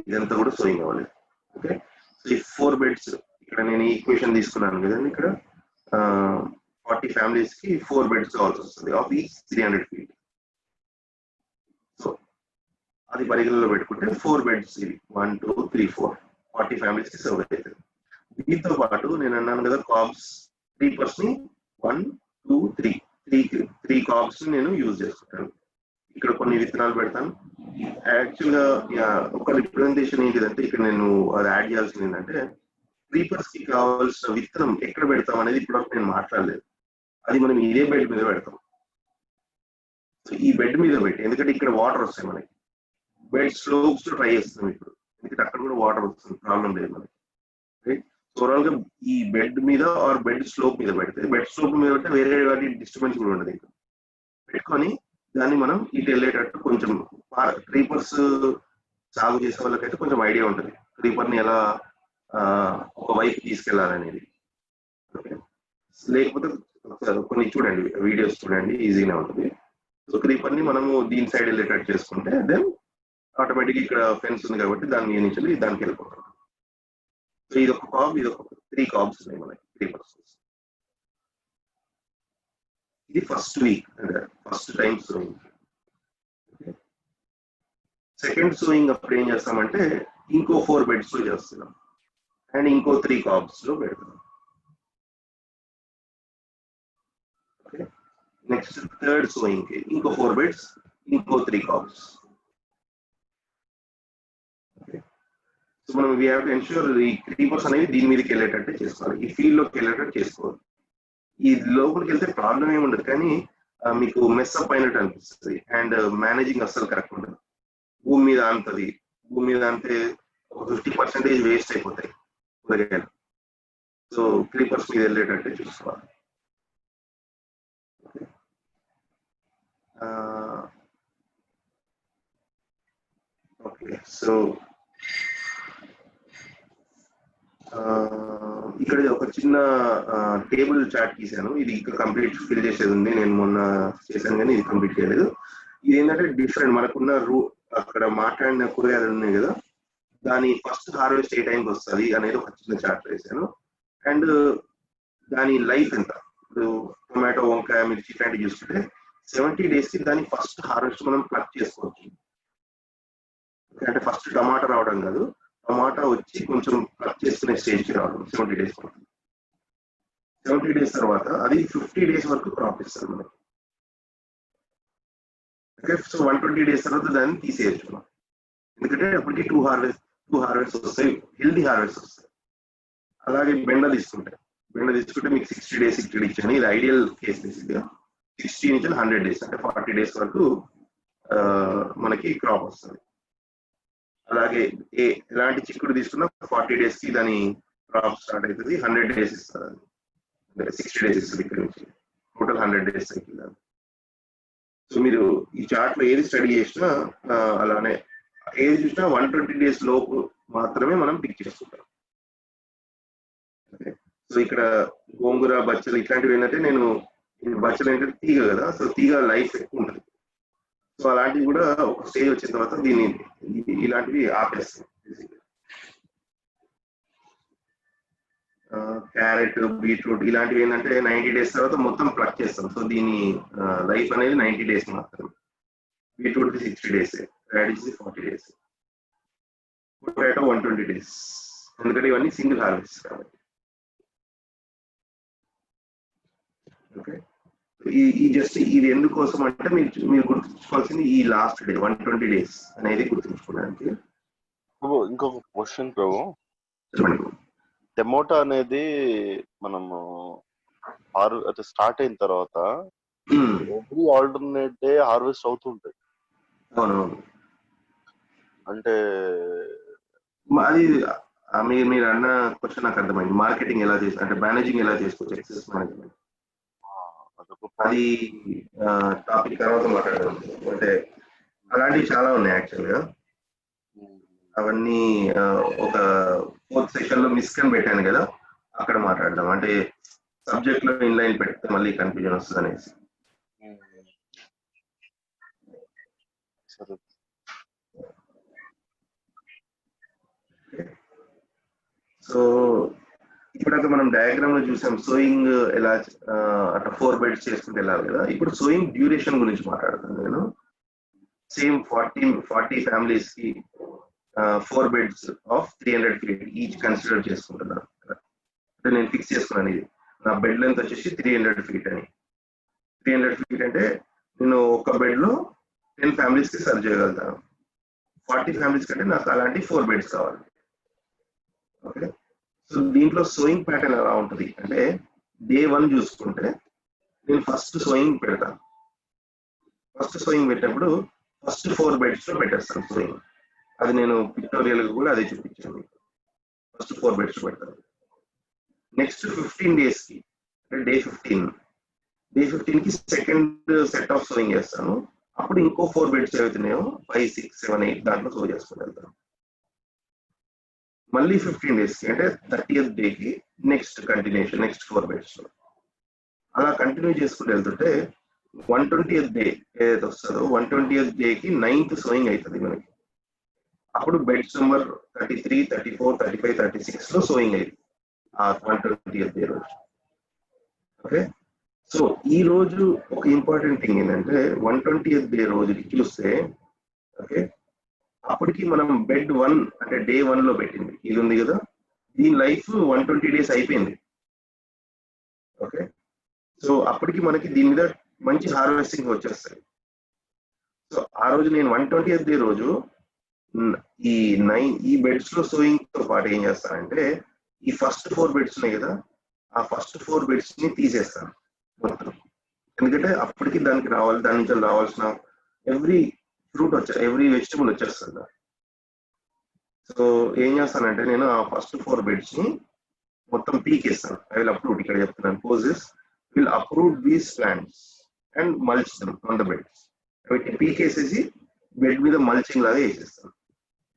ఇదంతా కూడా సోయింగ్ అవ్వలేదు. ఓకే, సో ఈ 4 బెడ్స్ ఇక్కడ నేను ఈక్వేషన్ తీసుకున్నాను కదండి. ఇక్కడ 40 families కి 4 బెడ్స్ కావాల్సి వస్తుంది ఆఫ్ ఈచ్ 300 feet. సో అది పరిగణలో పెట్టుకుంటే 4 బెడ్స్ ఇవి 1 2 3 4 40 families కి సర్వ్ అవుతుంది. దీంతో పాటు నేను అన్నాను కదా కాబ్స్, క్రీపర్స్ ని 1 2 3 కాబ్స్ నేను యూజ్ చేసుకుంటాను. ఇక్కడ కొన్ని విత్తనాలు పెడతాను. యాక్చువల్ గా ఒక రిప్రజెంటేషన్ ఏంటిదంటే ఇక్కడ నేను అది యాడ్ చేయాల్సింది ఏంటంటే క్రీపర్స్ కి కావాల్సిన విత్తనం ఎక్కడ పెడతాం అనేది ఇప్పటివరకు నేను మాట్లాడలేదు. అది మనం ఇదే బెడ్ మీద పెడతాం. సో ఈ బెడ్ మీద పెట్టి, ఎందుకంటే ఇక్కడ వాటర్ వస్తాయి మనకి, బెడ్ స్లోప్స్ ట్రై చేస్తాం ఇప్పుడు, ఎందుకంటే అక్కడ కూడా వాటర్ వస్తుంది, ప్రాబ్లం లేదు మనకి. రైట్, ఓవరాల్ గా ఈ బెడ్ మీద ఆర్ బెడ్ స్లోప్ మీద పెడితే, బెడ్ స్లోప్ మీద పెడితే వేరే వాటి డిస్టర్బెన్స్ కూడా ఉండదు. ఇంకా పెట్టుకొని దాన్ని మనం ఇటు వెళ్ళేటట్టు కొంచెం క్రీపర్స్ సాగు చేసే వాళ్ళకైతే కొంచెం ఐడియా ఉంటుంది క్రీపర్ ని ఎలా ఒక వైపు తీసుకెళ్లాలనేది. ఓకే, లేకపోతే కొన్ని చూడండి, వీడియోస్ చూడండి, ఈజీగా ఉంటుంది. సో క్రీపర్ ని మనము దీని సైడ్ వెళ్ళేటట్టు చేసుకుంటే దెన్ ఆటోమేటిక్ ఇక్కడ ఫెన్స్ ఉంది కాబట్టి దాని మీద నుంచి దానికి వెళ్ళిపోతాం. సో ఇది ఒక కాబ్, ఇది ఒక 3 కాబ్స్ ఉన్నాయి మనకి క్రీపర్స్. ఇది ఫస్ట్ వీక్, అంటే first time sowing. Second sowing అప్పుడు ఏం చేస్తామంటే ఇంకో 4 బెడ్స్ లో చేస్తున్నాం అండ్ ఇంకో 3 కాబ్స్ లో పెడుతున్నాం. ఓకే, నెక్స్ట్ థర్డ్ సోయింగ్ కి ఇంకో 4 బెడ్స్, ఇంకో 3 కాబ్స్. ఓకే, సో మనం వీ హ్యావ్ టు ఎన్ష్యూర్ ఈ క్రీపర్స్ అనేవి దీని మీదకి వెళ్ళేటట్టు చేసుకోవాలి, ఈ ఫీల్డ్ లోకి వెళ్ళేటట్టు చేసుకోవాలి. ఈ లోపలికి వెళ్తే ప్రాబ్లం ఏమి ఉండదు, కానీ మీకు మెస్అప్ అయినట్టు అనిపిస్తుంది అండ్ మేనేజింగ్ అస్సలు కరెక్ట్ ఉండదు. భూమి మీద అంతది, భూమి మీద అంటే ఒక 50% వేస్ట్ అయిపోతాయి కూరగాయలు. సో క్రీపర్స్ మీద వెళ్ళేటట్టు చూసుకోవాలి. ఓకే, సో ఇక్కడ ఒక చిన్న టేబుల్ చార్ట్ గీసాను. ఇది ఇంకా కంప్లీట్ ఫిల్ చేసేది ఉంది, నేను మొన్న చేశాను కానీ ఇది కంప్లీట్ చేయలేదు. ఇది ఏంటంటే డిఫరెంట్, మనకున్న అక్కడ మాట్లాడిన కూరగాయలు ఉన్నాయి కదా, దాని ఫస్ట్ హార్వెస్ట్ ఏ టైంకి వస్తుంది అనేది ఒక చిన్న చార్ట్ వేసాను. అండ్ దాని లైఫ్ ఎంత, ఇప్పుడు టొమాటో, వంకాయ, మిర్చి ఇట్లాంటివి చూసుకుంటే 70 days కి దాని ఫస్ట్ హార్వెస్ట్ మనం ప్లక్ చేసుకోవచ్చు. అంటే ఫస్ట్ టమాటా రావడం కాదు, టమాటా వచ్చి కొంచెం ప్లక్ చేసుకునే స్టేజ్కి రావడం 70 days పడుతుంది. 70 days తర్వాత అది 50 days వరకు క్రాప్ ఇస్తారు మనకి. ఓకే, సో 120 days తర్వాత దాన్ని తీసేయచ్చు మనం, ఎందుకంటే అప్పటికి 2 హార్వెస్ట్ వస్తాయి, హెల్దీ హార్వెస్ట్ వస్తాయి. అలాగే బెండ తీసుకుంటే మీకు 60 days ఇచ్చాను. ఇది ఐడియల్ కేస్ బేసిక్గా 60 నుంచి 100 days, అంటే 40 days వరకు మనకి క్రాప్ వస్తుంది. అలాగే ఎలాంటి చిక్కుడు తీసుకున్నా 40 days కి దాని క్రాప్ స్టార్ట్ అవుతుంది, 100 days ఇస్తుంది, అంటే 60 days ఇస్తుంది ఇక్కడ నుంచి. Total total 100 days cycle. So మీరు ఈ చార్ట్ లో ఏది స్టడీ చేసినా అలానే ఏది చూసినా 120 డేస్ లోపు మాత్రమే మనం పిక్ చేసుకుంటాం. సో ఇక్కడ గోంగూర, బచ్చలు ఇట్లాంటివి ఏంటంటే నేను బచ్చలు ఏంటంటే తీగ కదా, సో తీగ లైఫ్ ఎక్కువ ఉంటుంది. సో అలాంటివి కూడా ఒక స్టేజ్ వచ్చిన తర్వాత దీన్ని ఇలాంటివి ఆపేస్తాం. క్యారెట్, బీట్రూట్ ఇలాంటివి ఏంటంటే 90 డేస్ తర్వాత మొత్తం ప్లక్ చేస్తాం. సో దీని లైఫ్ అనేది 90 డేస్ మాత్రమే. Beetroot 60 days, radish 40 days, potato 120 days, ఎందుకంటే ఇవన్నీ సింగిల్ హార్వెస్ట్ కాబట్టి. ఓకే, ఈ జస్ట్ ఇది ఎందుకోసం అంటే మీరు గుర్తుంచుకోవాల్సింది ఈ లాస్ట్ డే 120 డేస్ అనేది గుర్తుంచుకోవడానికి. ఇంకొక క్వశ్చన్ ప్రభు, చెప్పండి. టమోటా అనేది మనము స్టార్ట్ అయిన తర్వాత ఎవ్రీ ఆల్టర్నేట్ డే హార్వెస్ట్ అవుతుంటాయి. అవునవును, అంటే అది మీరు అన్న క్వశ్చన్ నాకు అర్థమైంది. మార్కెటింగ్ ఎలా చేసి అంటే మేనేజింగ్ ఎలా చేసుకోవచ్చు, ఎక్సెస్ మేనేజ్మెంట్, అది టాపిక్ తర్వాత మాట్లాడదాం. అంటే అలాంటివి చాలా ఉన్నాయి యాక్చువల్ గా. అవన్నీ ఒక 4th సెషన్ లో మిస్కన్ పెట్టాను కదా, అక్కడ మాట్లాడదాం. అంటే సబ్జెక్ట్ లో ఇన్లైన్ పెడితే మళ్ళీ కన్ఫ్యూజన్ వస్తుంది అనేసి. సో ఇప్పుడైతే మనం డయాగ్రామ్ లో చూసాం సోయింగ్ ఎలా అట్లా 4 బెడ్స్ చేసుకుంటూ వెళ్ళాలి కదా. ఇప్పుడు సోయింగ్ డ్యూరేషన్ గురించి మాట్లాడతాను నేను. సేమ్ 40 ఫ్యామిలీస్ కి 4 beds of 300 feet each consider చేసుకుంటున్నాను. అంటే నేను ఫిక్స్ చేసుకున్నాను, ఇది నా బెడ్ లెంత్ వచ్చేసి 300 ఫీట్ అని. 300 ఫీట్ అంటే నేను ఒక బెడ్ లో 10 ఫ్యామిలీస్ కి సర్వ్ చేయగలుగుతాను. 40 ఫ్యామిలీస్ కంటే నాకు అలాంటి 4 బెడ్స్ కావాలి. ఓకే, సో దీంట్లో సోయింగ్ ప్యాటర్న్ ఎలా ఉంటుంది అంటే, డే 1 చూసుకుంటే నేను ఫస్ట్ సోయింగ్ పెడతాను. ఫస్ట్ సోయింగ్ పెట్టినప్పుడు ఫస్ట్ 4 బెడ్స్ లో పెట్టేస్తాను సోయింగ్. అది నేను పిక్టోరియల్ కూడా అదే చూపించాను. ఫస్ట్ 4 బెడ్స్ పెడతాను. నెక్స్ట్ 15 డేస్ కి అంటే డే 15 కి సెకండ్ సెట్ ఆఫ్ సోయింగ్ చేస్తాను. అప్పుడు ఇంకో 4 బెడ్స్ అవుతున్నాయో 5, 6, 7, 8 దాంట్లో సో చేసుకుని వెళ్తాను. మళ్ళీ 15 డేస్ కి అంటే 30th డే కి నెక్స్ట్ కంటిన్యూషన్, నెక్స్ట్ 4 బెడ్స్ లో అలా కంటిన్యూ చేసుకుంటూ వెళ్తుంటే 120th డే ఏదైతే వస్తుందో 120th డే కి 9th సోయింగ్ అవుతుంది మనకి. అప్పుడు బెడ్స్ నెంబర్ 33, 34, 35, 36 లో సోయింగ్ అయింది ఆ 120th డే రోజు. ఓకే, సో ఈ రోజు ఒక ఇంపార్టెంట్ థింగ్ ఏంటంటే 120th డే రోజుకి చూస్తే, ఓకే, అప్పటికి మనం బెడ్ 1 అంటే డే 1 లో పెట్టింది ఇది ఉంది కదా, దీని లైఫ్ 120 డేస్ అయిపోయింది. ఓకే, సో అప్పటికి మనకి దీని మీద మంచి హార్వెస్టింగ్ వచ్చేస్తాయి. సో ఆ రోజు నేను 120th డే రోజు ఈ బెడ్స్ లో సోయింగ్ తో పాటు ఏం చేస్తానంటే, ఈ ఫస్ట్ 4 బెడ్స్ ఉన్నాయి కదా, ఆ ఫస్ట్ 4 బెడ్స్ ని తీసేస్తాను మొత్తం. ఎందుకంటే అప్పటికి దాని నుంచి రావాల్సిన ఎవ్రీ వెజిటబుల్ వచ్చేస్తుంది. సో ఏం చేస్తానంటే నేను ఆ ఫస్ట్ 4 బెడ్స్ ని మొత్తం పీకేస్తాను. ఐ విల్ అప్రూవ్, ఇక్కడ చెప్తున్నాను, poses will approve these plants and mulch them on the beds. వీటిని పీకేసేసి బెడ్ మీద మల్చింగ్ లాగా వేసేస్తాను.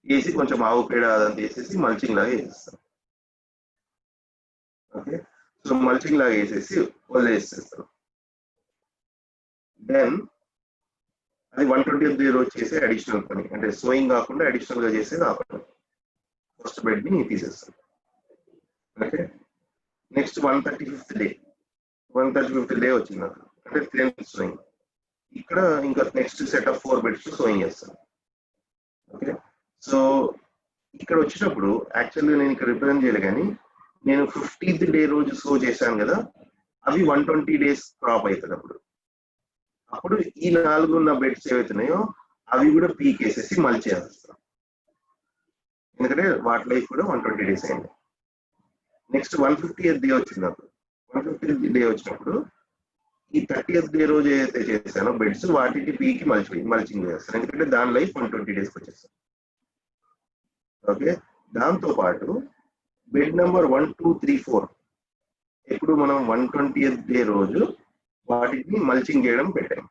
వేసి కొంచెం ఆవు పేడ అదంతా వేసేసి మల్చింగ్ లాగా వేసేస్తాను. ఓకే, సో మల్చింగ్ లాగా వేసేసి వదిలేసేస్తాను. దెన్ అది 120th డే రోజు చేసే అడిషనల్ పని, అంటే సోయింగ్ కాకుండా అడిషనల్ గా చేసేది ఆ పని. ఫస్ట్ బెడ్ ని తీసేస్తాను. ఓకే, నెక్స్ట్ 135th డే వచ్చింది నాకు, అంటే 10th సోయింగ్. ఇక్కడ ఇంకా next set of 4 beds sowing చేస్తాను. ఓకే, సో ఇక్కడ వచ్చినప్పుడు యాక్చువల్గా నేను ఇక్కడ రిప్రజెంట్ చేయలే, కానీ నేను 50th డే రోజు సో చేశాను కదా, అవి 120 డేస్ క్రాప్ అవుతుంది. అప్పుడు ఈ 4 ఉన్న బెడ్స్ ఏవైతున్నాయో అవి కూడా పీకేసేసి మల్చి చేస్తాను, ఎందుకంటే వాటి లైఫ్ కూడా 120 డేస్ అయింది. నెక్స్ట్ 150th డే వచ్చింది నాకు. 150th డే వచ్చినప్పుడు ఈ 30th డే రోజు ఏదైతే చేశానో బెడ్స్ వాటికి పీకి మల్చింగ్ చేస్తాను, ఎందుకంటే దాని లైఫ్ 120 డేస్కి వచ్చేస్తాను. ఓకే, దాంతో పాటు బెడ్ నెంబర్ 1, 2, 3, 4 ఇప్పుడు మనం 120th డే రోజు వాటిని మల్చింగ్ చేయడం పెట్టాం.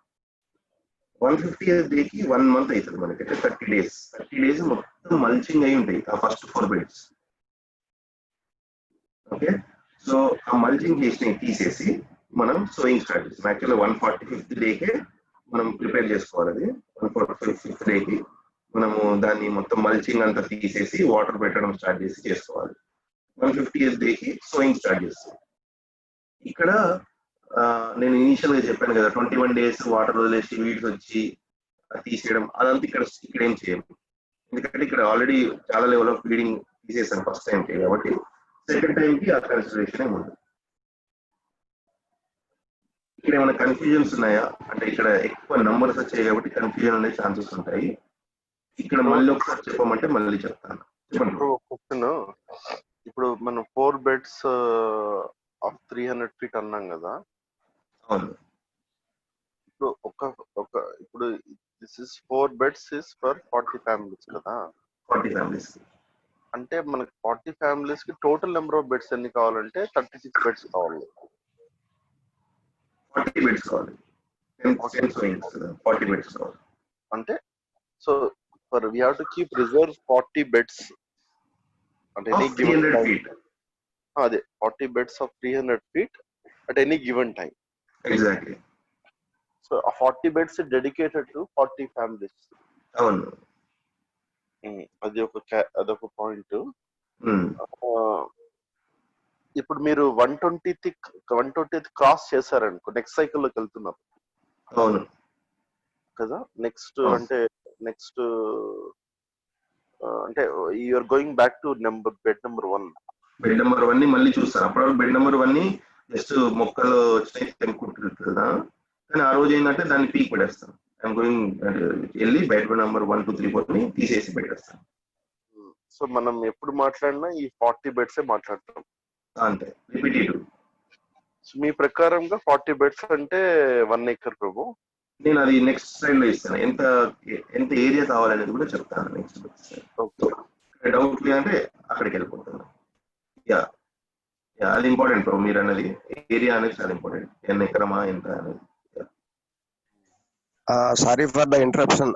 150th డేకి 1 month అవుతుంది మనకి, అంటే 30 days మొత్తం మల్చింగ్ అయి ఉంటాయి ఆ ఫస్ట్ 4 beds. ఓకే, సో ఆ మల్చింగ్ చేసినవి తీసేసి మనం సోయింగ్ స్టార్ట్ చేస్తాం. యాక్చువల్గా 145th డేకే మనం ప్రిపేర్ చేసుకోవాలి. అది 145th డేకి మనము దాన్ని మొత్తం మల్చింగ్ అంతా తీసేసి వాటర్ పెట్టడం స్టార్ట్ చేసుకోవాలి. 150th డేకి సోయింగ్ స్టార్ట్ చేస్తాం. ఇక్కడ నేను ఇనిషియల్ గా చెప్పాను కదా 21 days వాటర్ వదిలేసి వీడ్స్ వచ్చి తీసేయడం, అదంతా ఇక్కడ ఏం చేయము. ఎందుకంటే ఇక్కడ ఆల్రెడీ చాలా లెవెల్ ఆఫ్ ఫీడింగ్ తీసేసాను ఫస్ట్ టైం కి, కాబట్టి సెకండ్ టైం కి ఆ కన్సిడరేషన్ ఏమి ఉండదు. ఇక్కడ ఏమైనా కన్ఫ్యూజన్స్ ఉన్నాయా అంటే ఇక్కడ ఎక్కువ నంబర్స్ వచ్చాయి కాబట్టి కన్ఫ్యూజన్ అనే ఛాన్సెస్ ఉంటాయి. ఇక్కడ మళ్ళీ ఒకసారి చెప్పమంటే మళ్ళీ చెప్తాను. ఇప్పుడు మనం 4 beds ఆఫ్ 300 feet అన్నాం కదా. అవును. ఇప్పుడు ఇప్పుడు this is 4 beds is for 40 families కదా. 40 families అంటే మనకి 40 families కి టోటల్ నెంబర్ ఆఫ్ బెడ్స్ ఎన్ని కావాలంటే 36 beds కావాలి. 40 beds కావాలి. 40 beds కావాలి. అంటే so for we have to keep reserve 40 beds at any given 300 time. feet. అదే 40 beds of 300 feet at any given time. Exactly. So 40 beds is dedicated to 40 families. అవును. అదొక point. ఇప్పుడు మీరు 120th cross చేశారనుకో next సైకిల్లోకి వెళ్తున్నారు. అవును కదా. Next అంటే you're going back to bed number 1. Bed number 1 ని మళ్ళీ చూస్తాను. అప్పుడు బెడ్ నెంబర్ 1 ని జస్ట్ మొక్కలు వచ్చినాయి తెంపుకుంటుంది కదా, కానీ ఆ రోజు ఏంటంటే దాన్ని పీక్ పెట్టేస్తాను. ఐఎమ్ గోయింగ్ వెళ్ళి బెడ్ నెంబర్ 1, 2, 3, 4 ని తీసేసి పెట్టేస్తాను. సో మనం ఎప్పుడు మాట్లాడినా ఈ 40 beds మాట్లాడతాం అంతే, రిపీటెడ్. మీ ప్రకారంగా 40 beds అంటే 1 acre ప్రభు. నేను అది నెక్స్ట్ స్లైడ్ లో ఇస్తాను. ఎంత ఏరియా కావాలనేది కూడా చెప్తాను నెక్స్ట్. డౌట్ లేదంటే అక్కడికి వెళ్ళిపోతాను. యా అది ఇంపార్టెంట్ ప్రభు, మీరు అన్నది ఏరియా అనేది చాలా ఇంపార్టెంట్. ఎన్ని ఎకరమా ఎంత అనేది. Sorry for the interruption.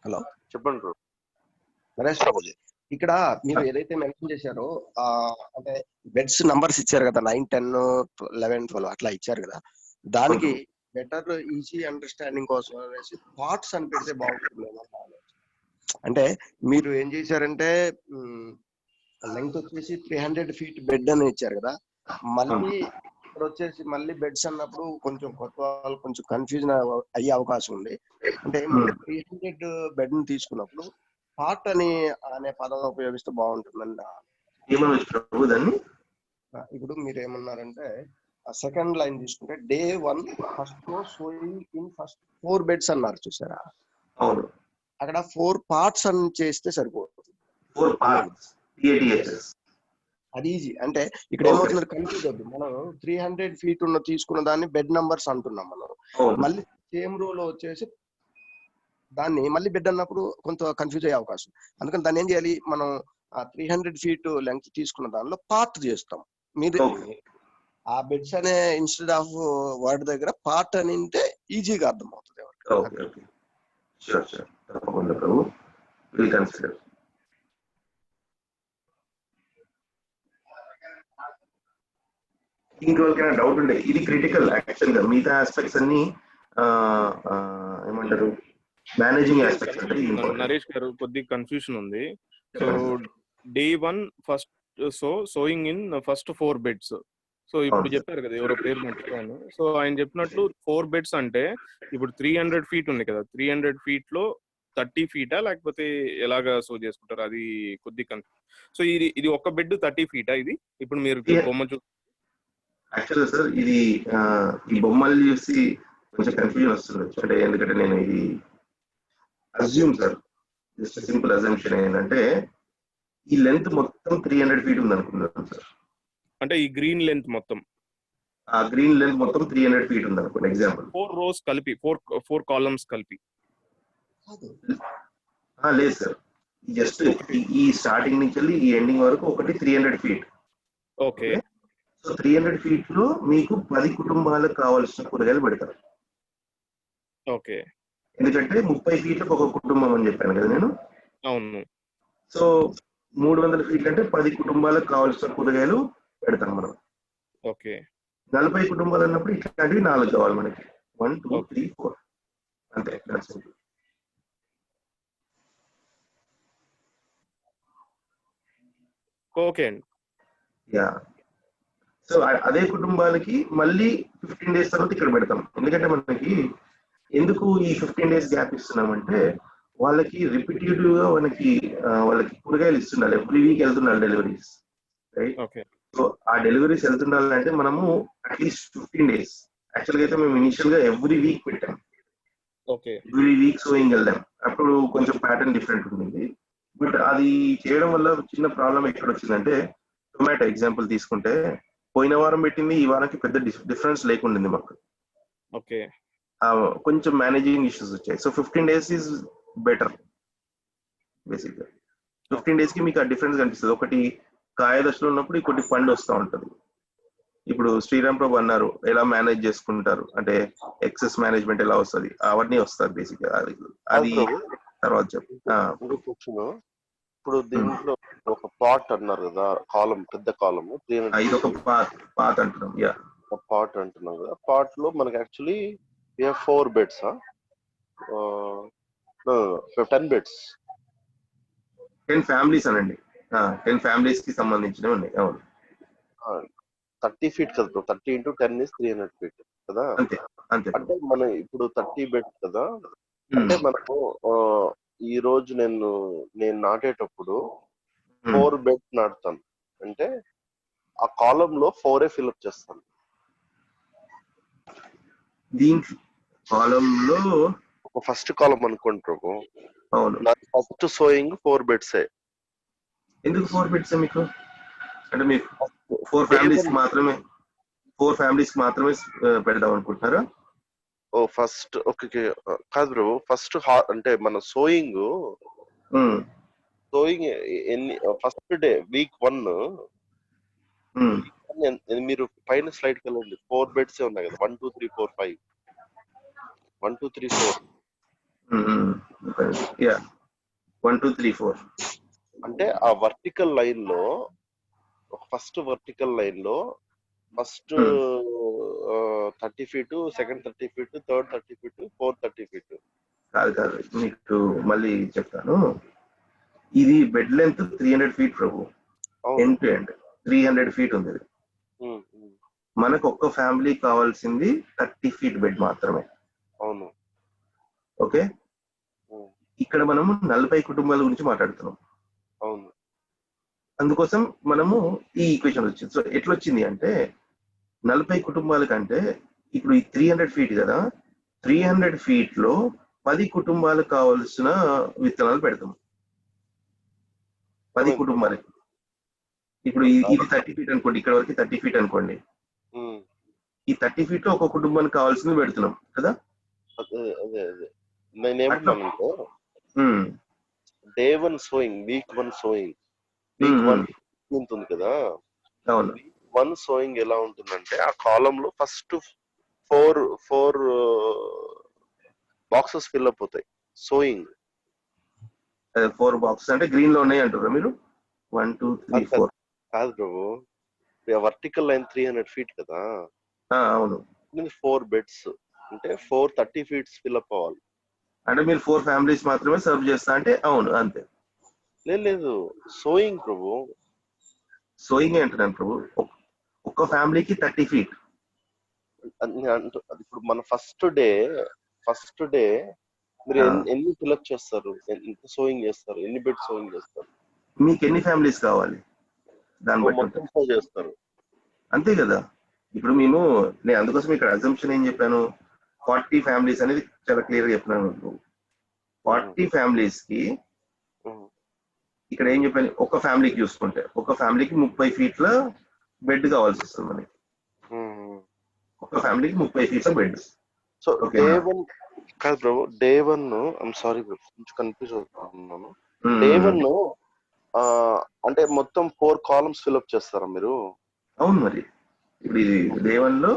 Hello చెప్పండి బ్రో. నరేష్ ప్రభుజీ, ఇక్కడ మీరు ఏదైతే మెన్షన్ చేశారో అంటే బెడ్స్ నంబర్స్ ఇచ్చారు కదా, 9, 10, 11, 12 అట్లా ఇచ్చారు కదా, దానికి బెటర్ ఈజీ అండర్స్టాండింగ్ కోసం అనేసి పార్ట్స్ అని పెడితే బాగుంటుంది. అంటే మీరు ఏం చేశారంటే లెంగ్త్ వచ్చేసి 300 feet బెడ్ అని ఇచ్చారు కదా, మళ్ళీ ఇక్కడ వచ్చేసి మళ్ళీ బెడ్స్ అన్నప్పుడు కొంచెం కొత్త వాళ్ళు కొంచెం కన్ఫ్యూజన్ అయ్యే అవకాశం ఉంది. అంటే 300 బెడ్ ని తీసుకున్నప్పుడు పార్ట్ అనే పదం ఉపయోగిస్తే బాగుంటుందండి. ఇప్పుడు మీరు ఏమన్నారంటే సెకండ్ లైన్ తీసుకుంటే day 1 first sowing in first 4 beds అన్నారు చూసారా, అక్కడ 4 parts అని చేస్తే సరిపోతుంది. 4 parts అది ఈజీ. అంటే ఇక్కడ ఏమవుతుంది కన్ఫ్యూజ్ అవుతుంది. మనం 300 feet ఉన్న తీసుకున్న దాన్ని బెడ్ నంబర్స్ అంటున్నాం మనం, మళ్ళీ సేమ్ రో లో వచ్చేసి దాన్ని మళ్ళీ బెడ్ అన్నప్పుడు కొంత కన్ఫ్యూజ్ అయ్యే అవకాశం. అందుకని దాన్ని ఏం చేయాలి, మనం 300 feet లెంగ్త్ తీసుకున్న దానిలో పార్ట్ చేస్తాం. మీరు ఆ బెడ్స్ అనే ఇన్స్టెడ్ ఆఫ్ వర్డ్ దగ్గర పార్ట్ అని అంటే ఈజీగా అర్థం అవుతుంది ఎవరికి. ఇంకెవరికైనా డౌట్ ఉండే, ఇది క్రిటికల్ యాక్చువల్ గా. మిగతా ఆస్పెక్ట్స్ అన్ని ఏమంటారు మేనేజింగ్ ఆస్పెక్ట్స్ అంటే. నరేష్ గారు కొద్దిగా కన్ఫ్యూషన్ ఉంది. So day 1 first sowing in first 4 beds. So ఇప్పుడు చెప్పారు కదా, ఎవరో పేరు మర్చిపోయాను. సో ఆయన చెప్పినట్లు 4 beds అంటే ఇప్పుడు 300 feet ఉంది కదా, 300 feet లో 30 feet లేకపోతే ఎలాగా సో చేసుకుంటారు, అది కొద్దిగా సో ఇది ఒక బెడ్ 30 feet ఇది. ఇప్పుడు మీరు బొమ్మ యాక్చువల్గా సార్ ఇది ఈ బొమ్మలు చూసి కొంచెం కన్ఫ్యూజన్ వస్తుంది. అంటే ఎందుకంటే నేను ఇది assume sir, just simple assumption ఏంటంటే ఈ లెంత్ మొత్తం 300 feet ఉంది అనుకున్నాను సార్. అంటే ఈ గ్రీన్ లెంత్ మొత్తం, ఆ గ్రీన్ లెంత్ మొత్తం 300 feet ఉంది అనుకోండి ఎగ్జాంపుల్. 4 rows కలిపి 4 columns కలిపి. లేదు సార్, జస్ట్ ఈ స్టార్టింగ్ నుంచి వెళ్ళి ఈ ఎండింగ్ వరకు ఒకటి 300 feet. ఓకే. సో 300 feet లో మీకు 10 కుటుంబాలకు కావాల్సిన కూరగాయలు పెడతారు. ఓకే. ఎందుకంటే 30 feet ఒక కుటుంబం అని చెప్పాను కదా నేను. అవును. సో 300 feet అంటే 10 కుటుంబాలకు కావాల్సిన కూరగాయలు పెడతాం మనం. ఓకే. 40 కుటుంబాలు అన్నప్పుడు ఇట్లాంటివి 4 కావాలి మనకి. 1 2 3 4 అంతే. ఓకే అండి. యా. సో అదే కుటుంబాలకి మళ్ళీ 15 days తర్వాత ఇక్కడ పెడతాం. ఎందుకంటే మనకి ఎందుకు ఈ 15 days గ్యాప్ ఇస్తున్నామంటే వాళ్ళకి రిపీటెడ్ గా వాళ్ళకి కూరగాయలు ఇస్తుండాలి. ఎవ్రీ వీక్ వెళ్తుండాలి డెలివరీస్, రైట్? ఓకే. సో ఆ డెలివరీస్ వెళ్తుండాలంటే మనము అట్లీస్ట్ 15 days. యాక్చువల్గా అయితే మేము ఇనిషియల్ గా ఎవ్రీ వీక్ పెట్టాం. ఓకే. ఎవ్రీ వీక్ సోయింగ్ వెళ్దాం. అప్పుడు కొంచెం ప్యాటర్న్ డిఫరెంట్ ఉంటుంది. బట్ అది చేయడం వల్ల చిన్న ప్రాబ్లం ఎక్కడ వచ్చిందంటే, టొమాటో ఎగ్జాంపుల్ తీసుకుంటే పోయిన వారం పెట్టింది ఈ వారానికి పెద్ద డిఫరెన్స్ లేకుండింది మాకు. ఓకే. కొంచెం మేనేజింగ్ ఇష్యూస్ వచ్చాయి. So 15 days is better basic గా. 15 days కి మీకు ఆ డిఫరెన్స్ కనిపిస్తుంది. ఒకటి కాయ దశలో ఉన్నప్పుడు ఇంకోటి పండు వస్తూ ఉంటది. ఇప్పుడు శ్రీరామ్ ప్రభు అన్నారు ఎలా మేనేజ్ చేసుకుంటారు అంటే ఎక్సెస్ మేనేజ్మెంట్ ఎలా వస్తుంది, అవన్నీ వస్తుంది బేసిక్ గా. అది తర్వాత చెప్పు. ఇప్పుడు దీంట్లో ఒక పాట్ అన్నారు కదా, కాలం, పెద్ద కాలం, ఇది ఒక పాత్ అంటున్నాం. యా, పాట్ అంటున్నాం కదా. పాట్ లో మనకి యాక్చువల్లీ 4 beds, 10 beds, 10 families అనండి. 10 families కి సంబంధించినవి ఉన్నాయి. అవును, 30 feet కదా బ్రో. 30 into 10 is 300 feet కదా. అంతే. అంటే మనం ఇప్పుడు 30 beds కదా. అంటే మనకు ఈ రోజు నేను నాటేటప్పుడు 4 beds నాటుతాను. అంటే ఆ కాలం లో 4 ఫిల్అప్ చేస్తాను. దీంట్లో కాలంలో ఒక ఫస్ట్ కాలం అనుకోండి ప్రభు. అవును, ఫస్ట్ సోయింగ్ 4 beds. ఎందుకు 4 beds మీకు? అంటే మీకు 4 families మాత్రమే పెడదాం అనుకుంటున్నారా? ఓ ఫస్ట్ ఓకే కాదు బ్రో. ఫస్ట్ అంటే మన సోయింగ్ ఎన్ని ఫస్ట్ డే వీక్ 1 మీరు పైన స్లైడ్ వెళ్ళండి. 4 beds ఉన్నాయి కదా. 1 2 3 4 5 1 2 3 4. యా, 1 2 3 4 అంటే ఆ వర్టికల్ లైన్ లో first 30 feet, second 30 feet, third 30 feet, fourth 30 feet. కాదు మీకు మళ్ళీ చెప్తాను. ఇది bed length 300 feet Prabhu. End to end 300 feet ఉంది. మనకు ఒక్క ఫ్యామిలీ కావాల్సింది 30 feet బెడ్ మాత్రమే. అవును, ఓకే. ఇక్కడ మనము 40 కుటుంబాల గురించి మాట్లాడుతున్నాం. అవును, అందుకోసం మనము ఈ ఈక్వేషన్ వచ్చింది. సో ఎట్లా వచ్చింది అంటే 40 కుటుంబాల కంటే ఇప్పుడు ఈ 300 feet కదా, 300 feet లో 10 కుటుంబాలకు కావాల్సిన విత్తనాలు పెడతాం. 10 కుటుంబాలకి. ఇప్పుడు ఇది 30 feet అనుకోండి, ఇక్కడ వరకు 30 feet అనుకోండి. ఈ 30 feet లో ఒక కుటుంబానికి కావాల్సింది పెడుతున్నాం కదా. Day 1 sowing, week 1 sowing, week 1 ఉంటుంది కదా. అవును, 1 సోయింగ్ ఎలా ఉంటుందంటే ఆ కాలంలో ఫస్ట్ 4 బాక్సెస్ ఫిల్ అప్ అవుతాయి. సోయింగ్ 4 బాక్సెస్ అంటే గ్రీన్ లో ఉన్నాయి అంటారా మీరు? 1 2 3 4 కాదు ప్రభు. వర్టికల్ లైన్ 300 feet కదా. అవును, 4 beds అంటే 4 30 feet ఫిల్ అప్ అవ్వాలి. అంటే మీరు 4 families మాత్రమే సర్వ్ చేస్తా అంటే? అవును, అంతే. లేదు, సోయింగ్ ప్రభు. సోయింగ్ అంటున్నాను ప్రభు. ఒక్క ఫ్యామిలీకి 30 feet. ఇప్పుడు మన ఫస్ట్ డే మీరు ఎన్ని ఫిల్అప్ చేస్తారు, ఎంత సోయింగ్ చేస్తారు, ఎన్ని బెడ్ సోయింగ్ చేస్తారు, మీకు ఎన్ని ఫ్యామిలీస్ కావాలి దాన్ని బట్టి చేస్తారు. అంతే కదా. ఇప్పుడు నేను అందుకోసం ఇక్కడ అజంప్షన్ ఏం చెప్పాను, 40 families అనేది చాలా క్లియర్ గా చెప్పినాను. 40 families కి ఇక్కడ ఏం చెప్పాను, ఒక ఫ్యామిలీకి చూసుకుంటే ఒక ఫ్యామిలీకి 30 feet బెడ్ కావాల్సి వస్తుంది మనకి. ఒక ఫ్యామిలీకి 30 feet బెడ్. సో డే 1 కాదు bro. Day 1 I'm sorry bro, కొంచెం కన్ఫ్యూజ్ అవుతున్నాను. డే 1 అంటే మొత్తం 4 కాలమ్స్ ఫిల్అప్ చేస్తారా మీరు? అవును మరి. ఇప్పుడు ఇది డే 1లో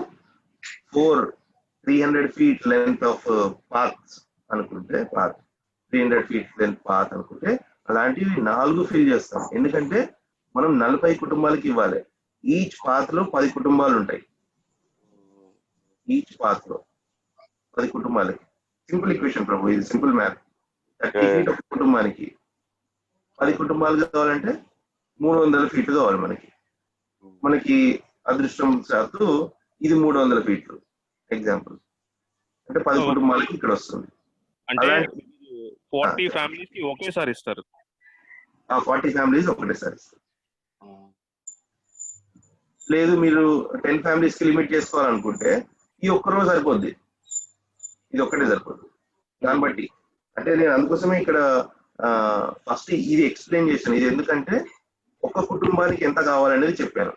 300 feet లెంత్ ఆఫ్ పాత్ అనుకుంటే, 300 feet లెంత్ పాత్ అనుకుంటే అలాంటివి 4 ఫిల్ చేస్తాం. ఎందుకంటే మనం 40 కుటుంబాలకి ఇవ్వాలి. ఈచ్ పాత్ లో 10 కుటుంబాలు ఉంటాయి. ఈచ్ పాత్ లో 10 కుటుంబాలకి. సింపుల్ ఈక్వేషన్ ప్రభు, ఇది సింపుల్ మ్యాథ్. 30 feet ఒక కుటుంబానికి 10 కుటుంబాలు కావాలంటే 300 feet కావాలి మనకి అదృష్టం శాతం ఇది 300 feet ఎగ్జాంపుల్. అంటే 10 కుటుంబాలకి ఇక్కడ వస్తుంది. అంటే 40 ఫ్యామిలీస్ కి ఒకేసారి ఇస్తారు. 40 ఫ్యామిలీస్ ఒకటేసారి ఇస్తారు. లేదు మీరు 10 ఫ్యామిలీస్ కి లిమిట్ చేసుకోవాలనుకుంటే ఈ ఒక్కరోజు సరిపోద్ది, ఇది ఒక్కటే సరిపోద్ది. దాన్ని బట్టి అంటే నేను అందుకోసమే ఇక్కడ ఫస్ట్ ఇది ఎక్స్ప్లెయిన్ చేశాను. ఇది ఎందుకంటే ఒక కుటుంబానికి ఎంత కావాలనేది చెప్పాను.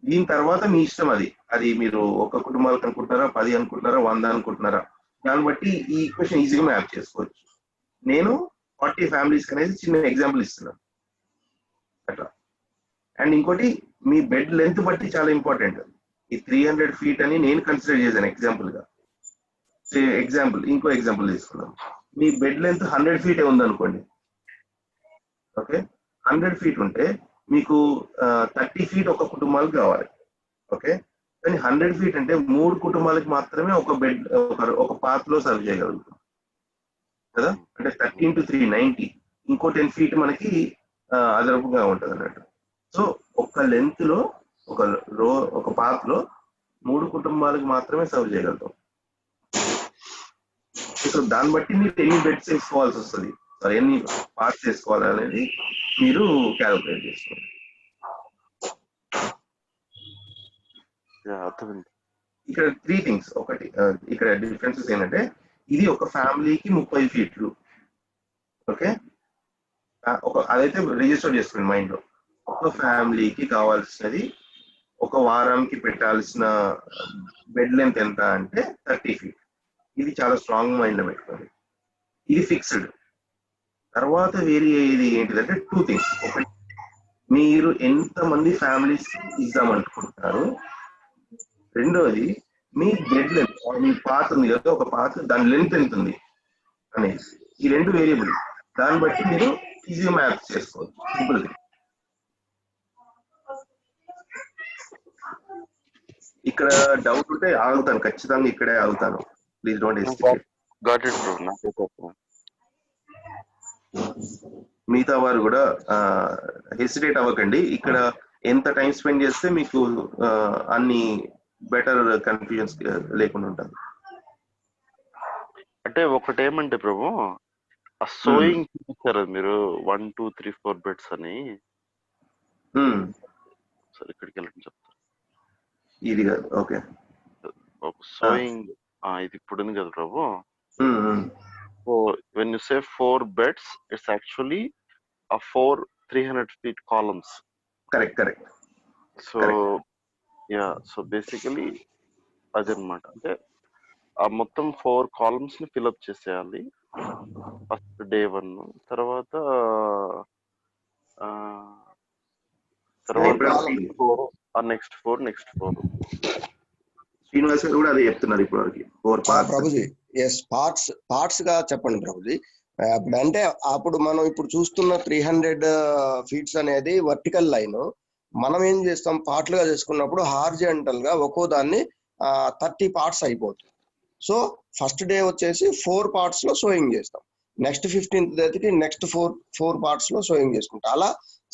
దీని తర్వాత మీ ఇష్టం, అది మీరు ఒక కుటుంబాలకు అనుకుంటున్నారా, 10 అనుకుంటున్నారా, 100 అనుకుంటున్నారా, దాన్ని బట్టి ఈ ఈక్వేషన్ ఈజీగా మ్యాప్ చేసుకోవచ్చు. నేను 40 ఫ్యామిలీస్ అనేది చిన్న ఎగ్జాంపుల్ ఇస్తున్నాను అట్లా. అండ్ ఇంకోటి మీ బెడ్ లెంత్ బట్టి చాలా ఇంపార్టెంట్. ఈ 300 feet అని నేను కన్సిడర్ చేశాను ఎగ్జాంపుల్ గా. ఇంకో ఎగ్జాంపుల్ తీసుకున్నాం. మీ బెడ్ లెంత్ 100 feet ఉందనుకోండి. ఓకే, 100 feet ఉంటే మీకు 30 feet ఒక కుటుంబాలకు కావాలి. ఓకే, కానీ 100 feet అంటే 3 కుటుంబాలకు మాత్రమే ఒక బెడ్ ఒక పాత్ లో సర్వ్ చేయగలుగుతాం కదా. అంటే 30 into 3 90. ఇంకో 10 feet మనకి అదనపుగా ఉంటుంది అన్నట్టు. సో ఒక లెంత్ లో ఒక పాత్ లో 3 కుటుంబాలకు మాత్రమే సర్వ్ చేయగలుగుతాం. సో దాన్ని బట్టి మీరు ఎన్ని బెడ్స్ వేసుకోవాల్సి వస్తుంది, ఎన్ని పార్ట్స్ వేసుకోవాలి అనేది మీరు క్యాలిక్యులేట్ చేసుకోండి. ఇక్కడ 3 things. ఒకటి ఇక్కడ డిఫరెన్సెస్ ఏంటంటే ఇది ఒక ఫ్యామిలీకి 30 feet. ఓకే, అదైతే రిజిస్టర్ చేసుకోండి మైండ్ లో. ఒక ఫ్యామిలీకి కావాల్సినది ఒక వారానికి పెట్టాల్సిన బెడ్ లెంత్ ఎంత అంటే 30 feet. ఇది చాలా స్ట్రాంగ్ మైండ్ లో పెట్టుకోండి. ఇది ఫిక్స్డ్. తర్వాత వేరే ఇది ఏంటిదంటే 2 things. ఒకటి, మీరు ఎంతమంది ఫ్యామిలీస్ ఇద్దామనుకుంటున్నారు. రెండోది మీ బెడ్ లెంత్, మీ పాత్ ఉంది కదా, ఒక పాత్ దాని లెంత్ ఎంత ఉంది అనేది. ఈ 2 వేరియబుల్, దాన్ని బట్టి మీరు ఈజీగా మ్యాప్ చేసుకోవచ్చు. సింపుల్. ఇక్కడ డౌట్ ఉంటే ఆగుతాను, ఖచ్చితంగా ఇక్కడే ఆగుతాను. Please don't hesitate. మిగతా వారు కూడా హెసిటేట్ అవ్వకండి. ఇక్కడ ఎంత టైం స్పెండ్ చేస్తే మీకు అన్ని బెటర్ కన్ఫ్యూజన్స్ లేకుండా ఉంటుంది. అంటే ఒకటి ఏమంటే ప్రభు, ఆ సోయింగ్ చూపించారు మీరు 1 2 3 4 బెడ్స్ అని. సరే ఇక్కడికి వెళ్ళండి చెప్తారు. ఇది కాదు. ఓకే, సోయింగ్ ఇది ఇప్పుడు ఉంది కదా Prabhu. So when you say 4 beds, it's actually a 4 300 feet columns. Correct. So so basically అదనమాట. అంటే ఆ మొత్తం 4 columns ని ఫిల్అప్ చేసేయాలి ఫస్ట్ డే 1. తర్వాత నెక్స్ట్ 4 శ్రీనివాస్ గారు కూడా అదే చెప్తున్నారు ఇప్పుడు వరకు. 4 parts. ప్రభుజీ పార్ట్స్ గా చెప్పండి ప్రభుజీ. అంటే అప్పుడు మనం ఇప్పుడు చూస్తున్న 300 feet అనేది వర్టికల్ లైన్. మనం ఏం చేస్తాం, పార్ట్లుగా చేసుకున్నప్పుడు హార్జెంటల్ గా ఒక్కో దాన్ని 30 parts అయిపోతుంది. సో ఫస్ట్ డే వచ్చేసి 4 parts లో సోయింగ్ చేస్తాం. నెక్స్ట్ 15th డేకి నెక్స్ట్ 4 parts లో సోయింగ్ చేసుకుంటాం. అలా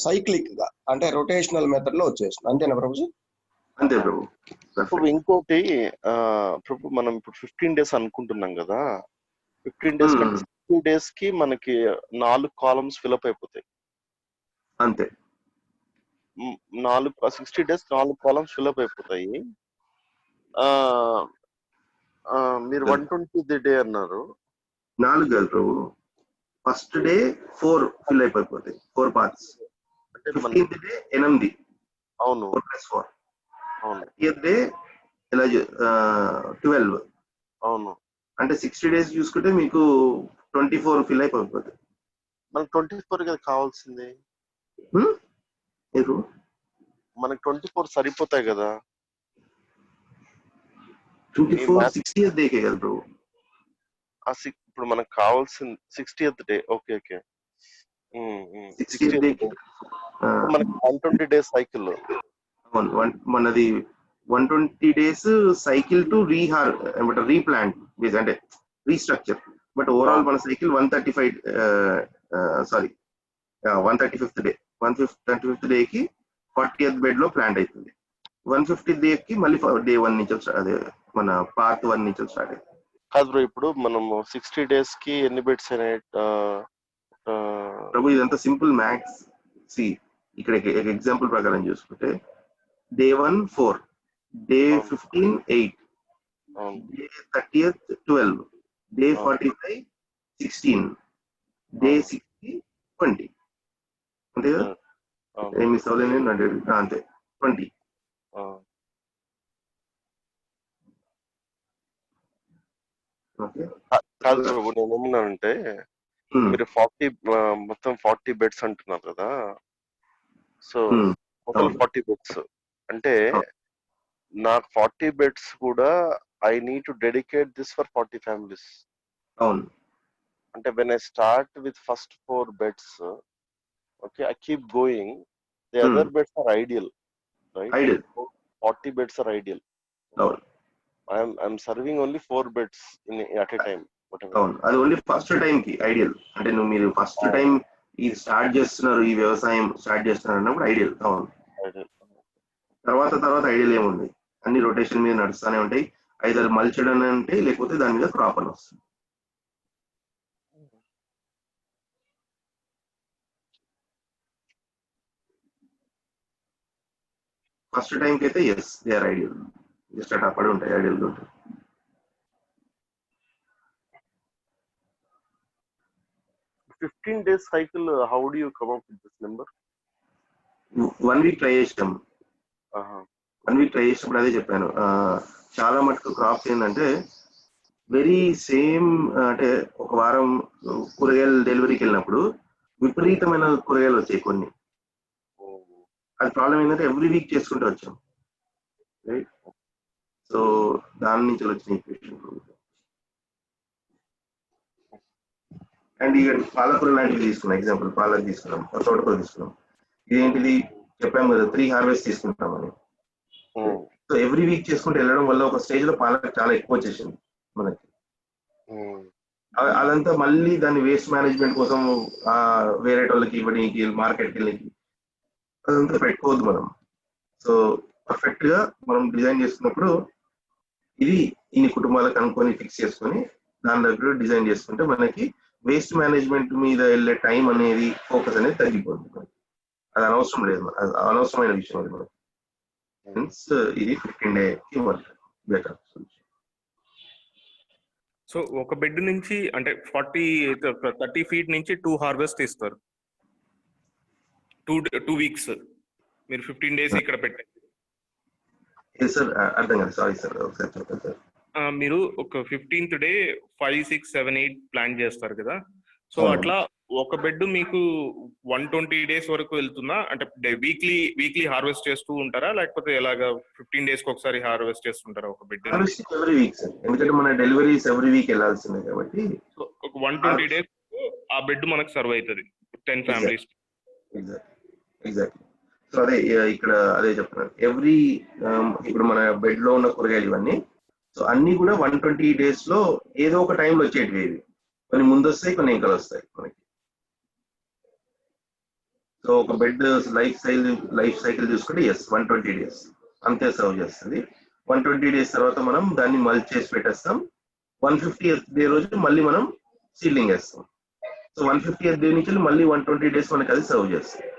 సైక్లిక్ గా అంటే రొటేషనల్ మెథడ్ లో వచ్చేస్తుంది. అంతేనా ప్రభుజీ? అంతే ప్రభు. ఇంకోటి ప్రభు, మనం ఇప్పుడు 15 days అనుకుంటున్నాం కదా. 15 days కంటే 60 days కి మనకి 4 columns ఫిల్అప్ అయిపోతాయి. అంతే, 60 days 4 columns ఫిల్అప్ అయిపోతాయి. మీరు 120th day అన్నారు. 4 కాదు ప్రభు, ఫస్ట్ డే 4 ఫిల్ అయిపోతాయి, 4 parts. అంటే 15th డే 8. అవును, 4+4. అవును. 30th డే ఇలా 12. అవును. అంటే 60 days చూసుకుంటే మీకు 24 ఫిల్ అయిపోతుంది. మనకు 24 కదా కావాల్సింది. మనకు 24 సరిపోతాయి కదా. 24 60th డే కదా బ్రో. ఇప్పుడు మనకు కావాల్సింది 60th day. Okay okay. 60th day మనకి 120 డేస్ సైకిల్. మనది 120 days cycle to replant base అంటే రీస్ట్రక్చర్. బట్ ఓవరాల్ మన సైకిల్ 135th డే. 135th డేకి 40th బెడ్ లో ప్లాంట్ అవుతుంది. 150th డేకి మళ్ళీ డే 1 నుంచి అదే మన పార్ట్ 1 నుంచి స్టార్ట్ అవుతుంది. కాదు బ్రో, ఇప్పుడు మనం 60 డేస్ కి ఎన్ని బెడ్స్ అయినాయి ప్రభు? ఇదంతా సింపుల్ మ్యాథ్స్. సి ఇక్కడ ఎగ్జాంపుల్ ప్రకారం చూసుకుంటే day 1 4, day 15 8, day 30th 12, day 45 16, day 60 20. అంతే కదా? ఏం మిస్ అవ్వలేదు అంతే 20. కాదు ప్రభు, నేను ఏమన్నానంటే మీరు 40 మొత్తం 40 బెడ్స్ అంటున్నారు కదా. సో టోటల్ 40 బెడ్స్ అంటే నాకు 40 బెడ్స్ కూడా I need to dedicate this for 40 families. అవును. అంటే when I start with first 4 beds, okay, I keep going, the other beds are ideal, right? 40 beds are ideal. I'm serving only 4 beds at a time. అవును, అది only first time కి ideal. అంటే మీరు first time ఇది start చేస్తున్నారు, ఈ వ్యవసాయం start చేస్తున్నారు అన్నప్పుడు ఐడియల్. అవును. తర్వాత ఐడియల్ ఏముంది, అన్ని రొటేషన్ మీద నడుస్తూనే ఉంటాయి. ఐదర్ మల్చడం అంటే లేకపోతే దాని మీద క్రాప్ అని వస్తుంది. ఫస్ట్ టైం కి అయితే yes they are ideal. Just అటు అప్పుడు ఉంటాయి, ఐడియల్ గా ఉంటాయి. $15 days cycle, how do you come up with this number? 1 week try చేసాం. 1 week ట్రై చేసినప్పుడు అదే చెప్పాను. చాలా మటుకు క్రాప్స్ ఏంటంటే వెరీ సేమ్. అంటే ఒక వారం కూరగాయలు డెలివరీకి వెళ్ళినప్పుడు విపరీతమైన కూరగాయలు వచ్చాయి కొన్ని. అది ప్రాబ్లం ఏంటంటే ఎవ్రీ వీక్ చేసుకుంటూ వచ్చాం, రైట్? సో దాని నుంచి వచ్చిన ఈక్వేషన్. అండ్ ఇక పాలకూర లాంటివి తీసుకున్నాం, ఎగ్జాంపుల్ పాలక్ తీసుకున్నాం, తోటకూర తీసుకున్నాం. ఇదేంటిది చెప్పాము కదా, 3 హార్వెస్ట్ తీసుకుంటామని. సో ఎవ్రీ వీక్ చేసుకుంటూ వెళ్ళడం వల్ల ఒక స్టేజ్ లో పాలక్ చాలా ఎక్కువ వచ్చేసింది మనకి. అదంతా మళ్ళీ దాన్ని వేస్ట్ మేనేజ్మెంట్ కోసం వేరే వాళ్ళకి ఇవ్వడానికి, మార్కెట్కి వెళ్ళడానికి అదంతా పెట్టుకోవద్దు మనం. సో పర్ఫెక్ట్ గా మనం డిజైన్ చేసుకున్నప్పుడు ఇది ఇన్ని కుటుంబాలకు అనుకొని ఫిక్స్ చేసుకొని దాని దగ్గర డిజైన్ చేసుకుంటే మనకి వేస్ట్ మేనేజ్మెంట్ మీద వెళ్ళే టైం అనేది, ఫోకస్ అనేది తగ్గిపోతుంది. అది అనవసరం లేదు, అది అనవసరమైన విషయం అది మనకి. ఇది 15 డేకి బెటర్. సో ఒక బెడ్ నుంచి అంటే 30 feet నుంచి 2 హార్వెస్ట్ ఇస్తారు. 2 weeks మీరు 15 days ఇక్కడ పెట్టారు. సార్ అర్థం కాదు, సారీ సార్, ఒకసారి చెప్పండి సార్. మీరు ఒక 15th డే 5 6 7 8 ప్లాన్ చేస్తారు కదా. సో అట్లా ఒక బెడ్ మీకు 120 days వరకు వెళ్తుందా? అంటే వీక్లీ హార్వెస్ట్ చేస్తూ ఉంటారా, లేకపోతే ఎలాగా 15 days కి ఒకసారి హార్వెస్ట్ చేస్తుంటారా ఒక బెడ్? ఎవ్రీ వీక్ సార్, ఎందుకంటే మన డెలివరీస్ ఎవ్రీ వీక్ వెళ్ళాల్సిందే కాబట్టి ఒక 120 days ఆ బెడ్ మనకు సర్వ్ అవుతుంది 10 ఫ్యామిలీస్. ఎగ్జాక్ట్లీ. సో అదే ఇక్కడ అదే చెప్తున్నాను. ఇప్పుడు మన బెడ్ లో ఉన్న కూరగాయలు ఇవన్నీ, సో అన్ని కూడా 120 days లో ఏదో ఒక టైంలో వచ్చేటివి. ఇవి కొన్ని ముందు వస్తాయి, కొన్ని ఇంకా వస్తాయి మనకి. సో ఒక బెడ్ లైఫ్ సైకిల్ చూసుకుంటే ఎస్ 120 days అంతే సర్వ్ చేస్తుంది. 120 days తర్వాత మనం దాన్ని మల్చ్ చేసి పెట్టేస్తాం. 150th డే రోజు మళ్ళీ మనం సీడ్లింగ్ వేస్తాం. సో 150th డే నుంచి మళ్ళీ 120 days మనకి అది సర్వ్ చేస్తాం.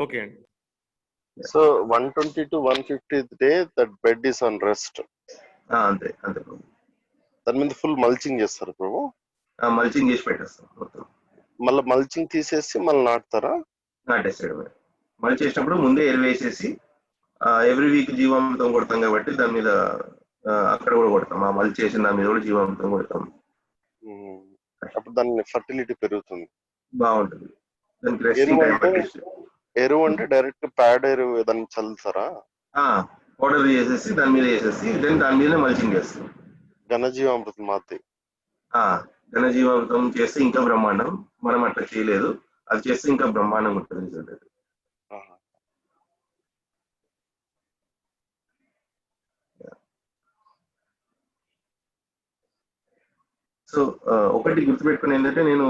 Okay. So 120 to 150th day that bed is on rest. అంతే దాని మీద ఫుల్ మల్చింగ్ చేస్తారు ప్రభు? మల్చింగ్ చేసి పెట్టేస్తాం మొత్తం. మళ్ళీ మల్చింగ్ తీసేసి మళ్ళీ నాటుతారా? నాటేసాడు. మల్చ్ చేసినప్పుడు ముందే ఎరువు వేసేసి ఎవ్రీ వీక్ జీవామృతం కొడతాం కాబట్టి దాని మీద అక్కడ కూడా కొడతాం. ఆ మల్చ్ చేసిన దాని మీద కూడా జీవామృతం కొడతాం. అప్పుడు దాని ఫర్టిలిటీ పెరుగుతుంది. బాగుంటుంది. దానికి రెస్టింగ్ టైం పెట్టేసి. ఎరువు అంటే డైరెక్ట్ ప్యాడ్ ఎరువు దాన్ని చల్లుతారా? పౌడర్ చేసేసి దాని మీద వేసేసి దాని మీద మల్చింగ్ చేస్తాం. ఘనజీవామృతం మాది. ఘనజీవామృతం చేస్తే ఇంకా బ్రహ్మాండం. మనం అట్లా చేయలేదు, అది చేస్తే ఇంకా బ్రహ్మాండంగా ఉంటుంది. సో ఒకటి గుర్తుపెట్టుకుని ఏంటంటే, నేను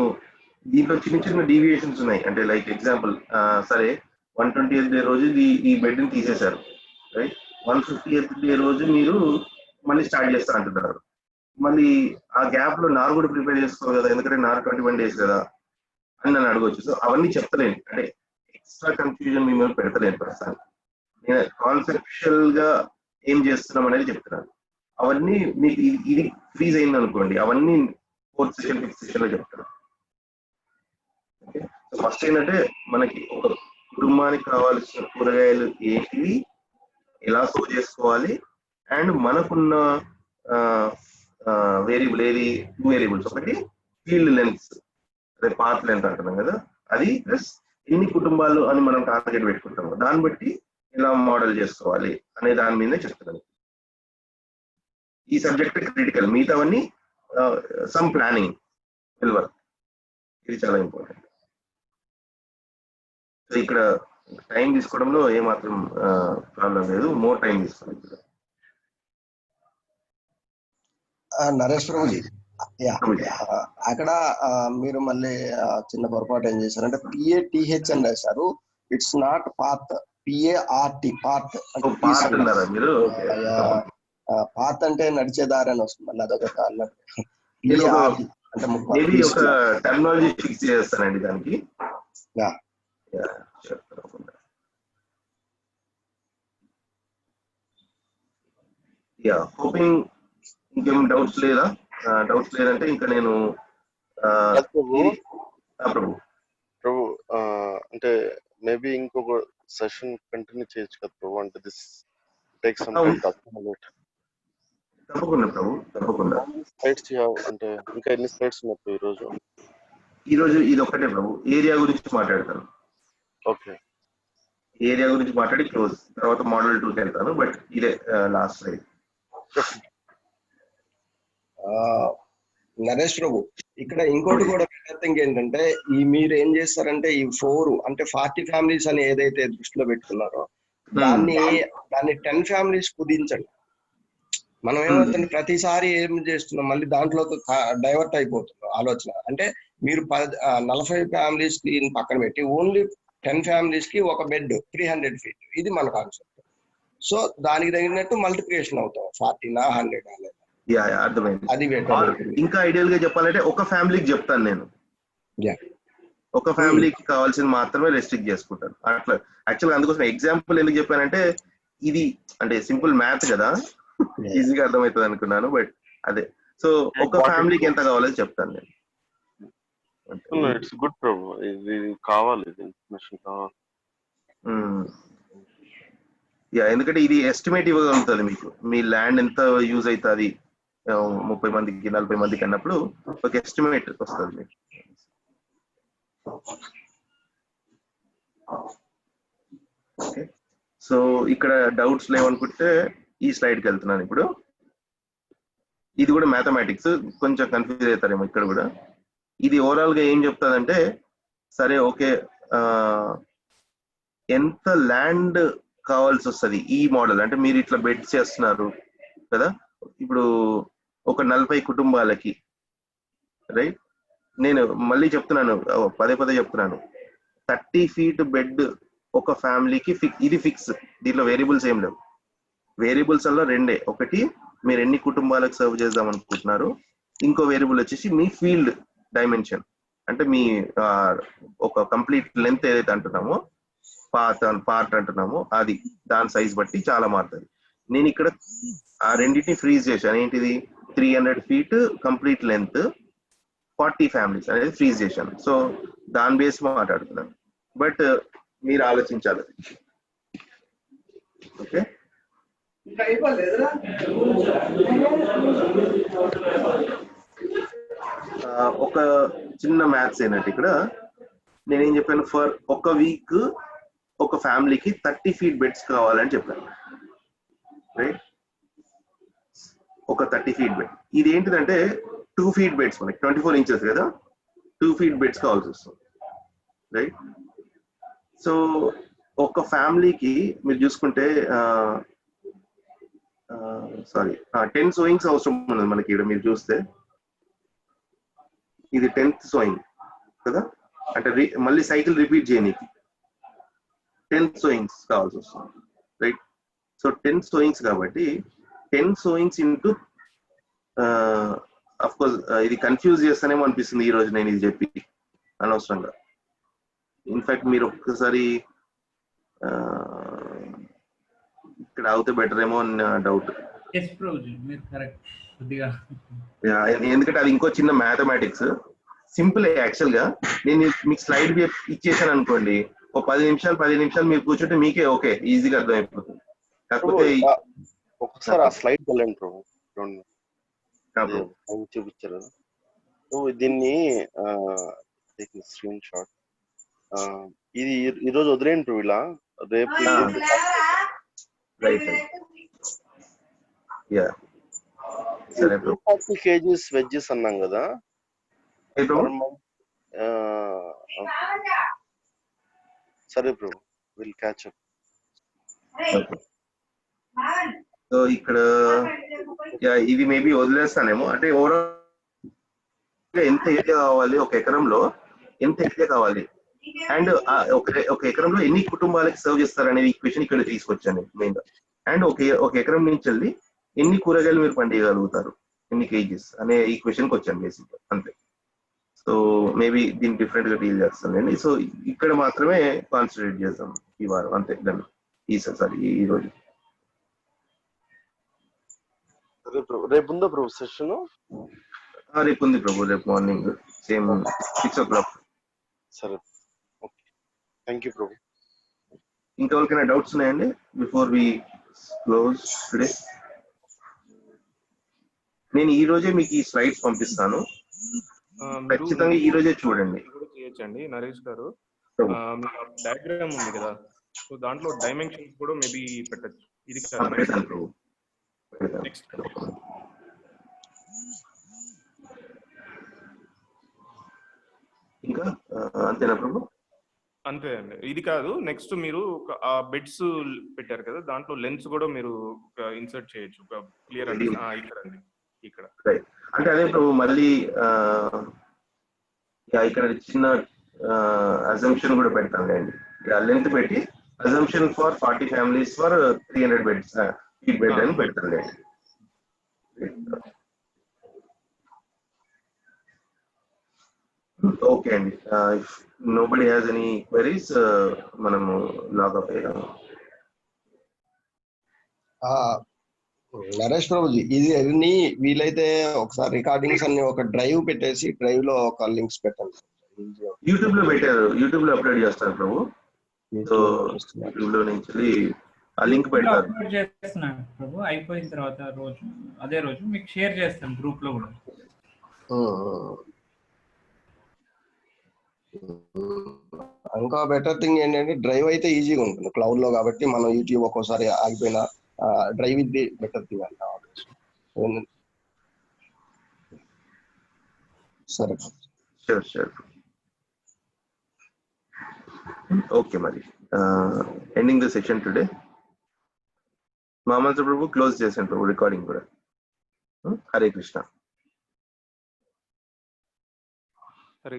దీంట్లో చిన్న చిన్న డీవియేషన్స్ ఉన్నాయి. అంటే లైక్ ఎగ్జాంపుల్, సరే 120th డే రోజు ఈ బెడ్ ని తీసేశారు, రైట్. 150th డే రోజు మీరు మళ్ళీ స్టార్ట్ చేస్తా అంటున్నారు. మళ్ళీ ఆ గ్యాప్ లో నారు కూడా ప్రిపేర్ చేసుకోవాలి కదా, ఎందుకంటే నారు 21 days కదా అని నన్ను అడగవచ్చు. సో అవన్నీ చెప్తలేను, అంటే ఎక్స్ట్రా కన్ఫ్యూజన్ మీ మీద పెడతలేను ప్రస్తుతానికి. నేను కాన్సెప్చువల్ గా ఏం చేస్తున్నాం అనేది చెప్తున్నాను. అవన్నీ మీకు ఇది ఫ్రీజ్ అయింది అనుకోండి, అవన్నీ 4th సెషన్ 5th సెషన్ లో చెప్తాను. ఓకే, ఫస్ట్ ఏంటంటే మనకి ఒక కుటుంబానికి కావాల్సిన కూరగాయలు ఏంటివి, ఎలా సో చేసుకోవాలి, అండ్ మనకున్న వేరియబుల్ ఏది, 2 వేరియబుల్స్. ఒకటి ఫీల్డ్ లెంగ్త్, అదే పాత్ లెంగ్త్ అంటున్నాం కదా, అది ప్లస్ ఎన్ని కుటుంబాలు అని మనం టార్గెట్ పెట్టుకుంటాము, దాన్ని బట్టి ఎలా మోడల్ చేసుకోవాలి అనే దాని మీదే చెప్తున్నాను. ఈ సబ్జెక్ట్ క్రిటికల్, మిగతావన్నీ సమ్ ప్లానింగ్ విల్ వర్క్. ఇది చాలా ఇంపార్టెంట్. సో ఇక్కడ టైం తీసుకోవడంలో ఏమాత్రం ప్రాబ్లం లేదు, మోర్ టైం తీసుకోవాలి. నరేష్ ప్రభుజీ, అక్కడ మీరు మళ్ళీ చిన్న పొరపాటు ఏం చేశారంటే PATH అని రాశారు. It's not path, PART, path అంటే మీరు పాత్ అంటే నడిచేదారి అని వస్తుంది. మళ్ళీ అదొక అంటే మేబీ ఒక టెర్మినాలజీ ఫిక్స్ చేస్తానండి దానికి. హోపింగ్ ఇంకేం డౌట్స్ లేదా? డౌట్స్ లేదంటే ఇంకా నేను ప్రభు అంటే మేబీ ఇంకొక సెషన్ కంటిన్యూ చేయొచ్చు కదా ప్రభు, అంటే దిస్ టేక్ సమ్ టైం. తప్పకుండా ప్రభు, తప్పకుండా. స్లైడ్స్ అంటే ఇంకా ఎన్ని స్లైడ్స్ ఉన్నాయి ఈ రోజు ఇది ఒక్కటే ప్రభు. ఏరియా గురించి మాట్లాడతాను. ఓకే, ఏరియా గురించి మాట్లాడి క్లోజ్, తర్వాత మోడల్ 2కి వెళ్తాను. బట్ ఇదే లాస్ట్ స్లైడ్. నరేష్ ప్రభు, ఇక్కడ ఇంకోటి కూడా థింగ్ ఏంటంటే, ఈ మీరు ఏం చేస్తారంటే ఈ 4 అంటే 40 ఫ్యామిలీస్ అని ఏదైతే దృష్టిలో పెట్టుకున్నారో దాన్ని 10 ఫ్యామిలీస్ కుదించండి. మనం ఏమవుతుంది, ప్రతిసారి ఏం చేస్తున్నాం, మళ్ళీ దాంట్లో డైవర్ట్ అయిపోతున్నాం ఆలోచన. అంటే మీరు 40 ఫ్యామిలీస్ కి పక్కన పెట్టి ఓన్లీ 10 ఫ్యామిలీస్ కి ఒక బెడ్ 300 feet, ఇది మన కాన్సెప్ట్. సో దానికి తగినట్టు మల్టిప్లికేషన్ అవుతాం, 40 నా 100 అనేది. అర్థమైంది. అది ఇంకా ఐడియల్ గా చెప్పాలంటే ఒక ఫ్యామిలీకి చెప్తాను నేను, ఒక ఫ్యామిలీకి కావాల్సింది మాత్రమే రెస్ట్రిక్ట్ చేసుకుంటాను అట్లా. యాక్చువల్గా అందుకోసం ఎగ్జాంపుల్ ఎందుకు చెప్పానంటే, ఇది అంటే సింపుల్ మ్యాథ్ కదా, ఈజీగా అర్థమవుతుంది అనుకున్నాను. బట్ అదే, సో ఒక ఫ్యామిలీకి ఎంత కావాలో చెప్తాను నేను. ఇట్స్ గుడ్ ప్రభు, ఇది కావాలి, ఇన్ఫర్మేషన్ కావాలి. ఎందుకంటే ఇది ఎస్టిమేట్ ఇవ్వగలుగుతుంది మీకు, మీ ల్యాండ్ ఎంత యూజ్ అవుతుంది 30 మందికి 40 మందికి అన్నప్పుడు ఒక ఎస్టిమేట్ వస్తుంది మీకు. ఓకే, సో ఇక్కడ డౌట్స్ లేవనుకుంటే ఈ స్లైడ్కి వెళ్తున్నాను ఇప్పుడు. ఇది కూడా మ్యాథమెటిక్స్, కొంచెం కన్ఫ్యూజ్ అవుతారేమో ఇక్కడ కూడా. ఇది ఓవరాల్ గా ఏం చెప్తాదంటే, సరే ఓకే, ఎంత ల్యాండ్ కావాల్సి వస్తుంది ఈ మోడల్, అంటే మీరు ఇట్లా బెడ్ చేస్తున్నారు కదా, ఇప్పుడు ఒక 40 కుటుంబాలకి, రైట్. నేను మళ్ళీ చెప్తున్నాను, పదే చెప్తున్నాను, 30 feet బెడ్ ఒక ఫ్యామిలీకి ఇది ఫిక్స్. దీంట్లో వేరియబుల్స్ ఏం లేవు. వేరియబుల్స్ అలా రెండే, ఒకటి మీరు ఎన్ని కుటుంబాలకు సర్వ్ చేద్దాం అనుకుంటున్నారు, ఇంకో వేరియబుల్ వచ్చేసి మీ ఫీల్డ్ డైమెన్షన్, అంటే మీ ఒక కంప్లీట్ లెంత్ ఏదైతే అంటున్నామో, పార్ట్ అంటున్నామో, అది దాని సైజ్ బట్టి చాలా మారుతుంది. నేను ఇక్కడ ఆ రెండింటిని ఫ్రీజ్ చేశాను. ఏంటిది, 300 feet కంప్లీట్ లెంత్, 40 ఫ్యామిలీస్ అనేది ఫ్రీజ్ చేశాను. సో దాని బేస్ మాట్లాడుతున్నాను, బట్ మీరు ఆలోచించాలి. ఓకే, ఒక చిన్న మ్యాథ్స్ ఏంటంటే ఇక్కడ నేనేం చెప్పాను, ఫర్ ఒక వీక్ ఒక ఫ్యామిలీకి 30 feet బెడ్స్ కావాలని చెప్పాను, రైట్? ఒక 30 feet బెడ్. ఇది ఏంటిదంటే 2 feet బెడ్స్, మనకి 24 inches కదా, 2 feet బెడ్స్ కావాల్సి వస్తుంది, రైట్? సో ఒక ఫ్యామిలీకి మీరు చూసుకుంటే 10 sewings అవసరం ఉన్నది మనకి. ఇక్కడ మీరు చూస్తే ఇది 10th sewing కదా, అంటే మళ్ళీ సైకిల్ రిపీట్ చేయనీకి 10 sewings కావాల్సి వస్తుంది, రైట్? సో 10 sewings కాబట్టి 10 sewings ఇంటూ అఫ్ కోర్స్ ఇది కన్ఫ్యూజ్ చేస్తానేమో అనిపిస్తుంది ఈ రోజు నేను ఇది చెప్పి అనవసరంగా. ఇన్ఫాక్ట్ మీరు ఒక్కసారి ఇక్కడ అవుతే బెటర్ ఏమో అని డౌట్. ఎందుకంటే అది ఇంకో చిన్న మ్యాథమెటిక్స్, సింపుల్. యాక్చువల్ గా నేను మీకు స్లైడ్ ఇచ్చేసాను అనుకోండి, ఒక 10 నిమిషాలు మీరు కూర్చుంటే మీకే ఓకే ఈజీగా అర్థమైపోతుంది. కాకపోతే ఒకసారి ఆ స్లైడ్ వెళ్ళండి చూపించారు దీన్ని స్క్రీన్ షాట్. ఇది ఈరోజు వదిలేండి ఇలా, రేపు రైట్ యా సరే బ్రో. 240 kgs వెజ్జెస్ అన్నాం కదా, సరే bro, will catch up. So ఇక్కడ ఇది మేబీ వదిలేస్తానేమో, అంటే ఓవరాల్ ఎంత ఏరియా కావాలి, ఒక ఎకరంలో ఎంత ఏరియా కావాలి, అండ్ ఒక ఎకరంలో ఎన్ని కుటుంబాలకి సర్వ్ చేస్తారు అనేది ఈక్వేషన్ ఇక్కడ తీసుకొచ్చాను మెయిన్ గా. అండ్ ఒక ఎకరం నుంచి వెళ్ళి ఎన్ని కూరగాయలు మీరు పండియగలుగుతారు, ఎన్ని కేజీస్ అనే ఈక్వేషన్కి వచ్చాను బేసిక్ గా, అంతే. సో మేబీ దీన్ని డిఫరెంట్ గా డీల్ చేస్తానండి. సో ఇక్కడ మాత్రమే కాన్సన్ట్రేట్ చేద్దాం ఈ వారం, అంతే. సారీ ఈ రోజు. రేపు ఉందా ప్రభు సెషన్? రేపు ఉంది ప్రభు, రేపు మార్నింగ్ సేమ్ 6 o'clock. సరే, ఓకే, థ్యాంక్ యూ ప్రభు. ఇంకా ఎవరికైనా డౌట్స్ ఉన్నాయండి బిఫోర్ వి క్లోజ్ టుడే? నేను ఈ రోజే మీకు ఈ స్లైడ్స్ పంపిస్తాను, ఖచ్చితంగా ఈ రోజే చూడండి. చేయొచ్చండి నరేష్ గారు, డయాగ్రామ్ ఉంది కదా, సో దాంట్లో డైమెన్షన్స్ కూడా మేబీ పెట్టచ్చు. ఇది నెక్స్ట్ ఇంకా అంతేనా ప్రభు? అంతే అండి, ఇది కాదు. నెక్స్ట్ మీరు ఆ బెడ్స్ పెట్టారు కదా, దాంట్లో లెన్స్ కూడా మీరు ఇన్సర్ట్ చేయొచ్చు, ఒక క్లియర్ అండి. ఇక్కడ అండి, ఇక్కడ అంటే అదే ప్రభు, మళ్ళీ ఇక్కడ చిన్న అజంప్షన్ కూడా పెడతాను అండి. లెంత్ పెట్టి assumption for 40 families for 300 beds feet bed అని పెడతాను అండి. ఓకే అండి, if nobody has any queries మనము లాగ్ ఆఫ్ అయ్యాము. నరేష్ ప్రభుజీ, ఇది అన్ని వీలైతే ఒకసారి రికార్డింగ్స్ అన్ని ఒక డ్రైవ్ పెట్టేసి డ్రైవ్ లో ఒక లింక్స్ పెట్టండి. యూట్యూబ్ లో పెట్టారు, యూట్యూబ్ లో అప్లోడ్ చేస్తారు ప్రభు. సో యూట్యూబ్ లో నుంచి ఆ లింక్ పెడతారు. చేస్తున్నాను ప్రభు, అయిపోయిన తర్వాత అదే రోజు మీకు షేర్ చేస్తాను గ్రూప్ లో కూడా. ఇంకా బెటర్ థింగ్ ఏంటంటే డ్రైవ్ అయితే ఈజీగా ఉంటుంది క్లౌడ్ లో, కాబట్టి మనం యూట్యూబ్ ఒక్కోసారి ఆగిపోయినా డ్రైవ్ ఇది బెటర్ థింగ్ అంట. సరే షూర్. ఓకే, మరి ఎండింగ్ ద సెషన్ టుడే. మామూలు ప్రభు క్లోజ్ చేశాను ప్రభు రికార్డింగ్ కూడా. హరే కృష్ణ. హరే